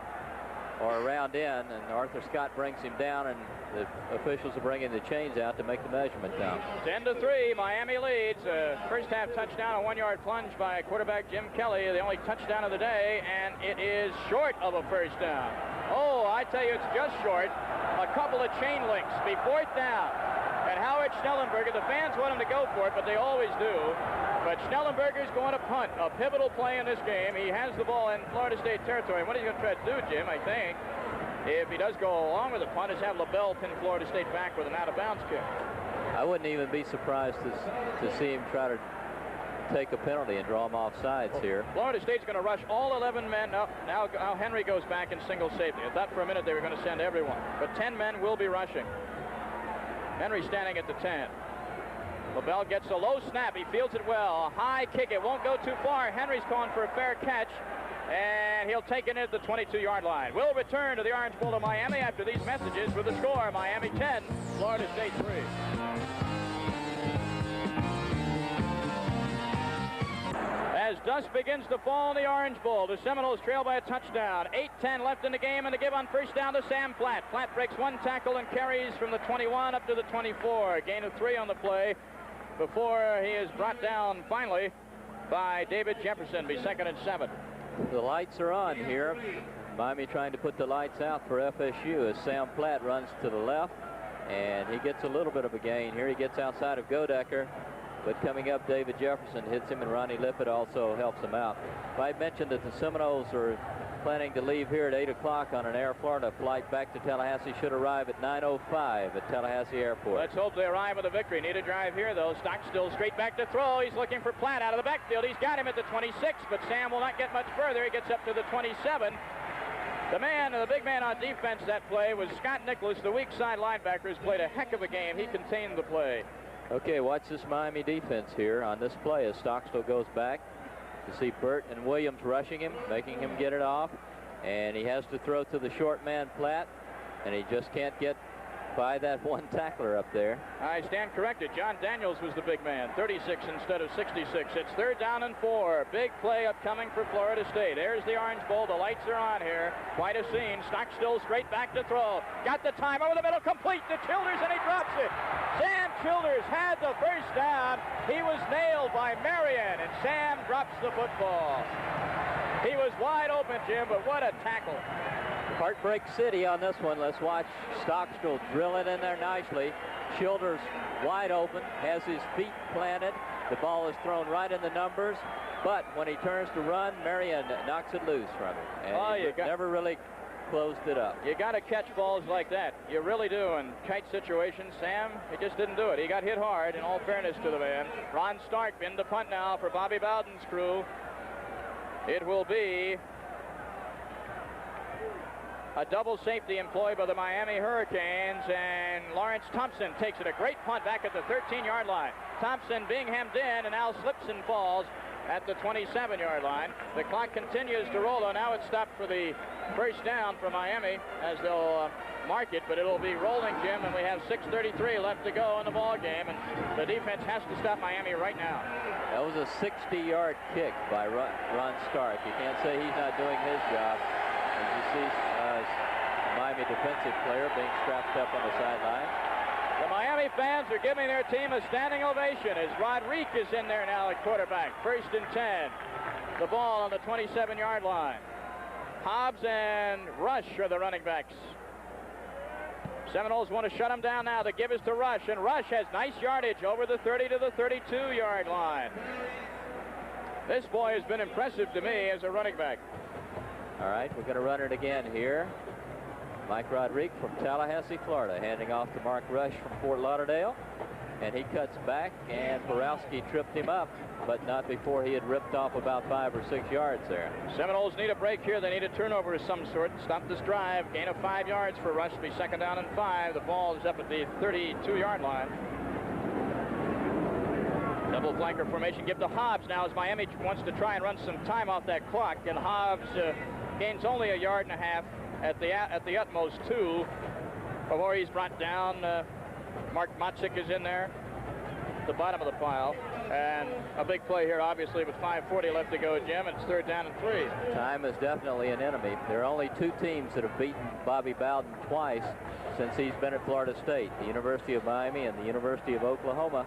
or around in, and Arthur Scott brings him down, and the officials are bringing the chains out to make the measurement down. 10-3, Miami leads. First half touchdown, a 1-yard plunge by quarterback Jim Kelly, the only touchdown of the day, and it is short of a first down. Oh, I tell you, it's just short. A couple of chain links, be 4th down. And Howard Schnellenberger, the fans want him to go for it, but they always do. But Schnellenberger's going to punt. A pivotal play in this game. He has the ball in Florida State territory. What he's going to try to do, Jim, I think, if he does go along with the punt, is have LaBelle pin Florida State back with an out-of-bounds kick. I wouldn't even be surprised to see him try to take a penalty and draw them off sides here. Florida State's going to rush all 11 men. Now Henry goes back in single safety. I thought for a minute they were going to send everyone, but 10 men will be rushing. Henry standing at the 10. LaBelle gets a low snap. He fields it well. A high kick. It won't go too far. Henry's calling for a fair catch, and he'll take it at the 22-yard line. We'll return to the Orange Bowl of Miami after these messages with the score. Miami 10, Florida State 3. As dust begins to fall in the Orange Bowl, the Seminoles trail by a touchdown. 8:10 left in the game, and the give on first down to Sam Platt. Platt breaks one tackle and carries from the 21 up to the 24. Gain of 3 on the play before he is brought down finally by David Jefferson. Be 2nd and 7. The lights are on here. Miami trying to put the lights out for FSU as Sam Platt runs to the left, and he gets a little bit of a gain here. He gets outside of Godecker, but coming up, David Jefferson hits him, and Ronnie Lippett also helps him out. I mentioned that the Seminoles are planning to leave here at 8 o'clock on an Air Florida flight back to Tallahassee. Should arrive at 9:05 at Tallahassee Airport. Let's hope they arrive with a victory. Need a drive here, though. Stockstill straight back to throw. He's looking for Platt out of the backfield. He's got him at the 26, but Sam will not get much further. He gets up to the 27. The big man on defense that play was Scott Nicholas, the weak side linebacker, has played a heck of a game. He contained the play. Okay, watch this Miami defense here on this play as Stockstill goes back to see Burt and Williams rushing him, making him get it off, and he has to throw to the short man Platt, and he just can't get by that one tackler up there. I stand corrected. John Daniels was the big man, 36 instead of 66. It's 3rd down and 4. Big play upcoming for Florida State. There's the Orange Bowl. The lights are on here. Quite a scene. Stockstill straight back to throw. Got the time over the middle, complete to Childers, and he drops it. Sam Childers had the first down. He was nailed by Marion, and Sam drops the football. He was wide open, Jim, but what a tackle. Heartbreak City on this one. Let's watch Stockstill drill it in there nicely. Childers wide open, has his feet planted. The ball is thrown right in the numbers, but when he turns to run, Marion knocks it loose from him. And he never really closed it up. You got to catch balls like that. You really do. In tight situations, Sam, he just didn't do it. He got hit hard, in all fairness to the man. Ron Stark in the punt now for Bobby Bowden's crew. It will be a double safety employed by the Miami Hurricanes, and Lawrence Thompson takes it. A great punt back at the 13-yard line. Thompson being hemmed in and now slips and falls at the 27-yard line. The clock continues to roll, though. Now it's stopped for the first down for Miami as they'll mark it, but it'll be rolling, Jim, and we have 6:33 left to go in the ball game, and the defense has to stop Miami right now. That was a 60-yard kick by Ron Stark. You can't say he's not doing his job. As you see Miami defensive player being strapped up on the sideline. The Miami fans are giving their team a standing ovation as Rodrigue is in there now at quarterback. 1st and 10. The ball on the 27-yard line. Hobbs and Rush are the running backs. Seminoles want to shut him down now. The give is to Rush, and Rush has nice yardage over the 30 to the 32-yard line. This boy has been impressive to me as a running back. All right, we're going to run it again here. Mike Rodrigue from Tallahassee, Florida, handing off to Mark Rush from Fort Lauderdale. And he cuts back, and Borowski tripped him up, but not before he had ripped off about 5 or 6 yards there. Seminoles need a break here. They need a turnover of some sort. Stop this drive. Gain of 5 yards for Rush. Be 2nd down and 5. The ball is up at the 32-yard line. Double flanker formation. Give to Hobbs now as Miami wants to try and run some time off that clock, and Hobbs gains only 1.5 yards at the utmost 2 before he's brought down. Mark Motzik is in there at the bottom of the pile, and a big play here obviously with 5:40 left to go, Jim. It's 3rd down and 3. Time is definitely an enemy. There are only 2 teams that have beaten Bobby Bowden twice since he's been at Florida State, the University of Miami and the University of Oklahoma,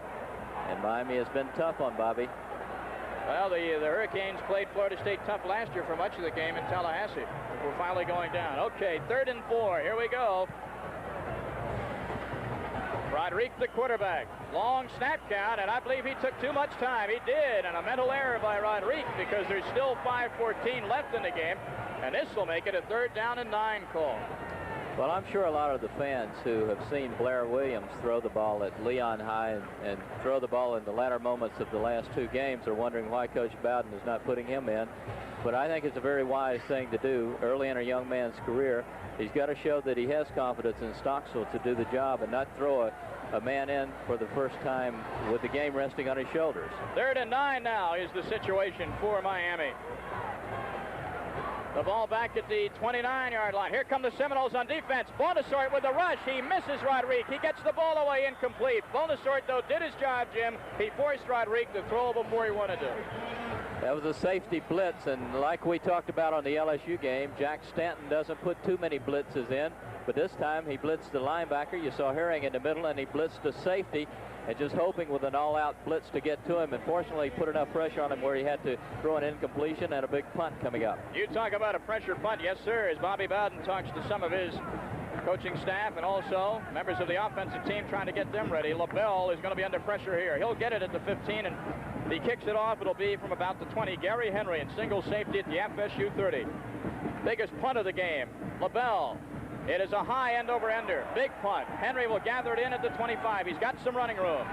and Miami has been tough on Bobby. Well, the Hurricanes played Florida State tough last year for much of the game in Tallahassee. We're finally going down. Okay, 3rd and 4. Here we go. Rodrigue, the quarterback. Long snap count, and I believe he took too much time. He did, and a mental error by Rodrigue because there's still 5:14 left in the game, and this will make it a 3rd down and 9 call. Well, I'm sure a lot of the fans who have seen Blair Williams throw the ball at Leon High and throw the ball in the latter moments of the last 2 games are wondering why Coach Bowden is not putting him in. But I think it's a very wise thing to do early in a young man's career. He's got to show that he has confidence in Stocksville to do the job and not throw a man in for the first time with the game resting on his shoulders. 3rd and 9 now is the situation for Miami. The ball back at the 29-yard line. Here come the Seminoles on defense. Bonasort with the rush. He misses Rodrigue. He gets the ball away incomplete. Bonasort, though, did his job, Jim. He forced Rodrigue to throw before he wanted to. That was a safety blitz, and like we talked about on the LSU game, Jack Stanton doesn't put too many blitzes in, but this time he blitzed the linebacker. You saw Herring in the middle, and he blitzed the safety, and just hoping with an all-out blitz to get to him, and fortunately put enough pressure on him where he had to throw an incompletion and a big punt coming up. You talk about a pressure punt. Yes, sir, as Bobby Bowden talks to some of his coaching staff and also members of the offensive team trying to get them ready. LaBelle is going to be under pressure here. He'll get it at the 15, and he kicks it off. It'll be from about the 20. Gary Henry in single safety at the FSU 30. Biggest punt of the game. LaBelle. It is a high end over ender. Big punt. Henry will gather it in at the 25. He's got some running room.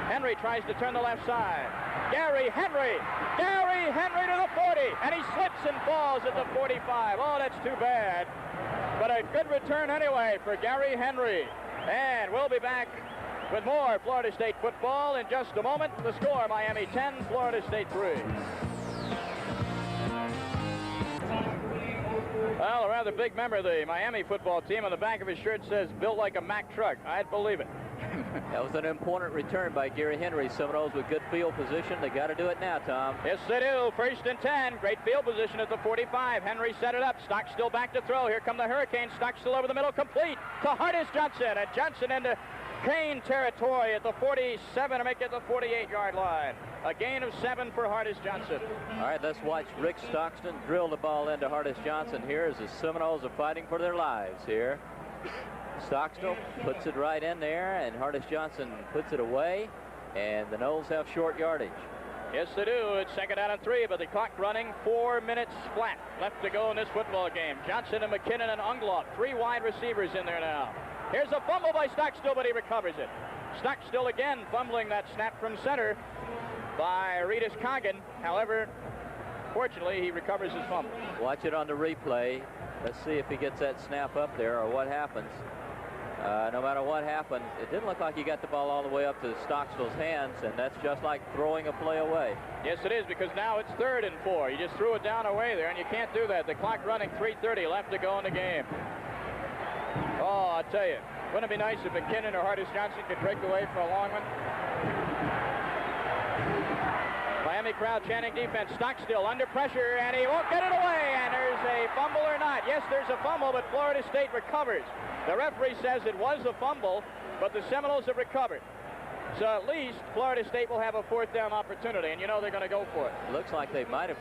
Henry tries to turn the left side. Gary Henry. Gary Henry to the 40. And he slips and falls at the 45. Oh, that's too bad. But a good return anyway for Gary Henry. And we'll be back with more Florida State football in just a moment. The score, Miami 10, Florida State 3. Well, a rather big member of the Miami football team on the back of his shirt says, built like a Mack truck. I'd believe it. That was an important return by Gary Henry. Seminoles with good field position. They got to do it now, Tom. Yes, they do. 1st and 10. Great field position at the 45. Henry set it up. Stockstill back to throw. Here come the Hurricanes. Stockstill over the middle, complete to Hardis Johnson. And Johnson into Kane territory at the 47 to make it the 48-yard line. A gain of 7 for Hardis Johnson. All right, let's watch Rick Stockton drill the ball into Hardis Johnson here as the Seminoles are fighting for their lives here. Stockstill puts it right in there, and Hardis Johnson puts it away, and the Noles have short yardage. Yes, they do. It's 2nd down and 3, but the clock running 4 minutes flat left to go in this football game. Johnson and McKinnon and Unglaub, 3 wide receivers in there now. Here's a fumble by Stockstill, but he recovers it. Stockstill again fumbling that snap from center by Reedus Coggin. However, fortunately, he recovers his fumble. Watch it on the replay. Let's see if he gets that snap up there or what happens. No matter what happened, it didn't look like he got the ball all the way up to Stockstill's hands, and that's just like throwing a play away. Yes, it is, because now it's 3rd and 4. You just threw it down away there, and you can't do that. The clock running 3:30 left to go in the game. Oh, I'll tell you, wouldn't it be nice if McKinnon or Hardis Johnson could break away for a long one? Miami crowd chanting defense. Stockstill under pressure, and he won't get it away. And there's a fumble or not. Yes, there's a fumble, but Florida State recovers. The referee says it was a fumble, but the Seminoles have recovered. So at least Florida State will have a 4th down opportunity, and you know they're going to go for it. Looks like they might have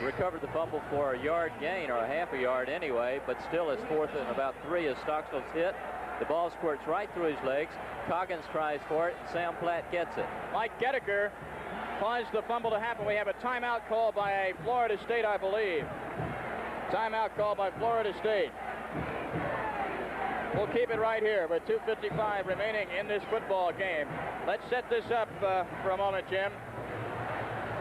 recovered the fumble for a yard gain, or a half a yard anyway, but still it's 4th and about 3 as Stockstill's hit. The ball squirts right through his legs. Coggins tries for it, and Sam Platt gets it. Mike Gettiker caused the fumble to happen. We have a timeout call by Florida State, I believe. Timeout call by Florida State. We'll keep it right here with 2:55 remaining in this football game. Let's set this up for a moment, Jim.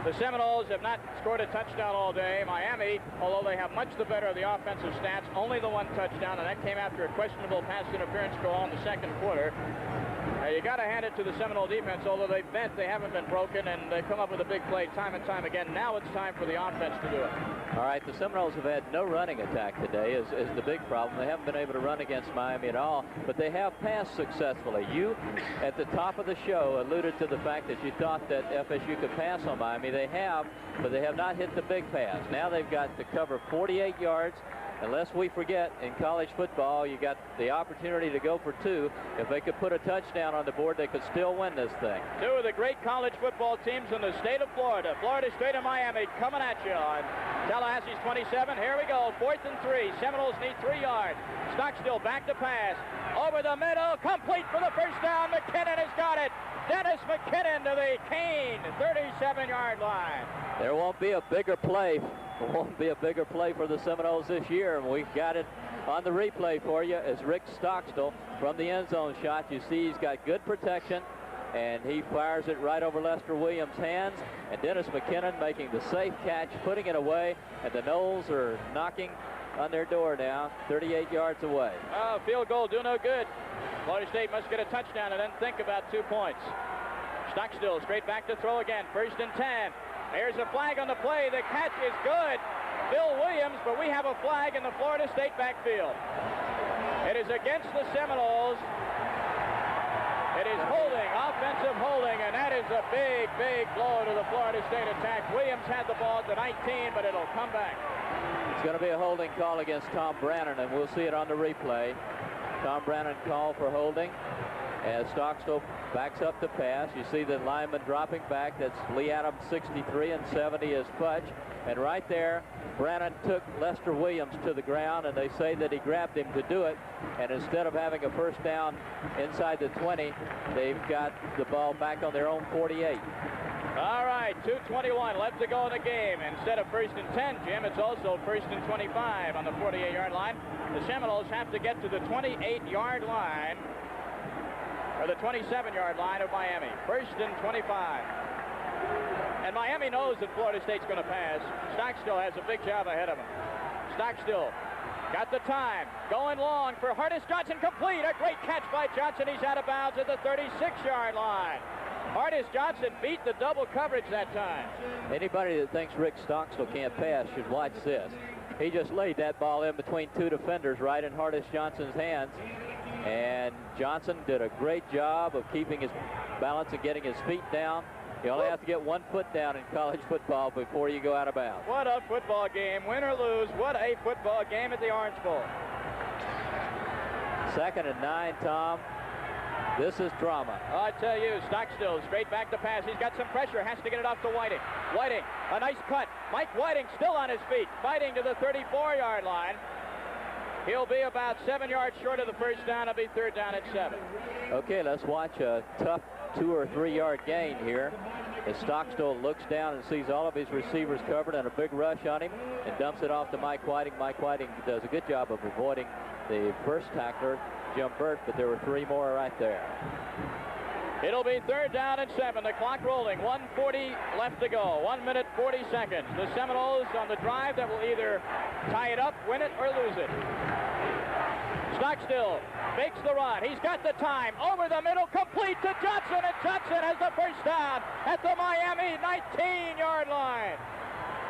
The Seminoles have not scored a touchdown all day. Miami, although they have much the better of the offensive stats, only the 1 touchdown, and that came after a questionable pass interference call in the 2nd quarter. You got to hand it to the Seminole defense, although they bent, they haven't been broken, and they come up with a big play time and time again. Now it's time for the offense to do it. All right, the Seminoles have had no running attack today is the big problem. They haven't been able to run against Miami at all, but they have passed successfully. You, at the top of the show, alluded to the fact that you thought that FSU could pass on Miami. They have, but they have not hit the big pass. Now they've got to cover 48 yards. Unless we forget, in college football, you got the opportunity to go for 2. If they could put a touchdown on the board, they could still win this thing. 2 of the great college football teams in the state of Florida. Florida State and Miami coming at you on Tallahassee's 27. Here we go, 4th and 3. Seminoles need 3 yards. Stockstill back to pass. Over the middle, complete for the 1st down. McKinnon has got it. Dennis McKinnon to the Kane 37-yard line. There won't be a bigger play won't be a bigger play for the Seminoles this year, and we got it on the replay for you as Rick Stockstill from the end zone shot. You see he's got good protection, and he fires it right over Lester Williams' hands, and Dennis McKinnon making the safe catch, putting it away, and the Noles are knocking on their door now, 38 yards away. Oh, field goal do no good. Florida State must get a touchdown and then think about 2 points. Stockstill straight back to throw again. 1st and 10. There's a flag on the play. The catch is good. Bill Williams, but we have a flag in the Florida State backfield. It is against the Seminoles. It is holding, offensive holding, and that is a big, big blow to the Florida State attack. Williams had the ball at the 19, but it'll come back. It's going to be a holding call against Tom Brannon, and we'll see it on the replay. Tom Brannon called for holding as Stockstill backs up the pass. You see the lineman dropping back. That's Lee Adams, 63, and 70 is Fudge. And right there, Brannon took Lester Williams to the ground, and they say that he grabbed him to do it. And instead of having a first down inside the 20, they've got the ball back on their own 48. All right, 2:21 left to go in the game. Instead of 1st and 10, Jim, it's also 1st and 25 on the 48-yard line. The Seminoles have to get to the 28-yard line, or the 27-yard line of Miami. 1st and 25. And Miami knows that Florida State's going to pass. Stockstill has a big job ahead of him. Stockstill got the time. Going long for Hardis Johnson, complete. A great catch by Johnson. He's out of bounds at the 36-yard line. Hardis Johnson beat the double coverage that time. Anybody that thinks Rick Stockstill can't pass should watch this. He just laid that ball in between 2 defenders right in Hardis Johnson's hands. And Johnson did a great job of keeping his balance and getting his feet down. You only have to get 1 foot down in college football before you go out of bounds. What a football game. Win or lose, what a football game at the Orange Bowl. 2nd and 9, Tom. This is drama. I tell you, Stockstill straight back to pass. He's got some pressure, has to get it off to Whiting. Whiting, a nice cut. Mike Whiting still on his feet, fighting to the 34-yard line. He'll be about 7 yards short of the first down. It'll be 3rd down at 7. Okay, let's watch a tough 2 or 3 yard gain here as Stockstill looks down and sees all of his receivers covered and a big rush on him and dumps it off to Mike Whiting. Mike Whiting does a good job of avoiding the first tackler, Jim Burt, but there were 3 more right there. It'll be 3rd down and 7. The clock rolling. 1:40 left to go. 1 minute 40 seconds. The Seminoles on the drive that will either tie it up, win it, or lose it. Stockstill makes the run. He's got the time. Over the middle, complete to Johnson, and Johnson has the first down at the Miami 19-yard line.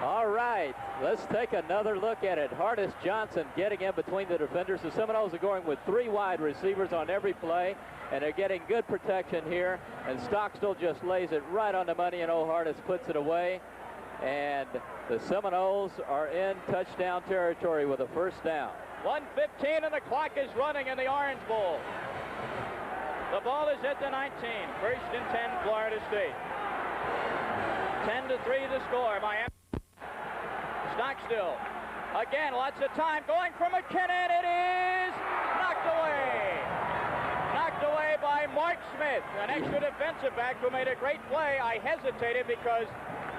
All right, let's take another look at it. Hardis Johnson getting in between the defenders. The Seminoles are going with 3 wide receivers on every play, and they're getting good protection here. And Stockstill just lays it right on the money, and Hardis puts it away. And the Seminoles are in touchdown territory with a first down. 1:15 and the clock is running in the Orange Bowl. The ball is at the 19. 1st and 10, Florida State. 10-3 the score. Miami. Stockstill. Again, lots of time going for McKinnon. It is knocked away. Knocked away by Mark Smith, an extra defensive back who made a great play. I hesitated because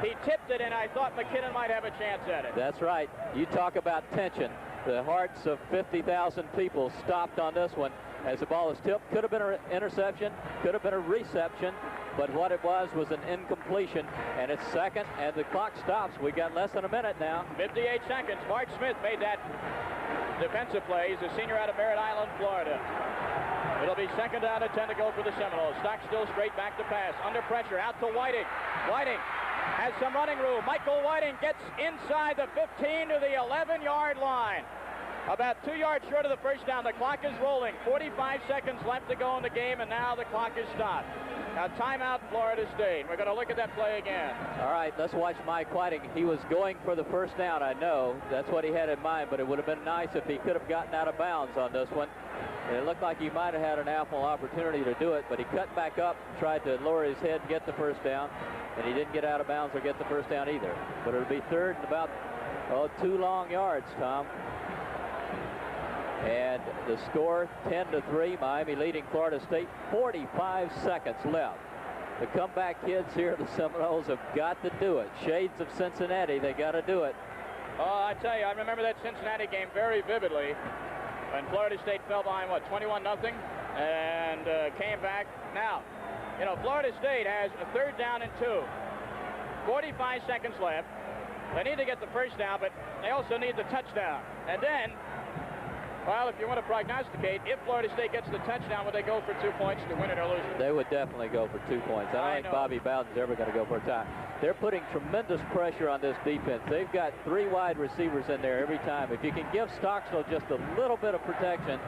he tipped it, and I thought McKinnon might have a chance at it. That's right. You talk about tension. The hearts of 50,000 people stopped on this one as the ball was tipped. Could have been an interception, could have been a reception, but what it was an incompletion, and it's 2nd, and the clock stops. We got less than a minute now. 58 seconds. Mark Smith made that defensive play. He's a senior out of Merritt Island, Florida. It'll be 2nd down and 10 to go for the Seminoles. Stockstill straight back to pass. Under pressure, out to Whiting. Whiting has some running room. Michael Whiting gets inside the 15 to the 11-yard line. About 2 yards short of the first down. The clock is rolling. 45 seconds left to go in the game, and now the clock is stopped. Now timeout, Florida State. We're going to look at that play again. All right, let's watch Mike Whiting. He was going for the first down, I know. That's what he had in mind, but it would have been nice if he could have gotten out of bounds on this one. And it looked like he might have had an ample opportunity to do it, but he cut back up, tried to lower his head and get the first down, and he didn't get out of bounds or get the first down either. But it'll be 3rd and about 2 long yards, Tom. And the score 10-3, Miami leading Florida State. 45 seconds left. The comeback kids here, the Seminoles, have got to do it. Shades of Cincinnati, they got to do it. Oh, I tell you, I remember that Cincinnati game very vividly when Florida State fell behind, what, 21-0, and came back. Now, you know, Florida State has a 3rd down and 2. 45 seconds left. They need to get the first down, but they also need the touchdown. And then, well, if you want to prognosticate, if Florida State gets the touchdown, would they go for 2 points to win it or lose it? They would definitely go for 2 points. I don't think Bobby Bowden's ever going to go for a tie. They're putting tremendous pressure on this defense. They've got 3 wide receivers in there every time. If you can give Stockstill just a little bit of protection,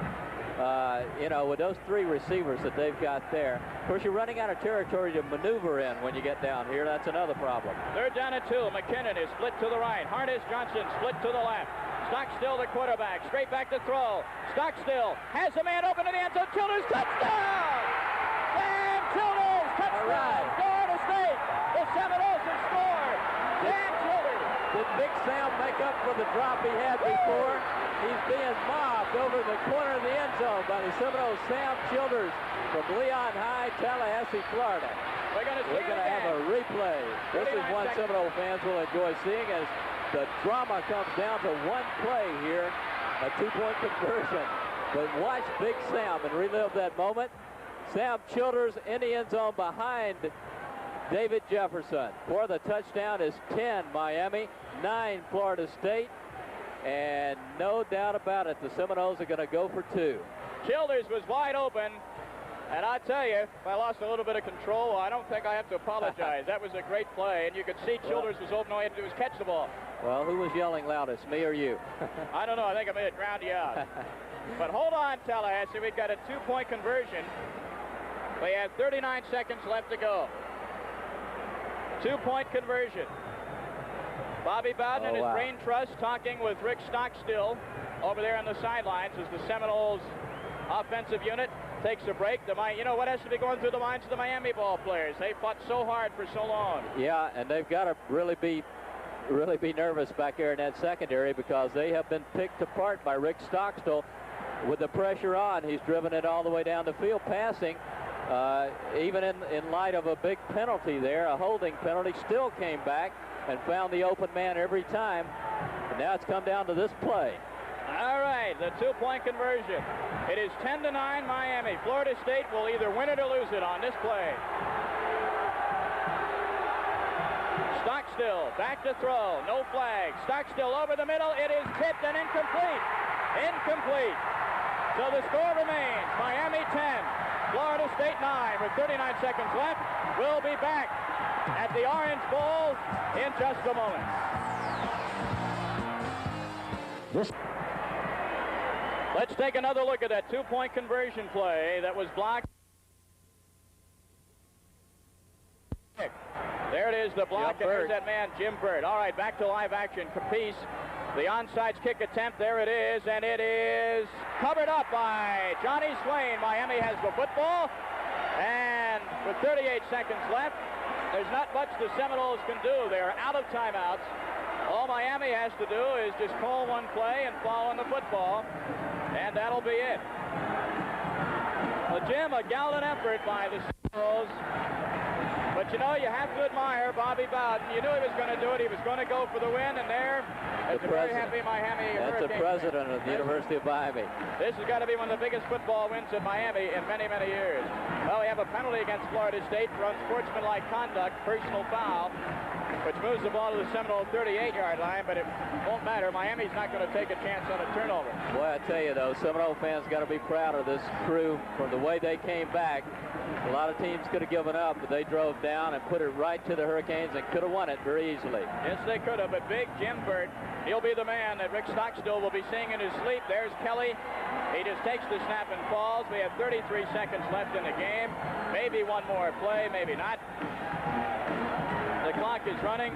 you know, with those 3 receivers that they've got there. Of course, you're running out of territory to maneuver in when you get down here. That's another problem. 3rd down and 2. McKinnon is split to the right. Harness Johnson split to the left. Stockstill, the quarterback, straight back to throw. Stockstill has a man open to the end zone. Childers, touchdown! Dan Childers, touchdown! Right. Florida State, the Seminoles have scored. Dan Childers. Did Big Sam make up for the drop he had before? He's being mobbed over the corner of the end zone by the Seminoles, Sam Childers from Leon High, Tallahassee, Florida. We're going to have a replay. This is one Seminole fans will enjoy seeing as the drama comes down to one play here, a 2-point conversion. But watch Big Sam and relive that moment. Sam Childers in the end zone behind David Jefferson. For the touchdown is 10 Miami, 9 Florida State. And no doubt about it, the Seminoles are going to go for 2. Childers was wide open. And I tell you, if I lost a little bit of control, I don't think I have to apologize. That was a great play, and you could see Childers was open. All he had to do was catch the ball. Well, who was yelling loudest, me or you? I don't know. I think I may have drowned you out. But hold on, Tallahassee. We've got a 2-point conversion. We have 39 seconds left to go. 2-point conversion. Bobby Bowden and his brain trust talking with Rick Stockstill over there on the sidelines as the Seminoles offensive unit takes a break. You know what has to be going through the minds of the Miami ball players? They fought so hard for so long. Yeah, and they've got to really be nervous back there in that secondary because they have been picked apart by Rick Stockstill. With the pressure on, he's driven it all the way down the field passing. Even in light of a big penalty there, a holding penalty, still came back and found the open man every time. And now it's come down to this play. All right, the 2-point conversion. It is 10-9 Miami. Florida State will either win it or lose it on this play. Stockstill back to throw. No flag. Stockstill over the middle. It is tipped and incomplete. Incomplete. So the score remains Miami 10, Florida State 9 with 39 seconds left. We'll be back at the Orange Bowl in just a moment. Let's take another look at that 2-point conversion play that was blocked. There it is, the block, and there's that man, Jim Burt. All right, back to live action. Capice, the onside kick attempt, there it is, and it is covered up by Johnny Swain. Miami has the football, and with 38 seconds left, there's not much the Seminoles can do. They're out of timeouts. All Miami has to do is just call one play and fall on the football, and that'll be it. Well, Jim, a gallant effort by the Seminoles. But, you know, you have to admire Bobby Bowden. You knew he was going to do it. He was going to go for the win, and there, that's a very happy Miami Hurricane. That's the president of the University of Miami. This has got to be one of the biggest football wins in Miami in many, many years. Well, we have a penalty against Florida State for unsportsmanlike conduct, personal foul, which moves the ball to the Seminole 38-yard line, but it won't matter. Miami's not going to take a chance on a turnover. Boy, I tell you, though, Seminole fans got to be proud of this crew from the way they came back. A lot of teams could have given up, but they drove down and put it right to the Hurricanes and could have won it very easily. Yes, they could have, but big Jim Burt, he'll be the man that Rick Stockstill will be seeing in his sleep. There's Kelly. He just takes the snap and falls. We have 33 seconds left in the game. Maybe one more play, maybe not. The clock is running.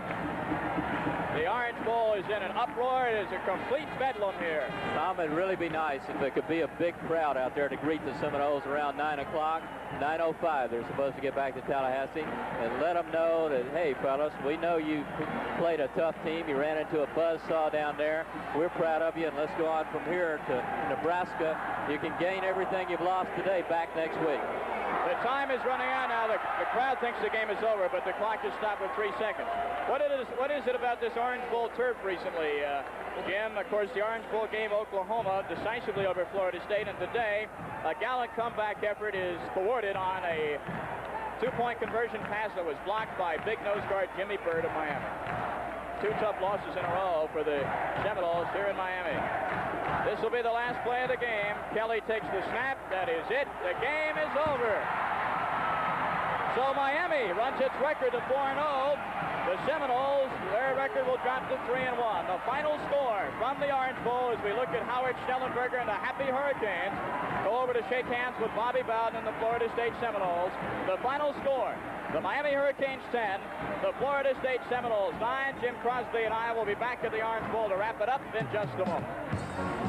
The Orange Bowl is in an uproar. It is a complete bedlam here. Tom, it'd really be nice if there could be a big crowd out there to greet the Seminoles around 9 o'clock. 9:05, they're supposed to get back to Tallahassee, and let them know that, hey, fellas, we know you played a tough team. You ran into a buzzsaw down there. We're proud of you, and let's go on from here to Nebraska. You can gain everything you've lost today back next week. The time is running out now. The crowd thinks the game is over, but the clock is stopped with 3 seconds. What is it about this Orange Orange Bowl turf recently, Jim. Of course, the Orange Bowl game, Oklahoma decisively over Florida State, and today a gallant comeback effort is thwarted on a two-point conversion pass that was blocked by big nose guard Jimmy Bird of Miami. 2 tough losses in a row for the Seminoles here in Miami. This will be the last play of the game. Kelly takes the snap. That is it. The game is over. So Miami runs its record to 4-0. The Seminoles, their record will drop to 3-1. The final score from the Orange Bowl as we look at Howard Schnellenberger and the Happy Hurricanes go over to shake hands with Bobby Bowden and the Florida State Seminoles. The final score, the Miami Hurricanes 10, the Florida State Seminoles 9. Jim Crosby and I will be back at the Orange Bowl to wrap it up in just a moment.